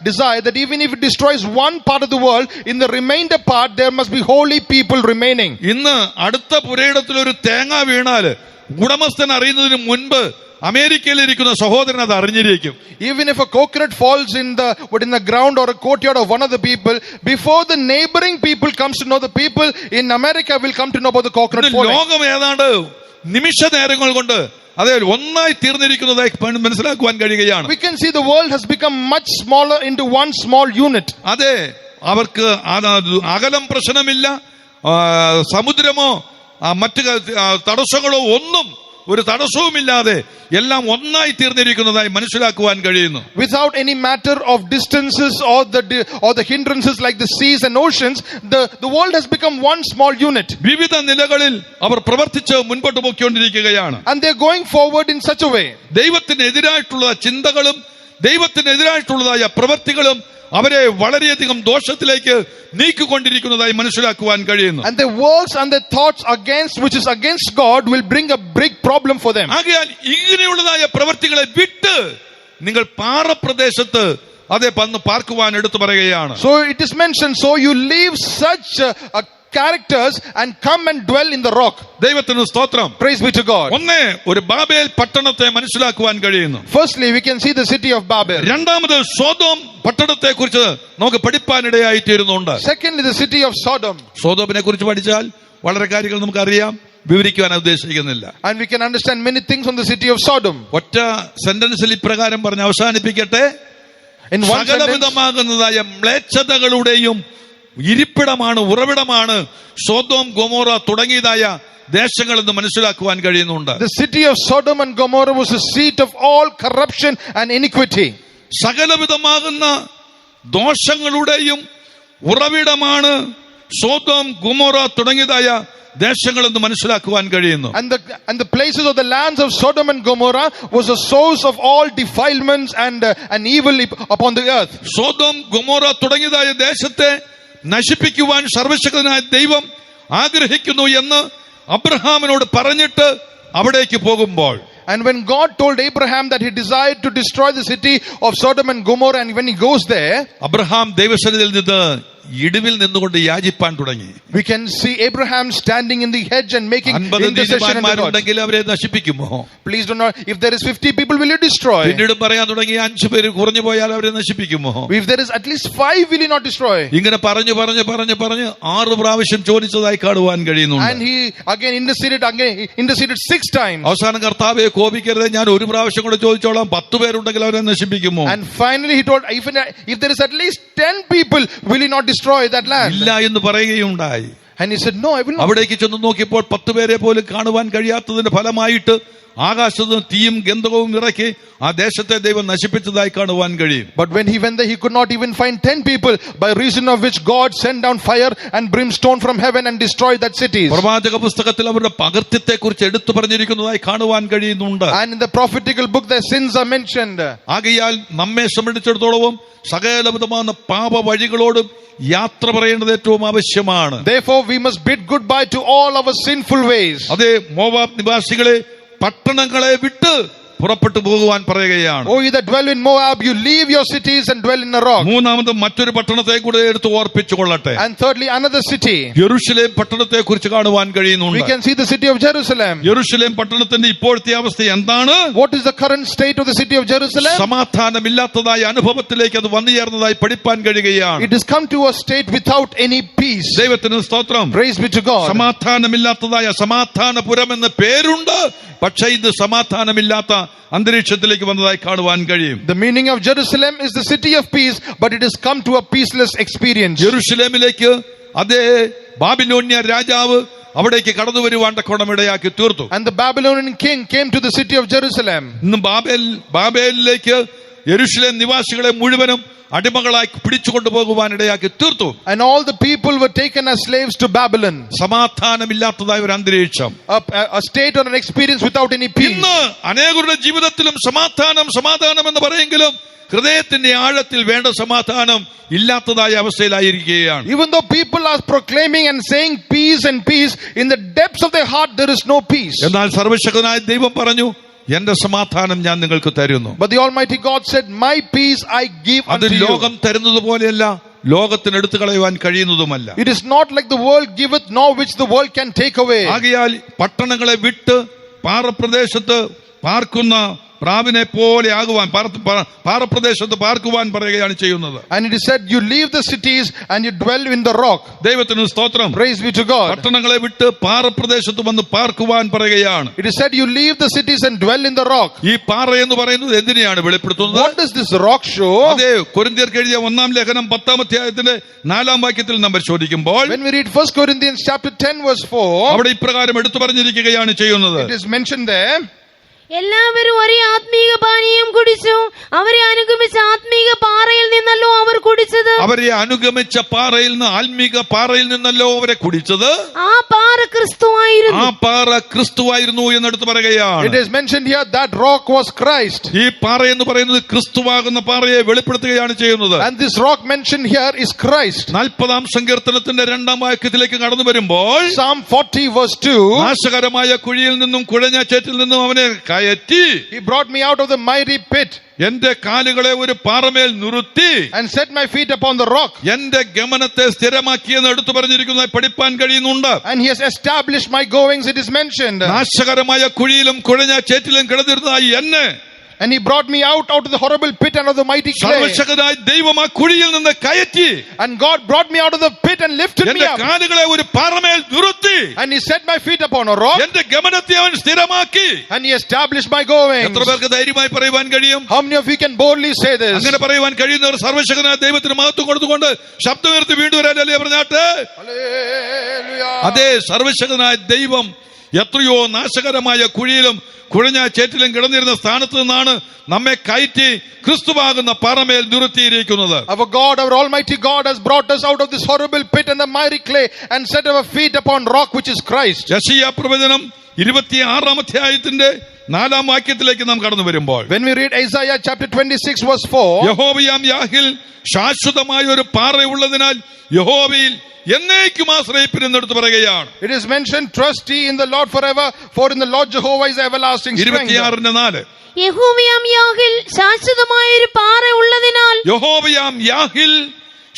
desired that even if it destroys one part of the world, in the remainder part there must be holy people remaining. ഇന്ന് അടുത്ത പുരയിടത്തിൽ ഒരു തേങ്ങ വീണാല് ഉടമസ്ഥൻ അറിയുന്നതിന് മുൻപ് അമേരിക്കയിലിരിക്കുന്ന സഹോദരൻ അത് അറിഞ്ഞിരിക്കും. Even if a coconut falls in the ground or a courtyard of one of the people, before the neighboring people comes to know, the people in America will come to know about the coconut falling. ലോകം ഏതാണ്ട് നിമിഷ നേരങ്ങൾ കൊണ്ട് അതെ ഒന്നായി തീർന്നിരിക്കുന്നതായി മനസ്സിലാക്കുവാൻ കഴിയുകയാണ്. We can see the world has become much smaller into one small unit. അതെ, അവർക്ക് അകലം പ്രശ്നമില്ല, സമുദ്രമോ മറ്റു തടസ്സങ്ങളോ ഒന്നും ഒരു തടസ്സവുമില്ലാതെ എല്ലാം ഒന്നായി തീർന്നിരിക്കുന്നതായി മനസ്സിലാക്കുവാൻ കഴിയുന്നു. Without any matter of distances or the hindrances like the seas and oceans, the world has become one small unit. വിവിധ നിലകളിൽ അവർ പ്രവർത്തിച്ച് മുൻപോട്ട് പോയിക്കൊണ്ടിരിക്കുകയാണ്. And they are going forward in such a way. ദൈവത്തിനെതിരായിട്ടുള്ള ചിന്തകളും ദൈവത്തിനെതിരായിട്ടുള്ളതായ പ്രവൃത്തികളും അവരെ വളരെയധികം ദോഷത്തിലേക്ക് നീക്കിക്കൊണ്ടിരിക്കുന്നതായി മനസ്സിലാക്കുവാൻ കഴിയുന്നു. And their works and their thoughts which is against God will bring a big problem for them. ആകയാൽ ഇങ്ങനെയുള്ളതായ പ്രവൃത്തികളെ വിട്ട് നിങ്ങൾ പാറപ്രദേശത്ത് അതേ വന്ന് പാർക്കുവാൻ എടുത്തു പറയുകയാണ്. So it is mentioned, so you leave such characters and come and dwell in the rock. ദൈവത്തിന് സ്തോത്രം. Praise be to God. ഒന്ന് ഒരു ബാബേൽ പട്ടണത്തെ മനസ്സിലാക്കുവാൻ കഴിയുന്നു. Firstly, we can see the city of Babel. രണ്ടാമത് സോദോം പട്ടണത്തെ കുറിച്ച് നമുക്ക് പഠിപ്പാനിടയായി തീരുന്നുണ്ട്. Secondly, the city of Sodom. സോദോമിനെ കുറിച്ച് പഠിച്ചാൽ വളരെ കാര്യങ്ങൾ നമുക്കറിയാം, വിവരിക്കുവാൻ ഉദ്ദേശിക്കുന്നില്ല. And we can understand many things on the city of Sodom. ഒറ്റ സെന്റൻസിൽ ഇപ്രകാരം പറഞ്ഞ് അവസാനിപ്പിക്കട്ടെ. സകലവിധമാകുന്നതായ മ്ലേച്ഛതകളുടെയും ഇരിപ്പിടമാണ്, ഉറവിടമാണ് സോദോം ഗൊമോറ തുടങ്ങിയതായ ദേശങ്ങളെന്ന് മനസ്സിലാക്കുവാൻ കഴിയുന്നുണ്ട്. The city of Sodom and Gomorrah was the seat of all corruption and iniquity. സകലവിധമാകുന്ന ദോഷങ്ങളുടെയും ഉറവിടമാണ് സോദോം ഗൊമോറ തുടങ്ങിയതായ ദേശങ്ങളെന്ന് മനസ്സിലാക്കുവാൻ കഴിയുന്നു. And the places of the lands of Sodom and Gomorrah was a source of all defilements and evil upon the earth. Sodom Gomorrah തുടങ്ങിയതായ ദേശത്തെ നശിപ്പിക്കുവാൻ സർവശക്തനായ ദൈവം ആഗ്രഹിക്കുന്നു എന്ന് അബ്രഹാമിനോട് പറഞ്ഞിട്ട് അവിടേക്ക് പോകുമ്പോൾ, and when God told Abraham that he desired to destroy the city of Sodom and Gomorrah, and when he goes there, Abraham ദൈവസന്നിധിയിൽ നിന്ന് ഇടിവിൽ നിന്നുകൊണ്ട് യാചിപ്പാൻ തുടങ്ങി. We can see Abraham standing in the hedge and making intercession unto God. അവരെ നശിപ്പിക്കുമോ? Please do not. If there is 50 people, will you destroy? പിന്നീട് പറയാൻ തുടങ്ങി 5 പേര് കുറഞ്ഞു പോയാൽ അവരെ നശിപ്പിക്കുമോ? If there is at least 5, will you not destroy? ഇങ്ങനെ പറഞ്ഞു 6 പ്രാവശ്യം ചോദിച്ചതായി കാണുവാൻ കഴിയുന്നുണ്ട്. And he again interceded 6 times. അവസാനം കർത്താവേ കോപിക്കരുത്, ഞാൻ ഒരു പ്രാവശ്യം കൂടെ ചോദിച്ചോളാം, 10 പേരുണ്ടെങ്കിൽ അവരെ നശിപ്പിക്കുമോ? And finally he told, if there is at least 10 people, will you not destroy that land? ഇല്ല എന്ന് പറയുകയുണ്ടായി. And he said, no, I will not. അവിടേക്ക് ചെന്ന് നോക്കിയപ്പോൾ 10 പേരെ പോലും കാണുവാൻ കഴിയാത്തതിന്റെ ഫലമായിട്ട് ആകാശത്ത് തീയും ഗന്ധകവും ഇറക്കി ആ ദേശത്തെ ദൈവം നശിപ്പിച്ചതായി കാണുവാൻ കഴിയും. But when he went there, he could not even find 10 people, by reason of which God sent down fire and brimstone from heaven and destroyed that city. പ്രവാചക പുസ്തകത്തിൽ അവരുടെ പകർത്യത്തെ കുറിച്ച് എടുത്തു പറഞ്ഞിരിക്കുന്നതായി കാണുവാൻ കഴിയുന്നുണ്ട്. And in the prophetical book their sins are mentioned. ആകയാൽ നമ്മെ സംബന്ധിച്ചിടത്തോളം സകലവിധമായ പാപ വഴികളോടും യാത്ര പറയേണ്ടത് ഏറ്റവും ആവശ്യമാണ്. Therefore we must bid goodbye to all our sinful ways. അതെ, മോവാബ് നിവാസികളെ പട്ടണങ്ങളെ വിട്ട് പുറപ്പെട്ടു പോകുവാൻ പറയുകയാണ്. Oh, you that dwell in Moab, you leave your cities and dwell in a rock. മൂന്നാമത് മറ്റൊരു പട്ടണത്തെ കൂടെ എടുത്ത് ഓർപ്പിച്ചു കൊള്ളട്ടെ. And thirdly, another city. യെരൂശലേം പട്ടണത്തെ കുറിച്ച് കാണുവാൻ കഴിയുന്നുണ്ട്. We can see the city of Jerusalem. യെരൂശലേം പട്ടണത്തിന്റെ ഇപ്പോഴത്തെ അവസ്ഥ എന്താണ്? What is the current state of the city of Jerusalem? സമാധാനമില്ലാത്തതായ അനുഭവത്തിലേക്ക് അത് വന്നു ചേർന്നതായി പഠിപ്പാൻ കഴിയുകയാണ്. It has come to a state without any peace. ദൈവത്തിന് സ്തോത്രം. Praise be to God. സമാധാനമില്ലാത്തതായ സമാധാനപുരം എന്ന പേരുണ്ട്, പക്ഷേ ഇത് സമാധാനമില്ലാത്ത അന്തരീക്ഷത്തിലേക്ക് വന്നതായി കാണുവാൻ കഴിയും. The meaning of Jerusalem is the city of peace, but it has come to a peaceless experience. യെരൂശലേമിലേക്ക് അതേ ബാബിലോന്യ രാജാവ് അവിടേക്ക് കടന്നു വരുവാൻ തക്കോണമിടയാക്കി തീർത്തു. And the Babylonian king came to the city of Jerusalem. ഇന്ന് ബാബേലിലേക്ക് യെരൂശലേം നിവാസികളെ മുഴുവനും അടിമകളായി പിടിച്ചുകൊണ്ടുപോകുവാൻ ഇടയാക്കി തീർത്തു. And all the people were taken as slaves to Babylon. സമാധാനമില്ലാത്തതായ ഒരു അന്തരീക്ഷം, A state or an experience without any peace. ഇന്ന് അനേകരുടെ ജീവിതത്തിലും സമാധാനം എന്ന് പറയെങ്കിലും ഹൃദയത്തിന്റെ ആഴത്തിൽ വേണ്ട സമാധാനം ഇല്ലാത്തതായ അവസ്ഥയിലായിരിക്കുകയാണ്. Even though people are proclaiming and saying peace and peace, in the depths of their heart there is no peace. എന്നാൽ സർവ്വശക്തനായ ദൈവം പറഞ്ഞു, എന്റെ സമാധാനം ഞാൻ നിങ്ങൾക്ക് തരുന്നു. But the Almighty God said, my peace I give അത് unto you. ലോകം തരുന്നത് പോലെയല്ല, ലോകത്തിന് എടുത്തു കളയുവാൻ കഴിയുന്നതുമല്ല. It is not like the world giveth, nor which the world can take away. ആകയാൽ പട്ടണങ്ങളെ വിട്ട് പാറപ്രദേശത്ത് പാർക്കുന്ന പ്രാവിനെ പോലെ ആകുവാൻ, പാറപ്രദേശത്ത് പാർക്കുവാൻ പറയുകയാണ് ചെയ്യുന്നത്. And it is said, you leave the cities and you dwell in the rock. ദൈവത്തിന് സ്തോത്രം. Praise be to God. പട്ടണങ്ങളെ വിട്ട് പാറപ്രദേശത്ത് വന്ന് പാർക്കുവാൻ പറയുകയാണ്. It is said, you leave the cities and dwell in the rock. ഈ പാറ എന്ന് പറയുന്നത് എന്തിനെയാണ് വെളിപ്പെടുത്തുന്നത്? What does this rock show? അതെ, കൊരിന്ത്യർക്ക് എഴുതിയ 1-ാം ലേഖനം 10-ാം അധ്യായത്തിന്റെ 4-ാം വാക്യത്തിൽ നാം പരിശോധിക്കുമ്പോൾ, When we read 1 Corinthians chapter 10 verse 4, അവിടെ ഇപ്രകാരം എടുത്തു പറഞ്ഞിരിക്കുകയാണ് ചെയ്യുന്നത്. it is mentioned there, എല്ലാവരും ഒരേ ആത്മീക പാനീയം കുടിച്ചു. അവരെ അനുഗമിച്ച ആത്മീക പാറയിൽ നിന്നല്ലോ അവർ കുടിച്ചത്. അവരെ അനുഗമിച്ച പാറയിൽ നിന്ന്, ആത്മീക പാറയിൽ നിന്നല്ലോ അവരെ കുടിച്ചത്. ആ പാറ ക്രിസ്തുവായിരുന്നു. ആ പാറ ക്രിസ്തുവായിരുന്നു എന്നെടുത്ത് പറയുകയാണ്. it is mentioned here that rock was Christ. ഈ പാറ എന്ന് പറയുന്നത് ക്രിസ്തുവാകുന്ന പാറയെ വെളിപ്പെടുത്തുകയാണ് ചെയ്യുന്നത്. And this rock mentioned here is Christ. 40-ാം സങ്കീർത്തനത്തിന്റെ 2-ാം വാക്യത്തിലേക്ക് കടന്നു വരുമ്പോൾ, Psalm 40 verse 2, നാശകരമായ കുഴിയിൽ നിന്നും കുഴഞ്ഞ ചേറ്റിൽ നിന്നും അവനെ കയറ്റി, he brought me out of the mighty pit എന്റെ കാലുകളെ ഒരു പാറമേൽ നിർത്തി, and set my feet upon the rock. എന്റെ ഗമനത്തെ സ്ഥിരമാക്കിയെന്ന് എടുത്തു പറഞ്ഞിരിക്കുന്നത് പഠിപ്പാൻ കഴിയുന്നുണ്ട്. And he has established my goings, it is mentioned. നാശകരമായ കുഴിയിലും കുഴഞ്ഞ ചേറ്റിലും കിടന്നിരുന്ന എന്നെ, And he brought me out of the horrible pit and of the mighty clay. സർവശക്തനായ ദൈവം ആ കുഴിയിൽ നിന്ന് കയറ്റി, And God brought me out of the pit and lifted me എന്റെ up. കാലുകളെ ഒരു പാറമേൽ നിർത്തി, And he set my feet upon a rock. എന്റെ ഗമനത്തെ അവൻ സ്ഥിരമാക്കി. And he established my goings. എത്ര പേർക്ക് ധൈര്യമായി പറയുവാൻ കഴിയും? How many of you can boldly say this? അങ്ങനെ പറയുവാൻ കഴിയുന്നവർ സർവശക്തനായ ദൈവത്തിന് മഹത്വം കൊടുത്തുകൊണ്ട് ശബ്ദമുയർത്തി വീണ്ടും വരാനല്ലേ പറഞ്ഞാട്ട്? Hallelujah. അതേ, സർവശക്തനായ ദൈവം എത്രയോ നാശകരമായ കുഴിയിലും കുഴഞ്ഞ ചേറ്റിലും കിടന്നിരുന്ന സ്ഥാനത്ത് നിന്നാണ് നമ്മെ കയറ്റി ക്രിസ്തുവാകുന്ന പാറമേൽ നിർത്തിയിരിക്കുന്നത്. Our God, our Almighty God has brought us out of this horrible pit and the mighty clay and set our feet upon rock which is Christ. യെശയ്യാ പ്രവചനം 26-ാം അധ്യായത്തിന്റെ 4-ാം വാക്യത്തിലേക്ക് നാം കടന്നു വരുമ്പോൾ, When we read Isaiah chapter 26 verse 4, യഹോവയാം യാഹിൽ ശാശ്വതമായ ഒരു പാറയുള്ളതിനാൽ യഹോവയിൽ എന്നേക്കും ആശ്രയിപ്പിനെടുത്ത് പറയുകയാണ്. it is mentioned, trust ye in the Lord forever, for in the Lord Jehovah is everlasting strength. 26:4 യഹോവയാം യാഹിൽ ശാശ്വതമായ ഒരു പാറ ഉള്ളതിനാൽ, യഹോവയാം യാഹിൽ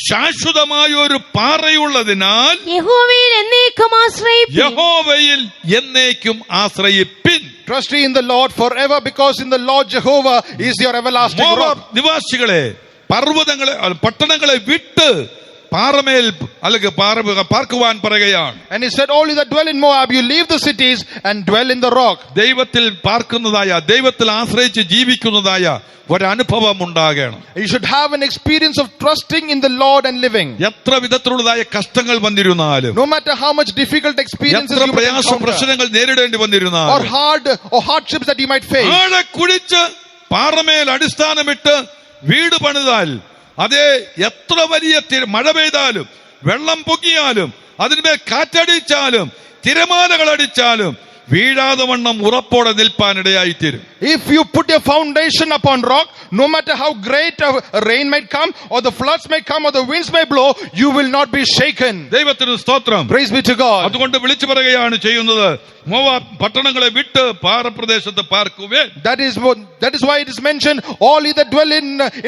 ശാശ്വതമായ ഒരു പാറയുള്ളതിനാൽ യഹോവയിൽ എന്നേക്കും ആശ്രയിപ്പിൻ. യഹോവയിൽ എന്നേക്കും ആശ്രയിപ്പിൻ. Trust ye in the Lord forever, because in the Lord Jehovah is your everlasting Moab rock. നിവാസികളെ, പർവ്വതങ്ങളെ, പട്ടണങ്ങളെ വിട്ട് പാറമേൽ അല്ലെങ്കിൽ പാർക്കുവാൻ പറയുകയാണ്. And he said, all you that dwell in Moab, you leave the cities and dwell in the rock. ദൈവത്തിൽ പാർക്കുന്നതായ, ദൈവത്തിൽ ആശ്രയിച്ച് ജീവിക്കുന്നതായ ഒരനുഭവം ഉണ്ടാകണം. You should have an experience of trusting in the Lord and living. എത്ര വിധത്തിലുള്ളതായ കഷ്ടങ്ങൾ വന്നിരുന്നാലും, No matter how much difficult experiences എത്ര you might പ്രയാസ encounter, പ്രശ്നങ്ങൾ നേരിടേണ്ടി or വന്നിരുന്നാലും, hardships that you might face, ആഴെ കുഴിച്ച് പാറമേൽ അടിസ്ഥാനമിട്ട് വീട് പണിതാൽ, അതേ, എത്ര വലിയ മഴ പെയ്താലും വെള്ളം പൊങ്ങിയാലും അതിന്മേൽ കാറ്റടിച്ചാലും തിരമാലകൾ അടിച്ചാലും വീഴാതെ വണ്ണം ഉറപ്പോടെ നിൽപ്പാനിടയായിത്തീരും. if you put your foundation upon rock, no matter how great a rain might come, or the floods may come, or the winds may blow, you will not be shaken. ദൈവത്തിന് സ്തോത്രം. Praise be to God. അതുകൊണ്ട് വിളിച്ചു പറയുകയാണ് ചെയ്യുന്നത്, Moab പട്ടണങ്ങളെ വിട്ട് പാറപ്രദേശത്ത് പാർക്കുവേൻ. That is why it is mentioned, all ye that dwell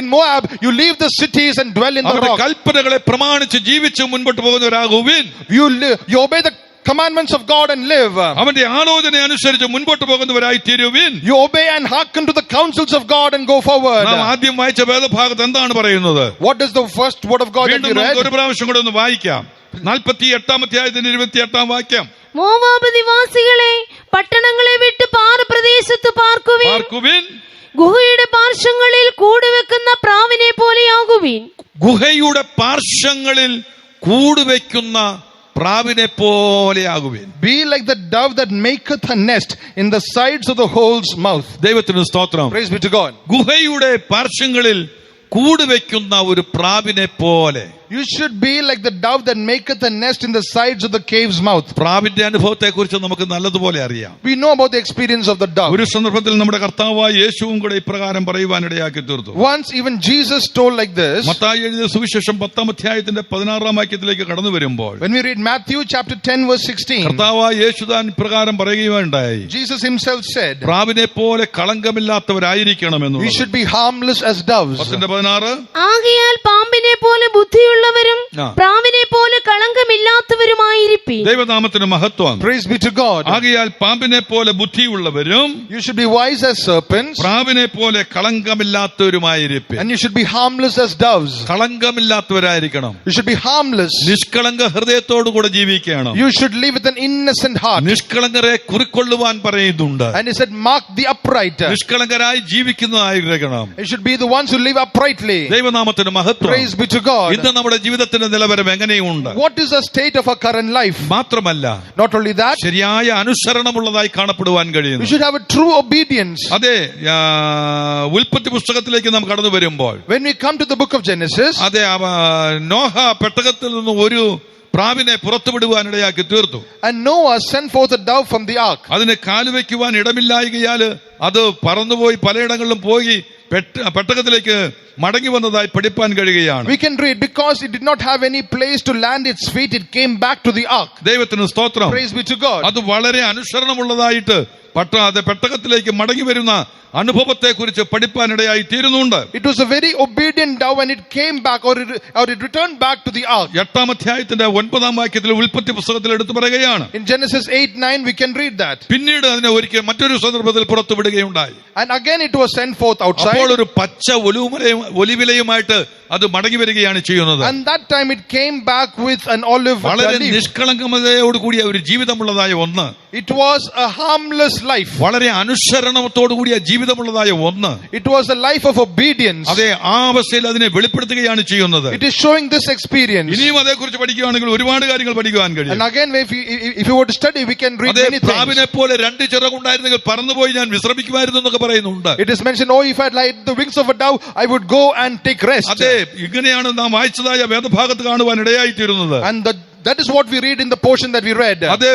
in Moab, you leave the cities and dwell in the അവരുടെ rock. കൽപ്പനകളെ പ്രമാണിച്ച് ജീവിച്ച് മുൻപോട്ട് പോകുന്നവരാകുവിൻ. You obey the commandments of God and live. അവന്റെ ആലോചന അനുസരിച്ച് മുൻപോട്ട് പോകുന്നവരായി തീരുവിൻ. You obey and hearken to the counsels of God and go forward. നാം ആദ്യം വായിച്ച വേദഭാഗത്ത് എന്താണ് പറയുന്നത്? What does the first word of God that വീണ്ടും we നമുക്ക് ഒരു read? പ്രാവശ്യം കൂടെ ഒന്ന് വായിക്കാം. 48-ാം അധ്യായത്തിന്റെ 28-ാം വാക്യം. മോവാബ് നിവാസികളെ, പട്ടണങ്ങളെ വിട്ട് പാറപ്രദേശത്ത് പാർക്കുവിൻ. ഗുഹയുടെ പാർശ്വങ്ങളിൽ കൂടുവെക്കുന്ന പ്രാവിനെ പോലെയാകുവിൻ. ഗുഹയുടെ പാർശ്വങ്ങളിൽ കൂടുവെക്കുന്ന പ്രാവിനെ പോലെ ആകുവേൻ. Be like the dove that maketh her nest in the sides of the hole's mouth. ദൈവത്തിന് സ്തോത്രം. Praise be to God. ഗുഹയുടെ പാർശ്വങ്ങളിൽ കൂട് വെക്കുന്ന ഒരു പ്രാവിനെ പോലെ. You should be like the dove that maketh a nest in the sides of the cave's mouth. പ്രാവിന്റെ അനുഭവത്തെ കുറിച്ച് നമുക്ക് നല്ലതുപോലെ അറിയാം. We know about the experience of the dove. ഒരു സന്ദർഭത്തിൽ നമ്മുടെ കർത്താവായ യേശുവും കൂടെ ഇപ്രകാരം പറയുവാനിടയാക്കി തീർത്തു. Once even Jesus told like this. Mathai എഴുതിയ സുവിശേഷം 10-ാം അധ്യായത്തിന്റെ 16-ാം വാക്യത്തിലേക്ക് കടന്നു വരുമ്പോൾ, When we read Matthew chapter 10 verse 16, കർത്താവായ യേശു താൻ ഇപ്രകാരം പറയുകയുണ്ടായി, Jesus himself said, പ്രാവിനെ പോലെ കളങ്കമില്ലാത്തവരായിരിക്കണമെന്ന്. we should be harmless as doves. 10:16. ആകയാൽ പാമ്പിനെ പോലെ ബുദ്ധിയുള്ളവരും പ്രാവിനെ പോലെ കളങ്കമില്ലാത്തവരുമായിരിപ്പി. ദൈവനാമത്തിന് മഹത്വം. Praise be to God. ആകയാൽ പാമ്പിനെ പോലെ ബുദ്ധിയുള്ളവരും You should be wise as serpents, പ്രാവിനെ പോലെ കളങ്കമില്ലാത്തവരുമായിരിക്കും. and you should be harmless as doves. കളങ്കമില്ലാത്തവരായിരിക്കണം. You should be harmless. നിഷ്കളങ്ക ഹൃദയത്തോടു കൂടെ ജീവിക്കണം. You should live with an innocent heart. നിഷ്കളങ്കരെ കുറിക്കൊള്ളുവാൻ പറയുന്നുണ്ട്. And he said, mark the upright. നിഷ്കളങ്കരായി ജീവിക്കുന്നതായിരിക്കണം. You should be the ones who live uprightly. ദൈവനാമത്തിന് മഹത്വം. Praise be to God. ഇന്ന് നമ്മുടെ ജീവിതത്തിന്റെ നിലവാരം എങ്ങനെയുണ്ട്? What is the state of our current life? മാത്രമല്ല, Not only that, ശരിയായ അനുസരണമുള്ളതായി കാണപ്പെടുവാൻ we കഴിയുന്നു. should have a true obedience. അതെ, ഉൽപ്പത്തി പുസ്തകത്തിലേക്ക് നാം കടന്നു വരുമ്പോൾ, When we come to the book of Genesis, അതെ, നോഹ പെട്ടകത്തിൽ നിന്ന് ഒരു പ്രാവിനെ പുറത്തുവിടുവാനിടയാക്കി തീർത്തു. and Noah sent forth a dove from the ark. അതിന് കാലുവെക്കുവാൻ ഇടമില്ലായകയാല് അത് പറന്നുപോയി പലയിടങ്ങളിലും പോയി പെട്ടകത്തിലേക്ക് മടങ്ങി വന്നതായി പഠിപ്പാൻ കഴിയുകയാണ്. We can read, because it did not have any place to land its feet, it came back to the ark. ദൈവത്തിന് സ്തോത്രം. Praise be to God. അത് വളരെ അനുസരണമുള്ളതായിട്ട് പെട്ടകത്തിലേക്ക് മടങ്ങി വരുന്ന അനുഭവത്തെ കുറിച്ച് പഠിപ്പാനിടയായി തീരുന്നുണ്ട്. It was a very obedient dove, and it came back, or it returned back to the ark. 8-ാം അധ്യായത്തിന്റെ 9-ാം വാക്യത്തിൽ ഉൽപ്പത്തി പുസ്തകത്തിൽ എടുത്തു പറയുകയാണ്. In Genesis 8:9 we can read that. പിന്നീട് അതിനെ ഒരിക്കൽ മറ്റൊരു സന്ദർഭത്തിൽ പുറത്തുവിടുകയുണ്ടായി. And again it was sent forth outside. അപ്പോൾ ഒരു പച്ച ഒലിവിലയുമായിട്ട് അത് മടങ്ങി വരികയാണ് ചെയ്യുന്നത്. And that time it came back with an olive വളരെ leaf. നിഷ്കളങ്കമതയോട് കൂടിയ ഒരു ജീവിതമുള്ളതായ ഒന്ന്. It was a harmless life. വളരെ അനുസരണത്തോടു കൂടിയ ജീവിതമുള്ളതായ ഒന്ന്. It was a life of obedience. അതെ, ആ അവസ്ഥയിൽ അതിനെ വെളിപ്പെടുത്തുകയാണ് ചെയ്യുന്നത്. It is showing this experience. ഇനിയും അതേക്കുറിച്ച് പഠിക്കുകയാണെങ്കിൽ ഒരുപാട് കാര്യങ്ങൾ പഠിക്കുവാൻ കഴിയും. And again, if you were to study, we can read many things. പ്രാവിനെ പോലെ 2 ചിറകുണ്ടായിരുന്നെങ്കിൽ പറന്നുപോയി ഞാൻ വിശ്രമിക്കുമായിരുന്നു എന്നൊക്കെ പറയുന്നുണ്ട്. It is mentioned, oh, if I had like the wings of a dove, I would go and take rest. അതെ, ഇങ്ങനെയാണ് നാം വായിച്ചതായ വേദഭാഗത്ത് കാണുവാൻ ഇടയായിത്തീരുന്നത്. And that is what we read in the portion that we read. അതെ,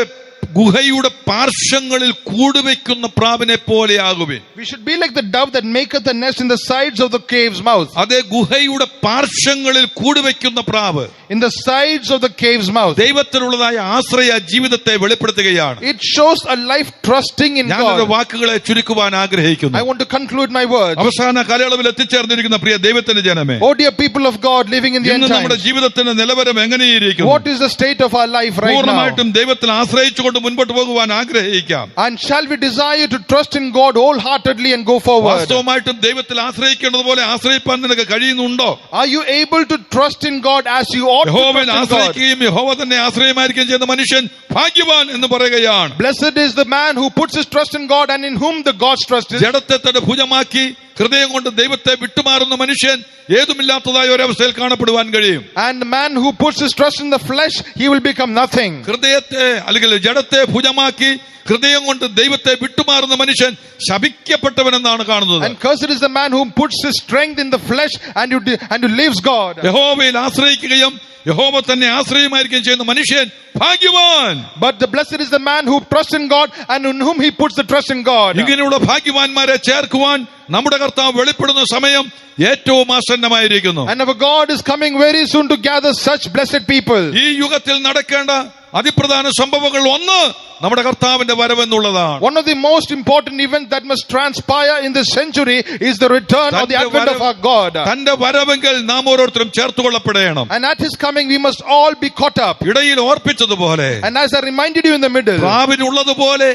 ഗുഹയുടെ പാർശ്വങ്ങളിൽ കൂടുവെക്കുന്ന പ്രാവിനെ പോലെ ആകുവിൻ. We should be like the dove that maketh a nest in the sides of the cave's mouth. അതെ, ഗുഹയുടെ പാർശ്വങ്ങളിൽ കൂടുവെക്കുന്ന പ്രാവ് In the sides of the cave's mouth. ദൈവത്തിലുള്ളതായ ആശ്രയ ജീവിതത്തെ വെളിപ്പെടുത്തുകയാണ്. It shows a life trusting in ഞാനൊരു God. വാക്കുകളെ ചുരുക്കുവാൻ ആഗ്രഹിക്കുന്നു. I want to conclude my words. അവസാന കാലയളവിൽ എത്തിച്ചേർന്നിരിക്കുന്ന പ്രിയ ദൈവത്തിന്റെ ജനമേ, Oh dear people of God living in the end ഇന്ന് നമ്മുടെ times, ജീവിതത്തിന്റെ നിലവാരം എങ്ങനെയിരിക്കുന്നു? what is the state of our life right now? പൂർണ്ണമായിട്ടും ദൈവത്തിൽ ആശ്രയിച്ചുകൊണ്ട് മുൻപോട്ട് പോകുവാൻ ആഗ്രഹിക്കാം. And shall we desire to trust in God wholeheartedly and go forward? വാസ്തവമായിട്ടും ദൈവത്തിൽ ആശ്രയിക്കേണ്ടത് പോലെ ആശ്രയിപ്പാൻ നിനക്ക് കഴിയുന്നുണ്ടോ? Are you able to trust in God as you ought to യഹോവയിൽ trust in God? ആശ്രയിക്കുകയും യഹോവ തന്നെ ആശ്രയമായിരിക്കുകയും ചെയ്യുന്ന മനുഷ്യൻ ഭാഗ്യവാൻ എന്ന് പറയുകയാണ്. Blessed is the man who puts his trust in God and in whom the God's trust is. ജഡത്തെ തന്റെ ഭുജമാക്കി ഹൃദയം കൊണ്ട് ദൈവത്തെ വിട്ടുമാറുന്ന മനുഷ്യൻ ഏതുമില്ലാത്തതായ ഒരവസ്ഥയിൽ കാണപ്പെടുവാൻ കഴിയും. And the man who puts his trust in the flesh, he will become nothing. ഹൃദയത്തെ അല്ലെങ്കിൽ ജഡത്തെ ഭുജമാക്കി ഹൃദയം കൊണ്ട് ദൈവത്തെ വിട്ടുമാറുന്ന മനുഷ്യൻ ശപിക്കപ്പെട്ടവനെന്നാണ് കാണുന്നത്. And cursed is the man who puts his strength in the flesh and who leaves God. യഹോവയിൽ ആശ്രയിക്കുകയും യഹോവ തന്നെ ആശ്രയമായിരിക്കുകയും ചെയ്യുന്ന മനുഷ്യൻ ഭാഗ്യവാൻ. But the blessed is the man who trusts in God and in whom he puts the trust in God. ഇങ്ങനെയുള്ള ഭാഗ്യവാന്മാരെ ചേർക്കുവാൻ നമ്മുടെ കർത്താവ് വെളിപ്പെടുന്ന സമയം ഏറ്റവും ആസന്നമായിരിക്കുന്നു. And our God is coming very soon to gather such blessed people. ഈ യുഗത്തിൽ നടക്കേണ്ട അതിപ്രധാന സംഭവങ്ങൾ ഒന്ന് നമ്മുടെ കർത്താവിന്റെ വരവെന്നുള്ളതാണ്. One of the most important events that must transpire in this century is the return or the advent of our God. തന്റെ വരവെങ്കിൽ നാം ഓരോരുത്തരും ചേർത്തുകൊള്ളപ്പെടണം. And at his coming we must all be caught up. ഇടയിൽ ഓർപ്പിച്ചതുപോലെ, And as I reminded you in the middle, പ്രാവിനുള്ളതുപോലെ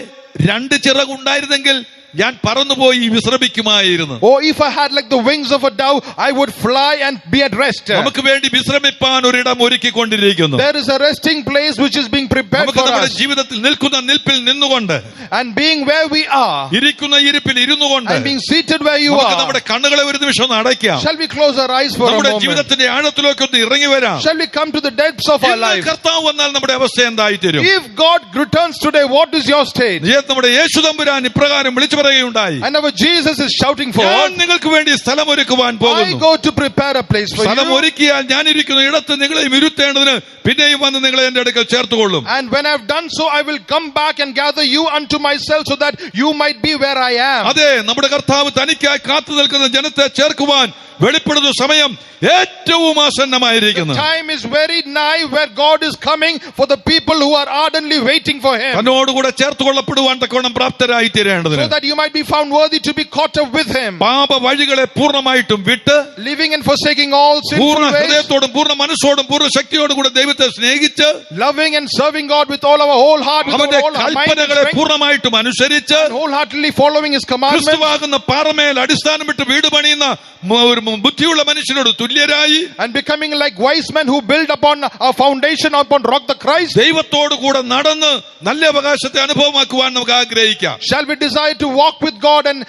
2 ചിറകുണ്ടായിരുന്നെങ്കിൽ ഞാൻ പറന്നുപോയി വിശ്രമിക്കുമായിരുന്നു. Oh, if I had like the wings of a dove, I would fly and be at rest. നമുക്ക് വേണ്ടി വിശ്രമിപ്പാൻ ഒരിടം ഒരുക്കിക്കൊണ്ടിരിക്കുന്നു. There is a resting place which is being prepared നമുക്ക് for നമ്മുടെ us. ജീവിതത്തിൽ നിൽക്കുന്ന നിൽപ്പിൽ നിന്നുകൊണ്ട്, And being where we are, ഇരിക്കുന്ന ഇരിപ്പിൽ ഇരുന്നുകൊണ്ട്, and being seated where you നമുക്ക് are, നമ്മുടെ കണ്ണുകളെ ഒരു നിമിഷം ഒന്ന് അടയ്ക്കാം. shall we close our eyes for a നമ്മുടെ moment? ജീവിതത്തിന്റെ ആഴത്തിലേക്ക് ഒന്ന് ഇറങ്ങി വരാം. Shall we come to the depths of our ഇന്ന് life? കർത്താവ് വന്നാൽ നമ്മുടെ അവസ്ഥ എന്തായി തീരും? If God returns today, what is your state? നമ്മുടെ യേശു തമ്പുരാൻ ഇപ്രകാരം വിളിച്ചു പറയുകയുണ്ടായി, And our Jesus is shouting for ഞാൻ us. നിങ്ങൾക്ക് വേണ്ടി സ്ഥലം ഒരുക്കുവാൻ I പോകുന്നു. go to prepare a place for സ്ഥലം you. ഒരുക്കിയാൽ ഞാൻ ഇരിക്കുന്ന ഇടത്ത് നിങ്ങളെ ഇരുത്തേണ്ടതിന് പിന്നെയും വന്ന് നിങ്ങളെ എന്റെ അടുക്കൽ ചേർത്തുകൊള്ളും. And when I've done so, I will come back and gather you unto myself, so that you might be where I am. അതെ, നമ്മുടെ കർത്താവ് തനിക്കായി കാത്തു നിൽക്കുന്ന ജനത്തെ ചേർക്കുവാൻ വെളിപ്പെടുന്ന സമയം ഏറ്റവും ആസന്നമായിരിക്കുന്നു. Time is very nigh where God is coming for the people who are ardently waiting for Him, തന്നോടുകൂടെ ചേർത്തുകൊള്ളപ്പെടുവാൻ തക്കവണ്ണം പ്രാപ്തരായി തീരേണ്ടതിന്, so that you might be found worthy to be caught up with Him, പാപ വഴികളെ പൂർണ്ണമായിട്ടും വിട്ട് living and forsaking all പൂർണ്ണ sinful ways, ഹൃദയത്തോടും പൂർണ്ണ മനസ്സോടും പൂർണ്ണ ശക്തിയോടും കൂടെ ദൈവത്തെ സ്നേഹിച്ച് loving and serving God with all our whole heart, with അവന്റെ all our mind and കൽപ്പനകളെ strength, പൂർണ്ണമായിട്ടും അനുസരിച്ച് and wholeheartedly following His commandments. ക്രിസ്തുവാകുന്ന പാറമേൽ അടിസ്ഥാനമിട്ട് വീട് പണിയുന്ന ഒരു ബുദ്ധിയുള്ള മനുഷ്യനോട് തുല്യരായി, And becoming like wise men who build upon a foundation upon rock the Christ. ദൈവത്തോടു കൂടെ നടന്ന് നല്ല അവകാശത്തെ അനുഭവമാക്കുവാൻ നമുക്ക് ആഗ്രഹിക്കാം. Shall we desire to walk with God and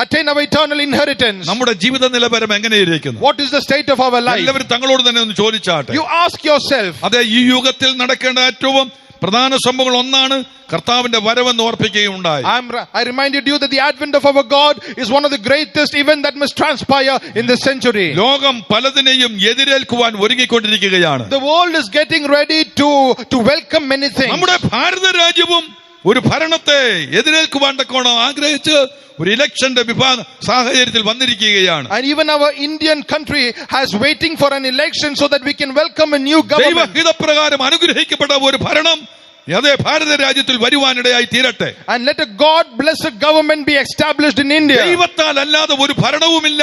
attain our eternal inheritance? നമ്മുടെ ജീവിത നിലവാരം എങ്ങനെയിരിക്കുന്നു? What is the state of our life? എല്ലാവരും തങ്ങളോട് തന്നെ ഒന്ന് ചോദിച്ചാട്ടെ. You ask yourself. അതെ, ഈ യുഗത്തിൽ നടക്കേണ്ട ഏറ്റവും പ്രധാന സംഭവങ്ങൾ ഒന്നാണ് കർത്താവിന്റെ വരവെന്ന് ഓർപ്പിക്കുകയുണ്ടായി. I reminded you that the advent of our God is one of the greatest events that must transpire in this century. ലോകം പലതിനെയും എതിരേൽക്കുവാൻ ഒരുങ്ങിക്കൊണ്ടിരിക്കുകയാണ്. The world is getting ready to welcome many things. നമ്മുടെ ഭാരത രാജ്യവും ഒരു ഭരണത്തെ എതിരേൽക്കുവാൻ തക്കോണം ആഗ്രഹിച്ച് ഒരു ഇലക്ഷന്റെ സാഹചര്യത്തിൽ വന്നിരിക്കുകയാണ്. And even our Indian country has waiting for an election so that we can welcome a new government. ദൈവഹിതപ്രകാരം അനുഗ്രഹിക്കപ്പെട്ട ഒരു ഭരണം അതേ ഭാരത രാജ്യത്തിൽ വരുവാനിടയായി തീരട്ടെ. And let a God blessed government be established in India. ദൈവത്താൽ അല്ലാതെ ഒരു ഭരണവുമില്ല,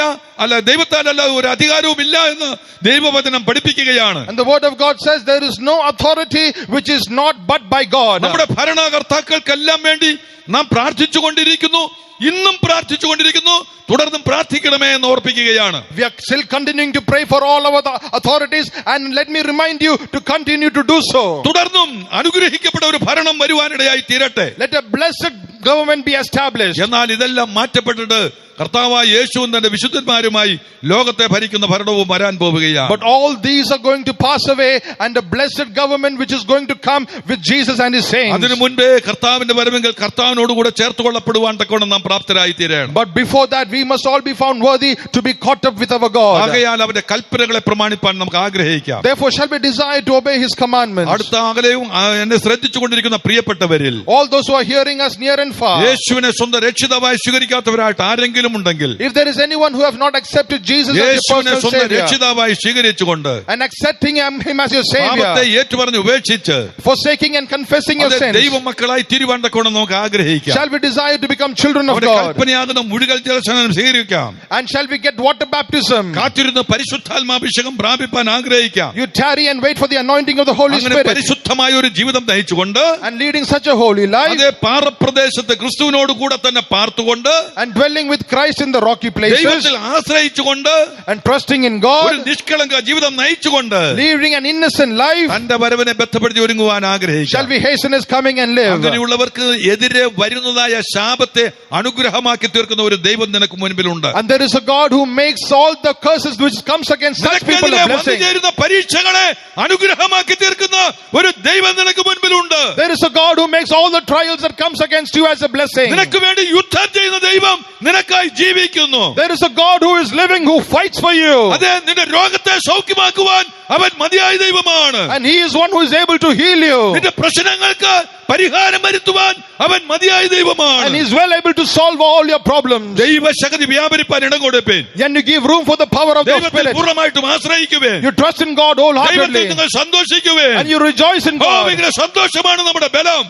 ദൈവത്താൽ അല്ലാതെ ഒരു അധികാരവുമില്ല എന്ന് ദൈവവചനം പഠിപ്പിക്കുകയാണ്. And the word of God says there is no authority which is not but by God. നമ്മുടെ ഭരണകർത്താക്കൾക്കെല്ലാം വേണ്ടി നാം പ്രാർത്ഥിച്ചുകൊണ്ടിരിക്കുന്നു, ഇന്നും പ്രാർത്ഥിച്ചുകൊണ്ടിരിക്കുന്നു, തുടർന്നും പ്രാർത്ഥിക്കണമേ എന്ന് ഓർപ്പിക്കുകയാണ്. We are still continuing to pray for all our authorities, and let me remind you to continue to do so. തുടർന്നും അനുഗ്രഹിക്കപ്പെട്ട ഒരു ഭരണം വരുവാനിടയായി തീരട്ടെ. Let a blessed government be established. എന്നാൽ ഇതെല്ലാം മാറ്റപ്പെട്ടിട്ട് കർത്താവായ യേശുവും തന്റെ വിശുദ്ധന്മാരുമായി ലോകത്തെ ഭരിക്കുന്ന ഭരണവും വരാൻ പോവുകയാണ്. But all these are going to pass away, and a blessed government which is going to come with Jesus and His saints. അതിനു മുൻപേ കർത്താവിന്റെ വരവെങ്കിൽ കർത്താവിനോടുകൂടെ ചേർത്തുകൊള്ളപ്പെടുവാൻ തക്കോണം നാം പ്രാപ്തരായി തീരണം. But before that we must all be found worthy to be caught up with our God. ആകയാൽ അവന്റെ കൽപ്പനകളെ പ്രമാണിപ്പാൻ നമുക്ക് ആഗ്രഹിക്കാം. Therefore shall we desire to obey His commandments. അടുത്ത അകലെയും എന്നെ ശ്രദ്ധിച്ചുകൊണ്ടിരിക്കുന്ന പ്രിയപ്പെട്ടവരിൽ All those who are hearing us near and far, യേശുവിനെ സ്വന്തം രക്ഷിതാവായി സ്വീകരിക്കാത്തവരായിട്ട് ആരെങ്കിലും ഉണ്ടെങ്കിൽ, if there is anyone who have not accepted Jesus as your യേശുവിനെ personal സ്വന്തം Savior രക്ഷിതാവായി സ്വീകരിച്ചുകൊണ്ട് and accepting Him as your പാപത്തെ Savior, ഏറ്റുപറഞ്ഞ് ഉപേക്ഷിച്ച് forsaking and confessing your sins, ദൈവമക്കളായി തീരുവാൻ തക്കോണം നമുക്ക് ആഗ്രഹിക്കാം. shall we desire to become children of അവന്റെ God, കൽപ്പനയാകുന്ന മുഴുകൽ ജലസ്നാനം സ്വീകരിക്കാം. and shall we get water baptism? കാത്തിരുന്ന് പരിശുദ്ധാത്മാഭിഷേകം പ്രാപിപ്പാൻ ആഗ്രഹിക്കാം. You tarry and wait for the anointing of the Holy അങ്ങനെ Spirit, പരിശുദ്ധമായ ഒരു ജീവിതം നയിച്ചുകൊണ്ട് and leading such a holy life, അതേ പാറപ്രദേശത്ത് ക്രിസ്തുവിനോട് കൂടെ തന്നെ പാർത്തുകൊണ്ട് and dwelling with Christ in the rocky places, ദൈവത്തിൽ ആശ്രയിച്ചുകൊണ്ട് and trusting in ഒരു God, നിഷ്കളങ്ക ജീവിതം നയിച്ചുകൊണ്ട് leading an innocent life, തന്റെ വരവിനെ ബന്ധപ്പെടുത്തി ഒരുങ്ങുവാൻ shall ആഗ്രഹിക്കാം. we hasten His coming and live. അങ്ങനെയുള്ളവർക്ക് എതിരെ വരുന്നതായ ശാപത്തെ അനുഗ്രഹമാക്കി തീർക്കുന്ന ഒരു ദൈവം നിനക്ക് മുൻപിലുണ്ട്. And there is a God who makes all the curses which comes against such people നിനക്കെതിരെ a blessing. വന്നുചേരുന്ന പരീക്ഷകളെ അനുഗ്രഹമാക്കി തീർക്കുന്ന ഒരു ദൈവം നിനക്ക് മുൻപിലുണ്ട്. There is a God who makes all the trials that comes against you as a blessing. നിനക്ക് വേണ്ടി യുദ്ധം ചെയ്യുന്ന ദൈവം നിനക്കായി ജീവിക്കുന്നു. There is a God who is living, who fights for you. അതെ, നിന്റെ രോഗത്തെ സൗഖ്യമാക്കുവാൻ അവൻ മതിയായ ദൈവമാണ്. And He is one who is able to heal you. നിന്റെ പ്രശ്നങ്ങൾക്ക് പരിഹാരം വരുത്തുവാൻ അവൻ മതിയായ And ദൈവമാണ്. He is well able to solve all your problems. ദൈവശക്തി വ്യാപരിപ്പാൻ ഇടം കൊടുപ്പേൻ. And you give room for the power of the ദൈവത്തിൽ Spirit. പൂർണ്ണമായിട്ടും ആശ്രയിക്കുവേൻ. You trust in God ദൈവത്തിൽ wholeheartedly. നിങ്ങൾ സന്തോഷിക്കുവേൻ. And you rejoice in God. ഇങ്ങനെ സന്തോഷമാണ് നമ്മുടെ ബലം.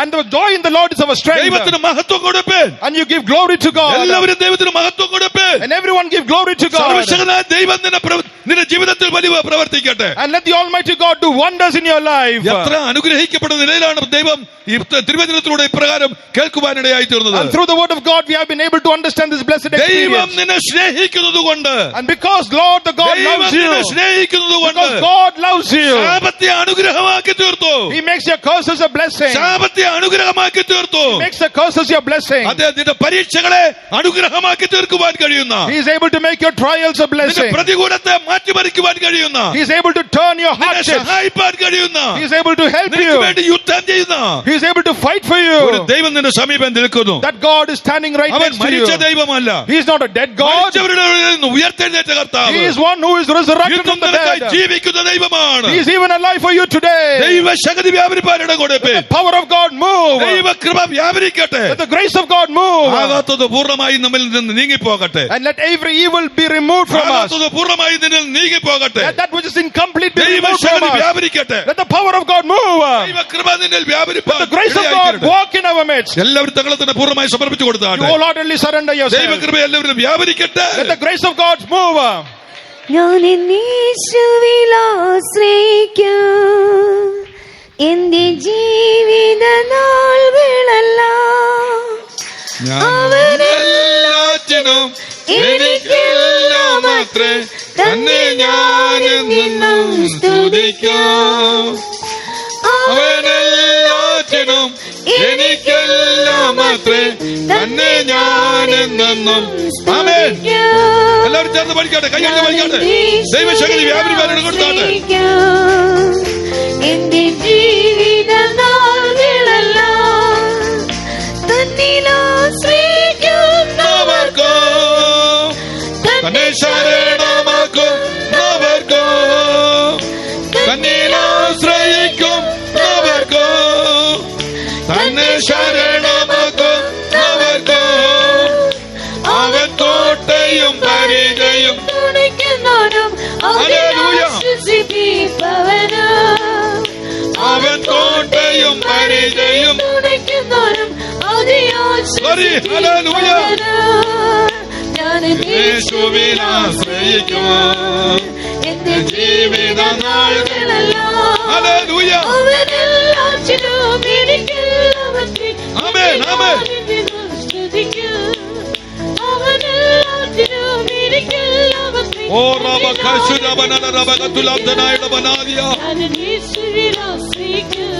And the joy in the Lord is our strength. ദൈവത്തിന് മഹത്വം കൊടുപ്പേൻ. And you give glory to God. എല്ലാവരും ദൈവത്തിന് മഹത്വം കൊടുപ്പേൻ. And everyone give glory to God. സർവശക്തനായ ദൈവം നിന്റെ ജീവിതത്തിൽ ജീവിതത്തിൽ വലിയ പ്രവർത്തിക്കട്ടെ. And let the Almighty God do wonders in your life. എത്ര അനുഗ്രഹിക്കപ്പെടുന്ന നിലയിലാണ് ദൈവം ഈ തിരുവചനത്തിലൂടെ ഇപ്രകാരം കേൾക്കുവാനിടയായി തീർന്നത്. And through the word of God we have been able to understand this blessed ദൈവം experience. നിന്നെ സ്നേഹിക്കുന്നത് കൊണ്ട്, And because Lord the God ദൈവം loves you, നിന്നെ സ്നേഹിക്കുന്നത് കൊണ്ട് because God loves you, ശാപത്തെ അനുഗ്രഹമാക്കി തീർത്തു. He makes your curses a blessing. ശാപത്തെ അനുഗ്രഹമാക്കി തീർത്തു. He makes the curses your blessing. അദ്ദേഹത്തിന്റെ പരീക്ഷകളെ അനുഗ്രഹമാക്കി തീർക്കുവാൻ കഴിയുന്ന, He is able to make your trials a നിന്റെ blessing. പ്രതികൂലത്തെ മാറ്റിമറിക്കുവാൻ കഴിയുന്ന, He is able to turn your നിന്നെ hardships. സഹായിപ്പാൻ കഴിയുന്ന, He is able to help നിനക്ക് you. വേണ്ടി യുദ്ധം ചെയ്യുന്ന He is able to fight for ഒരു you. ദൈവം നിന്റെ സമീപം നിൽക്കുന്നു. That God is standing right അവൻ next to you. മരിച്ച ദൈവമല്ല, He is not a dead God. മരിച്ചവരുടെ ഇടയിൽ നിന്ന് ഉയർത്തെഴുന്നേറ്റ കർത്താവ്. He is one who is resurrected യുദ്ധം from the നിനക്കായി dead. ജീവിക്കുന്ന ദൈവമാണ്. He is even alive for you today. ദൈവശക്തി വ്യാപരിപ്പാൻ ഇടം കൊടുപ്പേ. The power of God move. ദൈവകൃപ വ്യാപരിക്കട്ടെ. Let the grace of God move. ആകാത്തത് പൂർണ്ണമായി നമ്മിൽ നിന്ന് നീങ്ങിപ്പോകട്ടെ. And let every evil be removed from us. ആകാത്തത് പൂർണ്ണമായി നിന്നിൽ നീങ്ങിപ്പോകട്ടെ. Let that which is incomplete be removed from ദൈവശക്തി us. വ്യാപരിക്കട്ടെ. Let the power of God move. ദൈവകൃപ നിന്നിൽ വ്യാപരിപ്പാൻ Let the grace of God walk in our midst. എല്ലാവരും തങ്ങളെ തന്നെ പൂർണ്ണമായി സമർപ്പിച്ചു You കൊടുത്താട്ടെ. wholeheartedly surrender yourself. ദൈവകൃപ എല്ലാവരും വ്യാപരിക്കട്ടെ. Let the grace of God move. ഞാൻ യേശുവിൽ ആശ്രയിക്കാം എന്റെ ജീവിത നാളുകളെല്ലാം. അവനെല്ലാറ്റിനും എനിക്കെല്ലാമത്രേ, തന്നെ ഞാൻ എന്നും സ്തുതിക്കാം. അവനെല്ലാറ്റിനും എനിക്കെല്ലാമത്രേ, തന്നെ ഞാൻ എന്നും. ആമേൻ. എല്ലാവരും ചേർന്ന് പഠിക്കട്ടെ, കൈയ്യടിച്ച് പഠിക്കട്ടെ. ദൈവശക്തി വ്യാപരിപ്പാൻ ഇടം കൊടുത്താട്ടെ. എന്റെ ജീവിത നാളുകളെല്ലാം തന്നിലാശ്രയിക്കുന്നവർക്കോ തന്നെ ശരണമാക്കുന്നവർക്കോ, തന്നിലാശ്രയിക്കുന്നവർക്കോ, തന്നെ ശരണമാക്കുന്നവർക്കോ, അവൻ കോട്ടയും പരിചയും തുണയ്ക്കുന്നവനും ആശ്വസിപ്പിപ്പവനും. അവൻ കോട്ടയും പരിചയും തുണയ്ക്കുന്നവനും ഞാൻ യേശുവിൽ ആശ്രയിക്കും എന്റെ ജീവിത നാളുകളെല്ലാം. ഹല്ലേലൂയ. അവനെല്ലാറ്റിനും എനിക്കെല്ലാമത്രേ, ആമേൻ, ആമേൻ. സ്തുതിക്കും. അവനെല്ലാറ്റിനും എനിക്കെല്ലാമത്രേ, ഓ റബകശുരബനല റബകതുലബ്ദനായുടെ ബനാദിയ. ഞാൻ യേശുവിൽ ആശ്രയിക്കും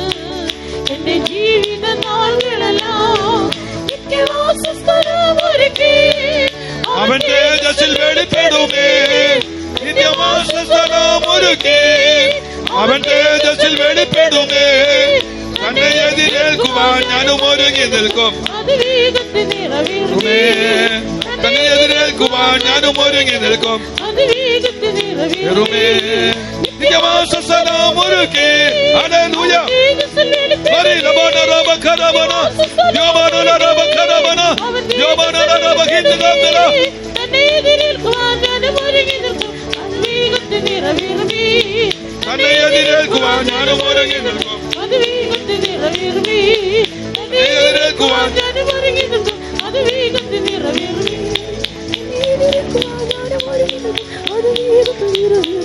എന്റെ ജീവിത നാളുകളെല്ലാം. നിത്യവാസസ്ഥലമൊരുക്കി അവൻ തേജസ്സിൽ വെളിപ്പെടുമേ. നിത്യവാസസ്ഥലമൊരുക്കി അവൻ തേജസ്സിൽ വെളിപ്പെടുമേ. തന്നെ എതിരേൽക്കുവാൻ ഞാനും ഒരുങ്ങി നിൽക്കും. അതിവേഗത്തിൽ നിറവേറുമേ. തന്നെ എതിരേൽക്കുവാൻ ഞാനും ഒരുങ്ങി നിൽക്കും. അതിവേഗത്തിൽ നിറവേറുമേ. നിത്യവാസസ്ഥലമൊരുക്കി. ഹല്ലേലൂയ. ലബന റബകരബന യോബന റബകരബന യോബന റബഹിതഗതല. തന്നെ എതിരേൽക്കുവാൻ ഞാനും ഒരുങ്ങി നിൽക്കും. അതിവേഗത്തിൽ നിറവേറുമേ. തന്നെ എതിരേൽക്കുവാൻ ഞാനും ഒരുങ്ങി നിൽക്കും. അതിവേഗത്തിൽ നിറവേറുമേ. തന്നെ എതിരേൽക്കുവാൻ ഞാനും ഒരുങ്ങി നിൽക്കും. അതിവേഗത്തിൽ നിറവേറുമേ. എതിരേൽക്കുവാൻ ഞാനും ഒരുങ്ങി നിൽക്കും. അതിവേഗത്തിൽ നിറവേറുമേ.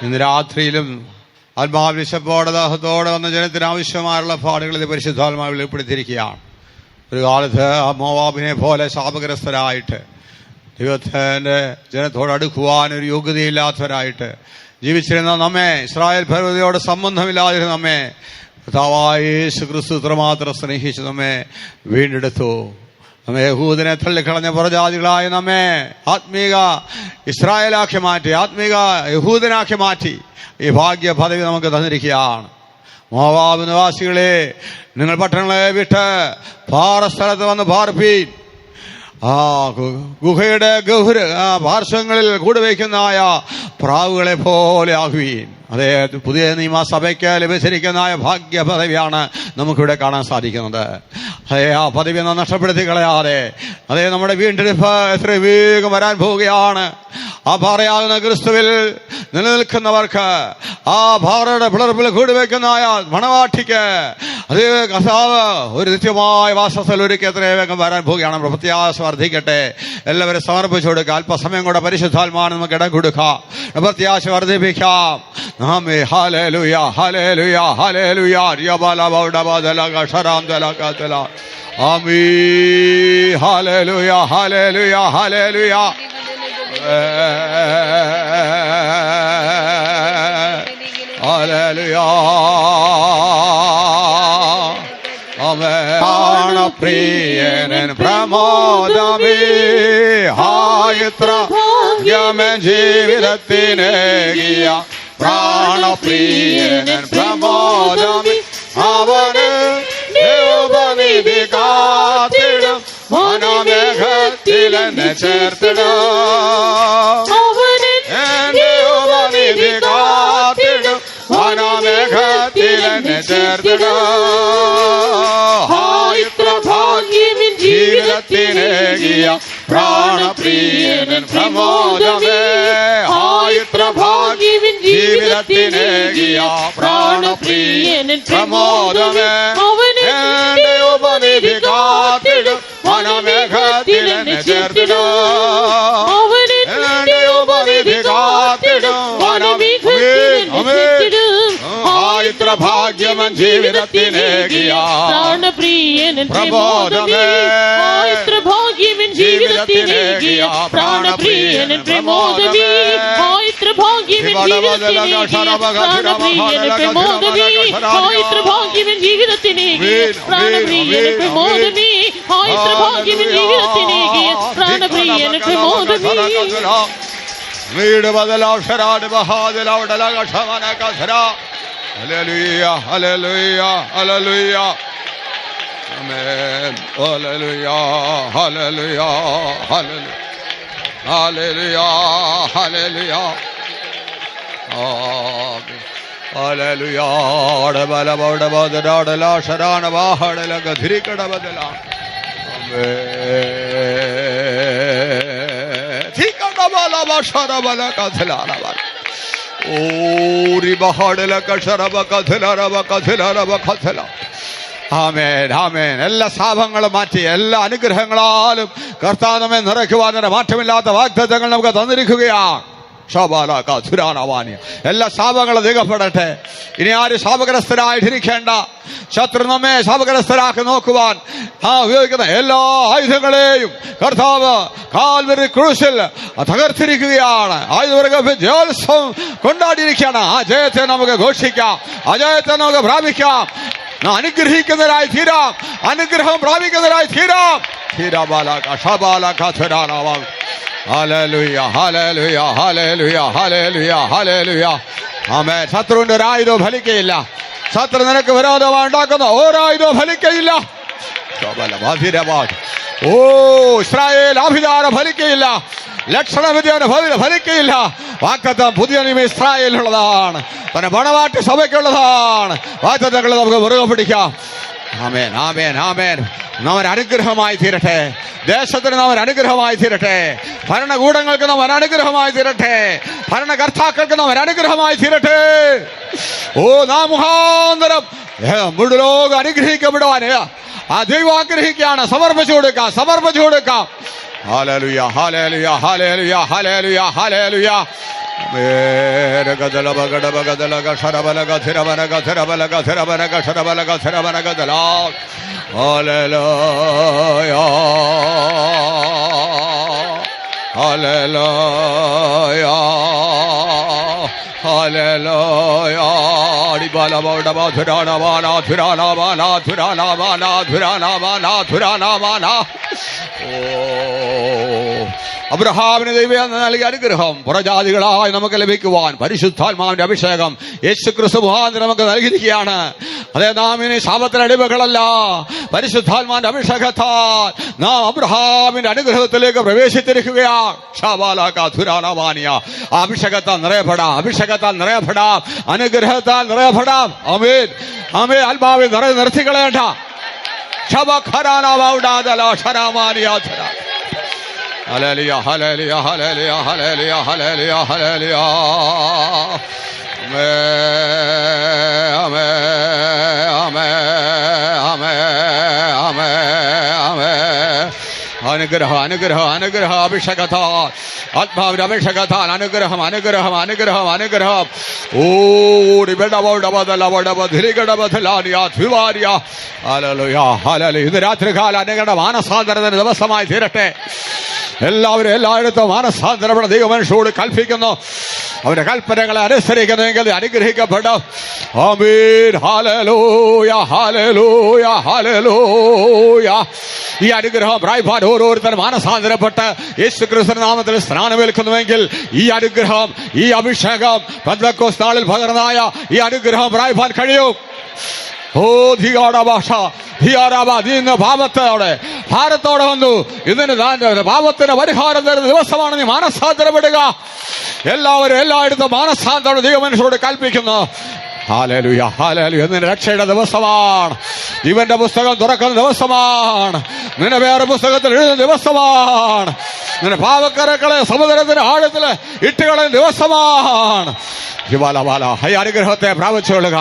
ഇന്ന് രാത്രിയിലും ആത്മാവിശപ്പോടെ ദാഹത്തോടെ വന്ന ജനത്തിന് ആവശ്യമായുള്ള പാടുകൾ ഇത് പരിശുദ്ധാത്മാവ് വെളിപ്പെടുത്തിയിരിക്കുകയാണ്. ഒരു കാലത്ത് ആ മോവാബിനെ പോലെ ശാപഗ്രസ്തരായിട്ട് ദൈവത്തിന്റെ ജനത്തോട് അടുക്കുവാൻ ഒരു യോഗ്യതയില്ലാത്തവരായിട്ട് ജീവിച്ചിരുന്ന നമ്മെ, ഇസ്രായേൽ പർവ്വതയോട് സംബന്ധമില്ലാതിരുന്ന നമ്മെ കർത്താവായ യേശു ക്രിസ്തു ഇത്രമാത്രം സ്നേഹിച്ചു നമ്മെ വീണ്ടെടുത്തു. നമ്മെ യഹൂദനെ തള്ളിക്കളഞ്ഞ പുറജാതികളായ നമ്മെ ആത്മീക ഇസ്രായേലാക്കി മാറ്റി, ആത്മീക യഹൂദനാക്കി മാറ്റി ഈ ഭാഗ്യ പദവി നമുക്ക് തന്നിരിക്കുകയാണ്. മോവാബ് നിവാസികളെ, നിങ്ങൾ പട്ടണങ്ങളെ വിട്ട് പാറസ്ഥലത്ത് വന്ന് പാർപ്പീൻ. ആ ഗുഹയുടെ പാർശ്വങ്ങളിൽ കൂടുവയ്ക്കുന്നതായ പ്രാവുകളെ പോലെ ആകുവീൻ. അതേ പുതിയ നിയമസഭയ്ക്ക് ലഭിച്ചിരിക്കുന്ന ഭാഗ്യ പദവിയാണ് നമുക്കിവിടെ കാണാൻ സാധിക്കുന്നത്. അതേ ആ പദവി നഷ്ടപ്പെടുത്തി കളയാതെ അതേ നമ്മുടെ വീണ്ടെടുപ്പ് എത്ര വേഗം വരാൻ പോവുകയാണ്. ആ പാറയാകുന്ന ക്രിസ്തുവിൽ നിലനിൽക്കുന്നവർക്ക്, ആ പാറയുടെ പിളർപ്പിൽ കൂടുവെക്കുന്ന മണവാട്ടിക്ക് അതേ കർത്താവ് ഒരു നിത്യമായ വാസസ്ഥലം ഒരുക്കി എത്ര വേഗം വരാൻ പോവുകയാണ്. നമ്മുടെ പ്രത്യാശ വർദ്ധിക്കട്ടെ. എല്ലാവരും സമർപ്പിച്ചു കൊടുക്കുക. അല്പസമയം കൂടെ പരിശുദ്ധാത്മാവിന് നമുക്ക് ഇടം കൊടുക്കാം. പ്രത്യാശ വർദ്ധിപ്പിക്കാം. ആമേൻ. ഹല്ലേലൂയ, ഹല്ലേലൂയ, ഹല്ലേലൂയ. ആമീൻ. ഹല്ലേലൂയ, ഹല്ലേലൂയ, ഹല്ലേലൂയ. ഹല്ലേലൂയ. പ്രാണപ്രിയനൻ പ്രമോദമേ, ഹായത്ര ജീവിതത്തിനേകിയ പ്രാണപ്രിയനൻ പ്രമോദമേ, അവന് ഉപനിധി കാത്തിടും, മനോമേഘത്തിലെന്നെ ചേർത്തിടും. എന്റെ ഉപനിധി കാത്തിടും, മനോമേഘത്തിലെന്നെ ചേർത്തിടും. ജീവിതത്തിനേകിയ പ്രാണപ്രിയനൻ പ്രമോദമേ, ഹായത്ര ഭാഗ്യവിൻ ജീവിതത്തിനേകിയ പ്രാണപ്രിയനൻ പ്രമോദമേ, എന്റെ ഉപനിധി കാത്തിടും, മനോമേഘത്തിലെന്നെ ചേർത്തിടും. എന്റെ ഉപനിധി കാത്തിടും, ഹായത്ര ഭാഗ്യമൻ ജീവിതത്തിനേകിയ പ്രാണപ്രിയനൻ പ്രമോദമേ, ഹായത്ര ഭാഗ്യവിൻ ജീവിതത്തിനേകിയ പ്രാണപ്രിയനൻ പ്രമോദമേ, ഹായത്ര ഭാഗ്യവിൻ ജീവിതത്തിനേകിയ പ്രാണപ്രിയനൻ പ്രമോദമേ, ഹായത്ര ഭാഗ്യവിൻ ജീവിതത്തിനേകിയ പ്രാണപ്രിയനൻ പ്രമോദമേ, ഹായത്ര ഭാഗ്യവിൻ ജീവിതത്തിനേകിയ പ്രാണപ്രിയനൻ പ്രമോദമേ. വീട് ബദലാക്ഷരാട് ബഹാദലൗഡലകഷമനകസര. ഹല്ലേലൂയ, ഹല്ലേലൂയ, ഹല്ലേലൂയ. ആമേൻ. ഹല്ലേലൂയ, ഹല്ലേലൂയ, ഹല്ലേലൂയ, ഹല്ലേലൂയ, ഹല്ലേലൂയ. ആമേൻ. ഹല്ലേലൂയ. ബലബൗഡബദലാക്ഷരാണ ബാഹടലഗധിരികട ബദല. ആമേൻ. ധികടബലബഷരബലകഥലാനബല. ഓരി ബഹടലകഷരബകഥലരബകഥലരബകഥല. ആമേൻ, ആമേൻ. എല്ലാ ശാപങ്ങളും മാറ്റി എല്ലാ അനുഗ്രഹങ്ങളാലും കർത്താവ് നമ്മെ നിറയ്ക്കുവാൻ മാറ്റമില്ലാത്ത വാഗ്ദത്തങ്ങൾ നമുക്ക് തന്നിരിക്കുകയാണ്. എല്ലാ ശാപങ്ങളും നീക്കപ്പെടട്ടെ. ഇനി ആരും ശാപഗ്രസ്തരായിട്ടിരിക്കേണ്ട. ശത്രു നമ്മെ ശാപഗ്രസ്തരാക്കി നോക്കുവാൻ ഉപയോഗിക്കുന്ന എല്ലാ ആയുധങ്ങളെയും കർത്താവ് കാൽവരി ക്രൂശിൽ തകർത്തിരിക്കുകയാണ്. ആയുധവർഗ ജയോത്സവം കൊണ്ടാടിയിരിക്കുകയാണ്. ആ ജയത്തെ നമുക്ക് ഘോഷിക്കാം, ആ ജയത്തെ നമുക്ക് പ്രാപിക്കാം. അനുഗ്രഹിക്കുന്നവരായി തീരാം, അനുഗ്രഹം പ്രാപിക്കുന്നവരായി തീരാം. ഹല്ലേലൂയ, ഹല്ലേലൂയ, ഹല്ലേലൂയ, ഹല്ലേലൂയ, ഹല്ലേലൂയ. ആമേൻ. ശത്രുവിന്റെ ഒരായുധവും ഫലിക്കയില്ല. ശത്രു നിനക്ക് വിരോധമായി ഉണ്ടാക്കുന്ന ഒരായുധവും ഫലിക്കയില്ല. ഓ ഇസ്രായേൽ ആഭിചാരം ഫലിക്കയില്ല, ലക്ഷണവിദ്യാനം ഫലിക്കയില്ല. വാഗ്ദത്തം പുതിയ നിയമം ഇസ്രായേലിനുള്ളതാണ്, തന്നെ മണവാട്ടി സഭയ്ക്കുള്ളതാണ്. വാഗ്ദത്തങ്ങൾ നമുക്ക് മുറുകെ പിടിക്കാം. ആമേൻ, ആമേൻ, ആമേൻ. നാം അനുഗ്രഹമായി തീരട്ടെ. ദേശത്തിന് നാം അനുഗ്രഹമായി തീരട്ടെ. ഭരണകൂടങ്ങൾക്ക് നാം അനുഗ്രഹമായി തീരട്ടെ. ഭരണകർത്താക്കൾക്ക് നാം അനുഗ്രഹമായി തീരട്ടെ. ഓ നാം മുഖാന്തരം മുഴുവൻ ലോകം അനുഗ്രഹിക്കപ്പെടുവാൻ ആ ദൈവം ആഗ്രഹിക്കുകയാണ്. സമർപ്പിച്ചു കൊടുക്കാം, സമർപ്പിച്ചു കൊടുക്കാം. ഹല്ലേലൂയ, ഹല്ലേലൂയ, ഹല്ലേലൂയ, ഹല്ലേലൂയ, ഹല്ലേലൂയ. ഓ അബ്രഹാമിന് ദൈവം നൽകിയ അനുഗ്രഹം പുറജാതികളായി നമുക്ക് ലഭിക്കുവാൻ പരിശുദ്ധാത്മാവിന്റെ അഭിഷേകം യേശുക്രിസ്തു മുഖാന്തരം നമുക്ക് നൽകിയിരിക്കുകയാണ്. അതേ, നാം ഇനി ശാപത്തിന് അടിമകളല്ല. പരിശുദ്ധാത്മാവിന്റെ അഭിഷേകത്താൽ നാം അബ്രഹാമിന്റെ അനുഗ്രഹത്തിലേക്ക് പ്രവേശിച്ചിരിക്കുകയാണ്. അഭിഷേകത്താൽ നിറയപ്പെടാം, അഭിഷേകത്താൽ നിറയപ്പെടാം, അനുഗ്രഹത്താൽ നിറയപ്പെടാം. ആമേൻ, ആമേൻ. ആത്മാവിൽ നിർത്തിക്കളയേണ്ട. ഹല്ലേലൂയ, ഹല്ലേലൂയ, ഹല്ലേലൂയ, ഹല്ലേലൂയ, ഹല്ലേലൂയ, ഹല്ലേലൂയ. ആമേൻ, ആമേൻ, ആമേൻ, ആമേൻ. അനുഗ്രഹം, അനുഗ്രഹം, അനുഗ്രഹം. അഭിഷേകത്താൽ, ആത്മാവിന്റെ അഭിഷേകത്താൽ അനുഗ്രഹം, അനുഗ്രഹം, അനുഗ്രഹം, അനുഗ്രഹം. ഓടി ഇന്ന് രാത്രികാല അനേകരുടെ മാനസാന്തരത്തിന് ദിവസമായി തീരട്ടെ. എല്ലാവരും എല്ലായിടത്തും മാനസാന്തരപ്പെട ദൈവമനുഷ്യരോട് കൽപ്പിക്കുന്നു. അവരുടെ കൽപ്പനകളെ അനുസരിക്കുന്നെങ്കിൽ അനുഗ്രഹിക്കപ്പെടും. ആമേൻ, ഹല്ലേലൂയ, ഹല്ലേലൂയ, ഹല്ലേലൂയ. ഈ അനുഗ്രഹം പ്രാപിപ്പാൻ ഓരോരുത്തരും മാനസാന്തരപ്പെട്ട് യേശുക്രിസ്തുവിന്റെ നാമത്തിൽ സ്നാനമേൽക്കുന്നുവെങ്കിൽ ഈ അനുഗ്രഹം, ഈ അഭിഷേകം പെന്തക്കോസ്ത് നാളിൽ പകർന്നായ ഈ അനുഗ്രഹം പ്രാപിപ്പാൻ കഴിയും. ഓ ധികാടഭാഷ ധിയാരാബാദീന്ന് ഭാരത്തോടെ വന്നു. ഇതിന് പാപത്തിന് പരിഹാരം തരുന്ന ദിവസമാണ്. നീ മാനസാന്തരപ്പെടുക. എല്ലാവരും എല്ലായിടത്തും മാനസാന്തരം ദൈവമനുഷ്യരോട് കൽപ്പിക്കുന്നു. Hallelujah, hallelujah. നിന്റെ രക്ഷയുടെ ദിവസമാണ്. ഇവന്റെ പുസ്തകം തുറക്കുന്ന ദിവസമാണ്. നിന്റെ വേറെ പുസ്തകത്തിൽ എഴുതുന്ന ദിവസമാണ്. നിന്റെ പാവക്കരക്കളെ സമുദ്രത്തിന്റെ ആഴത്തില് ഇട്ടുകളയുന്ന ദിവസമാണ്. ഈ അനുഗ്രഹത്തെ പ്രാപിച്ചുകൊള്ളുക.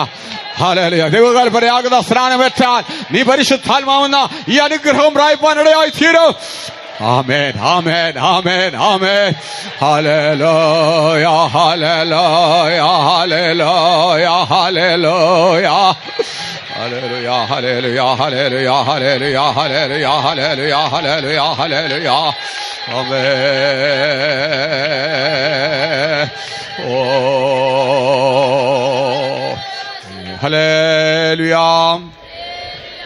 ഹല്ലേലൂയ. ദൈവകൽപ്പനയാകുന്ന സ്നാനമേറ്റാൽ നീ പരിശുദ്ധാത്മാവെന്ന ഈ അനുഗ്രഹം പ്രാപിപ്പാനിടയായി തീരും. ആമേൻ, ആമേൻ, ആമേൻ, ആമേൻ. ഹല്ലേലൂയ, ഹല്ലേലൂയ, ഹല്ലേലൂയ, ഹല്ലേലൂയ. ഹല്ലേലൂയ, ഹല്ലേലൂയ, ഹല്ലേലൂയ, ഹല്ലേലൂയ, ഹല്ലേലൂയ, ഹല്ലേലൂയ, ഹല്ലേലൂയ, ഹല്ലേലൂയ. ആമേൻ. ഓ ഹല്ലേലൂയ.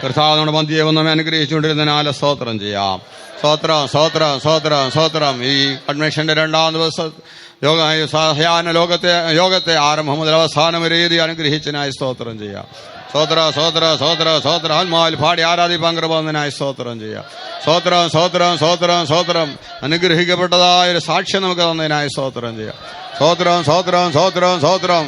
കർത്താവ് നമ്മുടെ മധ്യേ വന്ന് നമ്മെ അനുഗ്രഹിച്ചുകൊണ്ടിരുന്നതിനാൽ സ്തോത്രം ചെയ്യാം. സ്തോത്രം, സ്തോത്രം, സ്തോത്രം, സ്തോത്രം. ഈ കൺവെൻഷന്റെ 2ാം ദിവസം യോഗത്തെ ആരംഭം മുതൽ അവസാനം വരെ എഴുതി അനുഗ്രഹിച്ചതിനായി സ്തോത്രം ചെയ്യാം. സ്തോത്ര, സ്തോത്ര, സ്തോത്ര, സ്തോത്ര. ആത്മാവിൽ പാടി ആരാധിപ്പാൻ കൃപ വന്നതിനായി സ്തോത്രം ചെയ്യാം. സ്തോത്രം, സ്തോത്രം, സ്തോത്രം, സ്തോത്രം. അനുഗ്രഹിക്കപ്പെട്ടതായ ഒരു സാക്ഷ്യം നമുക്ക് തന്നതിനായി സ്തോത്രം ചെയ്യാം. സ്തോത്രം, സ്തോത്രം, സ്തോത്രം, സ്തോത്രം.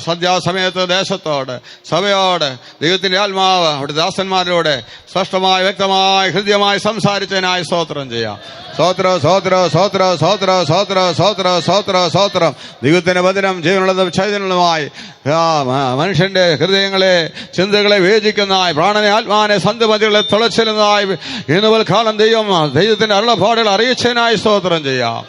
സന്ധ്യാസമയത്ത് ദേശത്തോട്, സഭയോട് ദൈവത്തിന്റെ ആത്മാവ് അവിടുത്തെ ദാസന്മാരിലൂടെ സ്പഷ്ടമായി, വ്യക്തമായി, ഹൃദ്യമായി സംസാരിച്ചതിനായി സ്തോത്രം ചെയ്യാം. സ്തോത്ര, സ്തോത്ര, സ്തോത്ര, സ്തോത്ര, സ്തോത്ര, സ്തോത്ര, സ്തോത്ര, സ്തോത്രം. ദൈവത്തിന്റെ വചനം ജീവനുള്ളതും ചൈതന്യമുള്ളതുമായി മനുഷ്യന്റെ ഹൃദയങ്ങളെ, ചിന്തകളെ വിവേചിക്കുന്നതായി, പ്രാണനെ, ആത്മാനെ, സന്ധിമതികളെ തുളച്ചിരുന്നതായി ഇന്ന് കാലം ദൈവത്തിന്റെ അരുളപ്പാടുകൾ അറിയിച്ചതിനായി സ്തോത്രം ചെയ്യാം.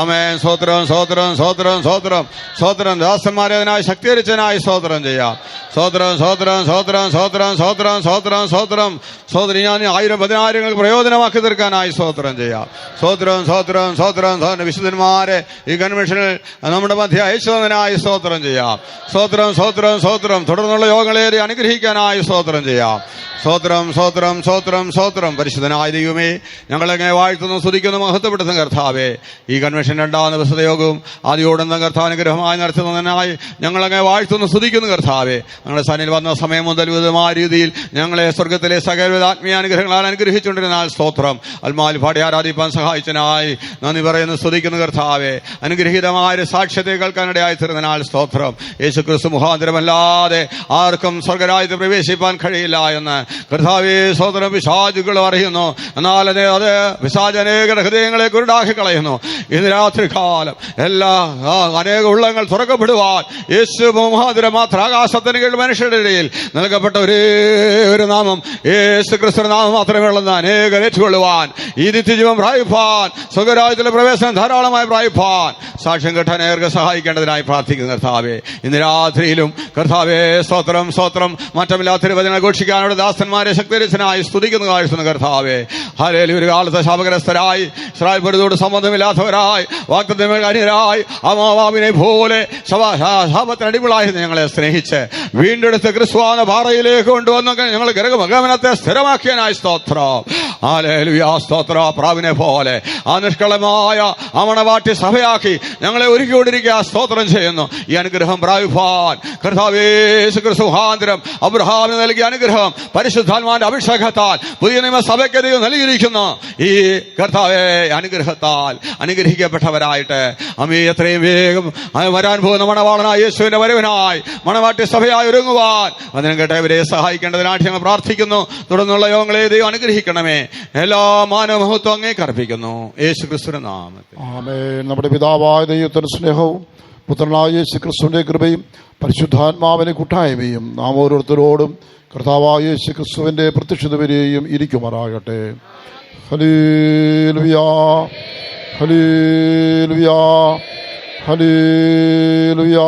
ആമേൻ. സ്തോത്രം, സ്തോത്രം, സ്തോത്രം, സ്തോത്രം, സ്തോത്രം. ദാസന്മാരെ അതിനായി ശക്തീകരിച്ചതിനായി സ്തോത്രം ചെയ്യാം. സ്തോത്രം, സ്തോത്രം, സ്തോത്രം, സ്തോത്രം, സ്തോത്രം, സ്തോത്രം, സ്തോത്രം. സ്തോത്രം. ഞാൻ 1000 10,000 പ്രയോജനമാക്കി തീർക്കാനായി സ്തോത്രം ചെയ്യാം. സ്തോത്രം, സ്തോത്രം, സ്തോത്രം, സ്തോത്രം. വിശുദ്ധന്മാരെ ഈ കൺവെൻഷനിൽ നമ്മുടെ മധ്യ അയച്ചതിനായി സ്തോത്രം ചെയ്യാം. സ്തോത്രം, സ്തോത്രം, സ്തോത്രം. തുടർന്നുള്ള യോഗങ്ങളേറെ അനുഗ്രഹിക്കാനായി സ്തോത്രം ചെയ്യാം. സ്തോത്രം, സ്തോത്രം, സ്തോത്രം, സ്തോത്രം. പരിശുദ്ധനായ ദൈവമേ, ഞങ്ങളെങ്ങനെ വാഴ്ത്തുന്നു, സ്തുതിക്കുന്നു, മഹത്വപ്പെടുത്തുന്ന കർത്താവേ, ഈ കൺവെൻഷൻ 2ാം ദിവസത്തെ യോഗവും ആദ്യോടെന്ന കർത്താവ് അനുഗ്രഹമായി നടത്തുന്നതിനായി ഞങ്ങളങ്ങനെ വാഴ്ത്തുന്നു, സ്തുതിക്കുന്നു കർത്താവേ. ഞങ്ങളുടെ സന്നിധിയിൽ വന്ന സമയം മുതൽ വിധമായ രീതിയിൽ ഞങ്ങളെ സ്വർഗത്തിലെ സകലവിധ ആത്മീയാനുഗ്രഹങ്ങളാൽ അനുഗ്രഹിച്ചുകൊണ്ടിരുന്നാൽ സ്തോത്രം. ആത്മാവിൽ പാടി ആരാധിപ്പാൻ സഹായിച്ചതിനായി നന്ദി പറയുന്നു, സ്തുതിക്കുന്നു കർത്താവേ. അനുഗ്രഹീതമായ സാക്ഷ്യത്തെ കേൾക്കാനിടയായി തീർന്നതിനാൽ സ്തോത്രം. യേശുക്രിസ്തു മുഖാന്തരമല്ലാതെ ആർക്കും സ്വർഗരാജ്യത്തിൽ പ്രവേശിപ്പാൻ കഴിയില്ല എന്ന് കർത്താവേ സ്തോത്രം. പിശാചുകൾ അറിയുന്നു, എന്നാൽ അത് പിശാച് അനേകരുടെ ഹൃദയങ്ങളെ കുരുടാക്കി കളയുന്നു. ഇന്ന് രാത്രി കാലം അനേക ഉള്ളങ്ങൾ തുറക്കപ്പെടുവാൻ യേശു മുഖാന്തരം മാത്രം ആകാശത്തിന് കീഴിൽ മനുഷ്യരുടെ ഇടയിൽ നൽകപ്പെട്ട ഒരേ ഒരു നാമം യേശു ക്രിസ്തു നാമം മാത്രമേ ഉള്ളെന്ന് അനേകം ഏറ്റുകൊള്ളുവാൻ, ഈ നിത്യജീവൻ പ്രാപിപ്പാൻ, സ്വർഗരാജ്യത്തിലെ പ്രവേശനം ധാരാളമായി പ്രാപിപ്പാൻ സാക്ഷ്യം കെട്ടാൻ ഏറെ സഹായിക്കേണ്ടതിനായി പ്രാർത്ഥിക്കുന്നു കർത്താവേ. ഇന്ന് രാത്രിയിലും കർത്താവേ സ്തോത്രം, സ്തോത്രം. മാറ്റമില്ലാത്തൊരു വചനം ഘോഷിക്കാനുള്ള ദാസന്മാരെ ശക്തിരച്ചനായി സ്തുതിക്കുന്നു കാഴ്ച കർത്താവേ. ഹല്ലേലൂയ. ഒരു കാലത്ത് ശാപഗ്രസ്തരായി, ഇസ്രായേൽ പൊരുതോട് സംബന്ധമില്ലാത്തവരായി, വാഗ്ദത്തങ്ങൾ അന്യരായി, അമോവാബിനെ പോലെ ശാപത്തിന് അടിമകളായി ഞങ്ങളെ സ്നേഹിച്ച് വീണ്ടെടുത്ത് ക്രിസ്തുവാന പാറയിലേക്ക് കൊണ്ടുവന്ന് ഞങ്ങൾ ഗമനത്തെ സ്ഥിരമാക്കിയനായി സ്തോത്രം. ഹല്ലേലൂയ, സ്തോത്ര. പ്രാവിനെ പോലെ ആ നിഷ്കളമായ മണവാട്ടി സഭയാക്കി ഞങ്ങളെ ഒരുക്കിക്കൊണ്ടിരിക്കുക. സ്തോത്രം ചെയ്യുന്നു. ഈ അനുഗ്രഹം പ്രാപിപ്പാൻ കർത്താവേ യേശു ക്രിസ്തു മുഖാന്തരം അബ്രഹാമിന് നൽകിയ അനുഗ്രഹം പരിശുദ്ധാത്മാവിന്റെ അഭിഷേകത്താൽ പുതിയ നിയമസഭയ്ക്ക് നൽകിയിരിക്കുന്നു. ഈ കർത്താവേ അനുഗ്രഹത്താൽ അനുഗ്രഹിക്കപ്പെട്ടവരായിട്ട് അമ്മേ എത്രയും വേഗം വരാൻ പോകുന്ന മണവാളനായ യേശുവിന്റെ വരവിനായി മണവാട്ടി സഭയായി ഒരുങ്ങുവാൻ അതിനും കേട്ടവരെ സഹായിക്കേണ്ടതിനായിട്ട് ഞങ്ങൾ പ്രാർത്ഥിക്കുന്നു. തുടർന്നുള്ള യോഗങ്ങളെ ദൈവം അനുഗ്രഹിക്കണമേ. എല്ലാ മാനവമഹത്വം അങ്ങേക്ക് അർപ്പിക്കുന്നു യേശു ക്രിസ്തുവിന്റെ നാമത്തിൽ. ആമേൻ. നമ്മുടെ പിതാവായ ദൈവത്തിന്റെ സ്നേഹവും പുത്രനായ യേശു ക്രിസ്തുവിന്റെ കൃപയും പരിശുദ്ധാത്മാവിന്റെ കൂട്ടായ്മയും നാം ഓരോരുത്തരോടും കർത്താവായ യേശു ക്രിസ്തുവിന്റെ പ്രത്യക്ഷത വരെയും ഇരിക്കുമാറാകട്ടെ. ഹല്ലേലൂയാ, ഹല്ലേലൂയാ, ഹല്ലേലൂയാ.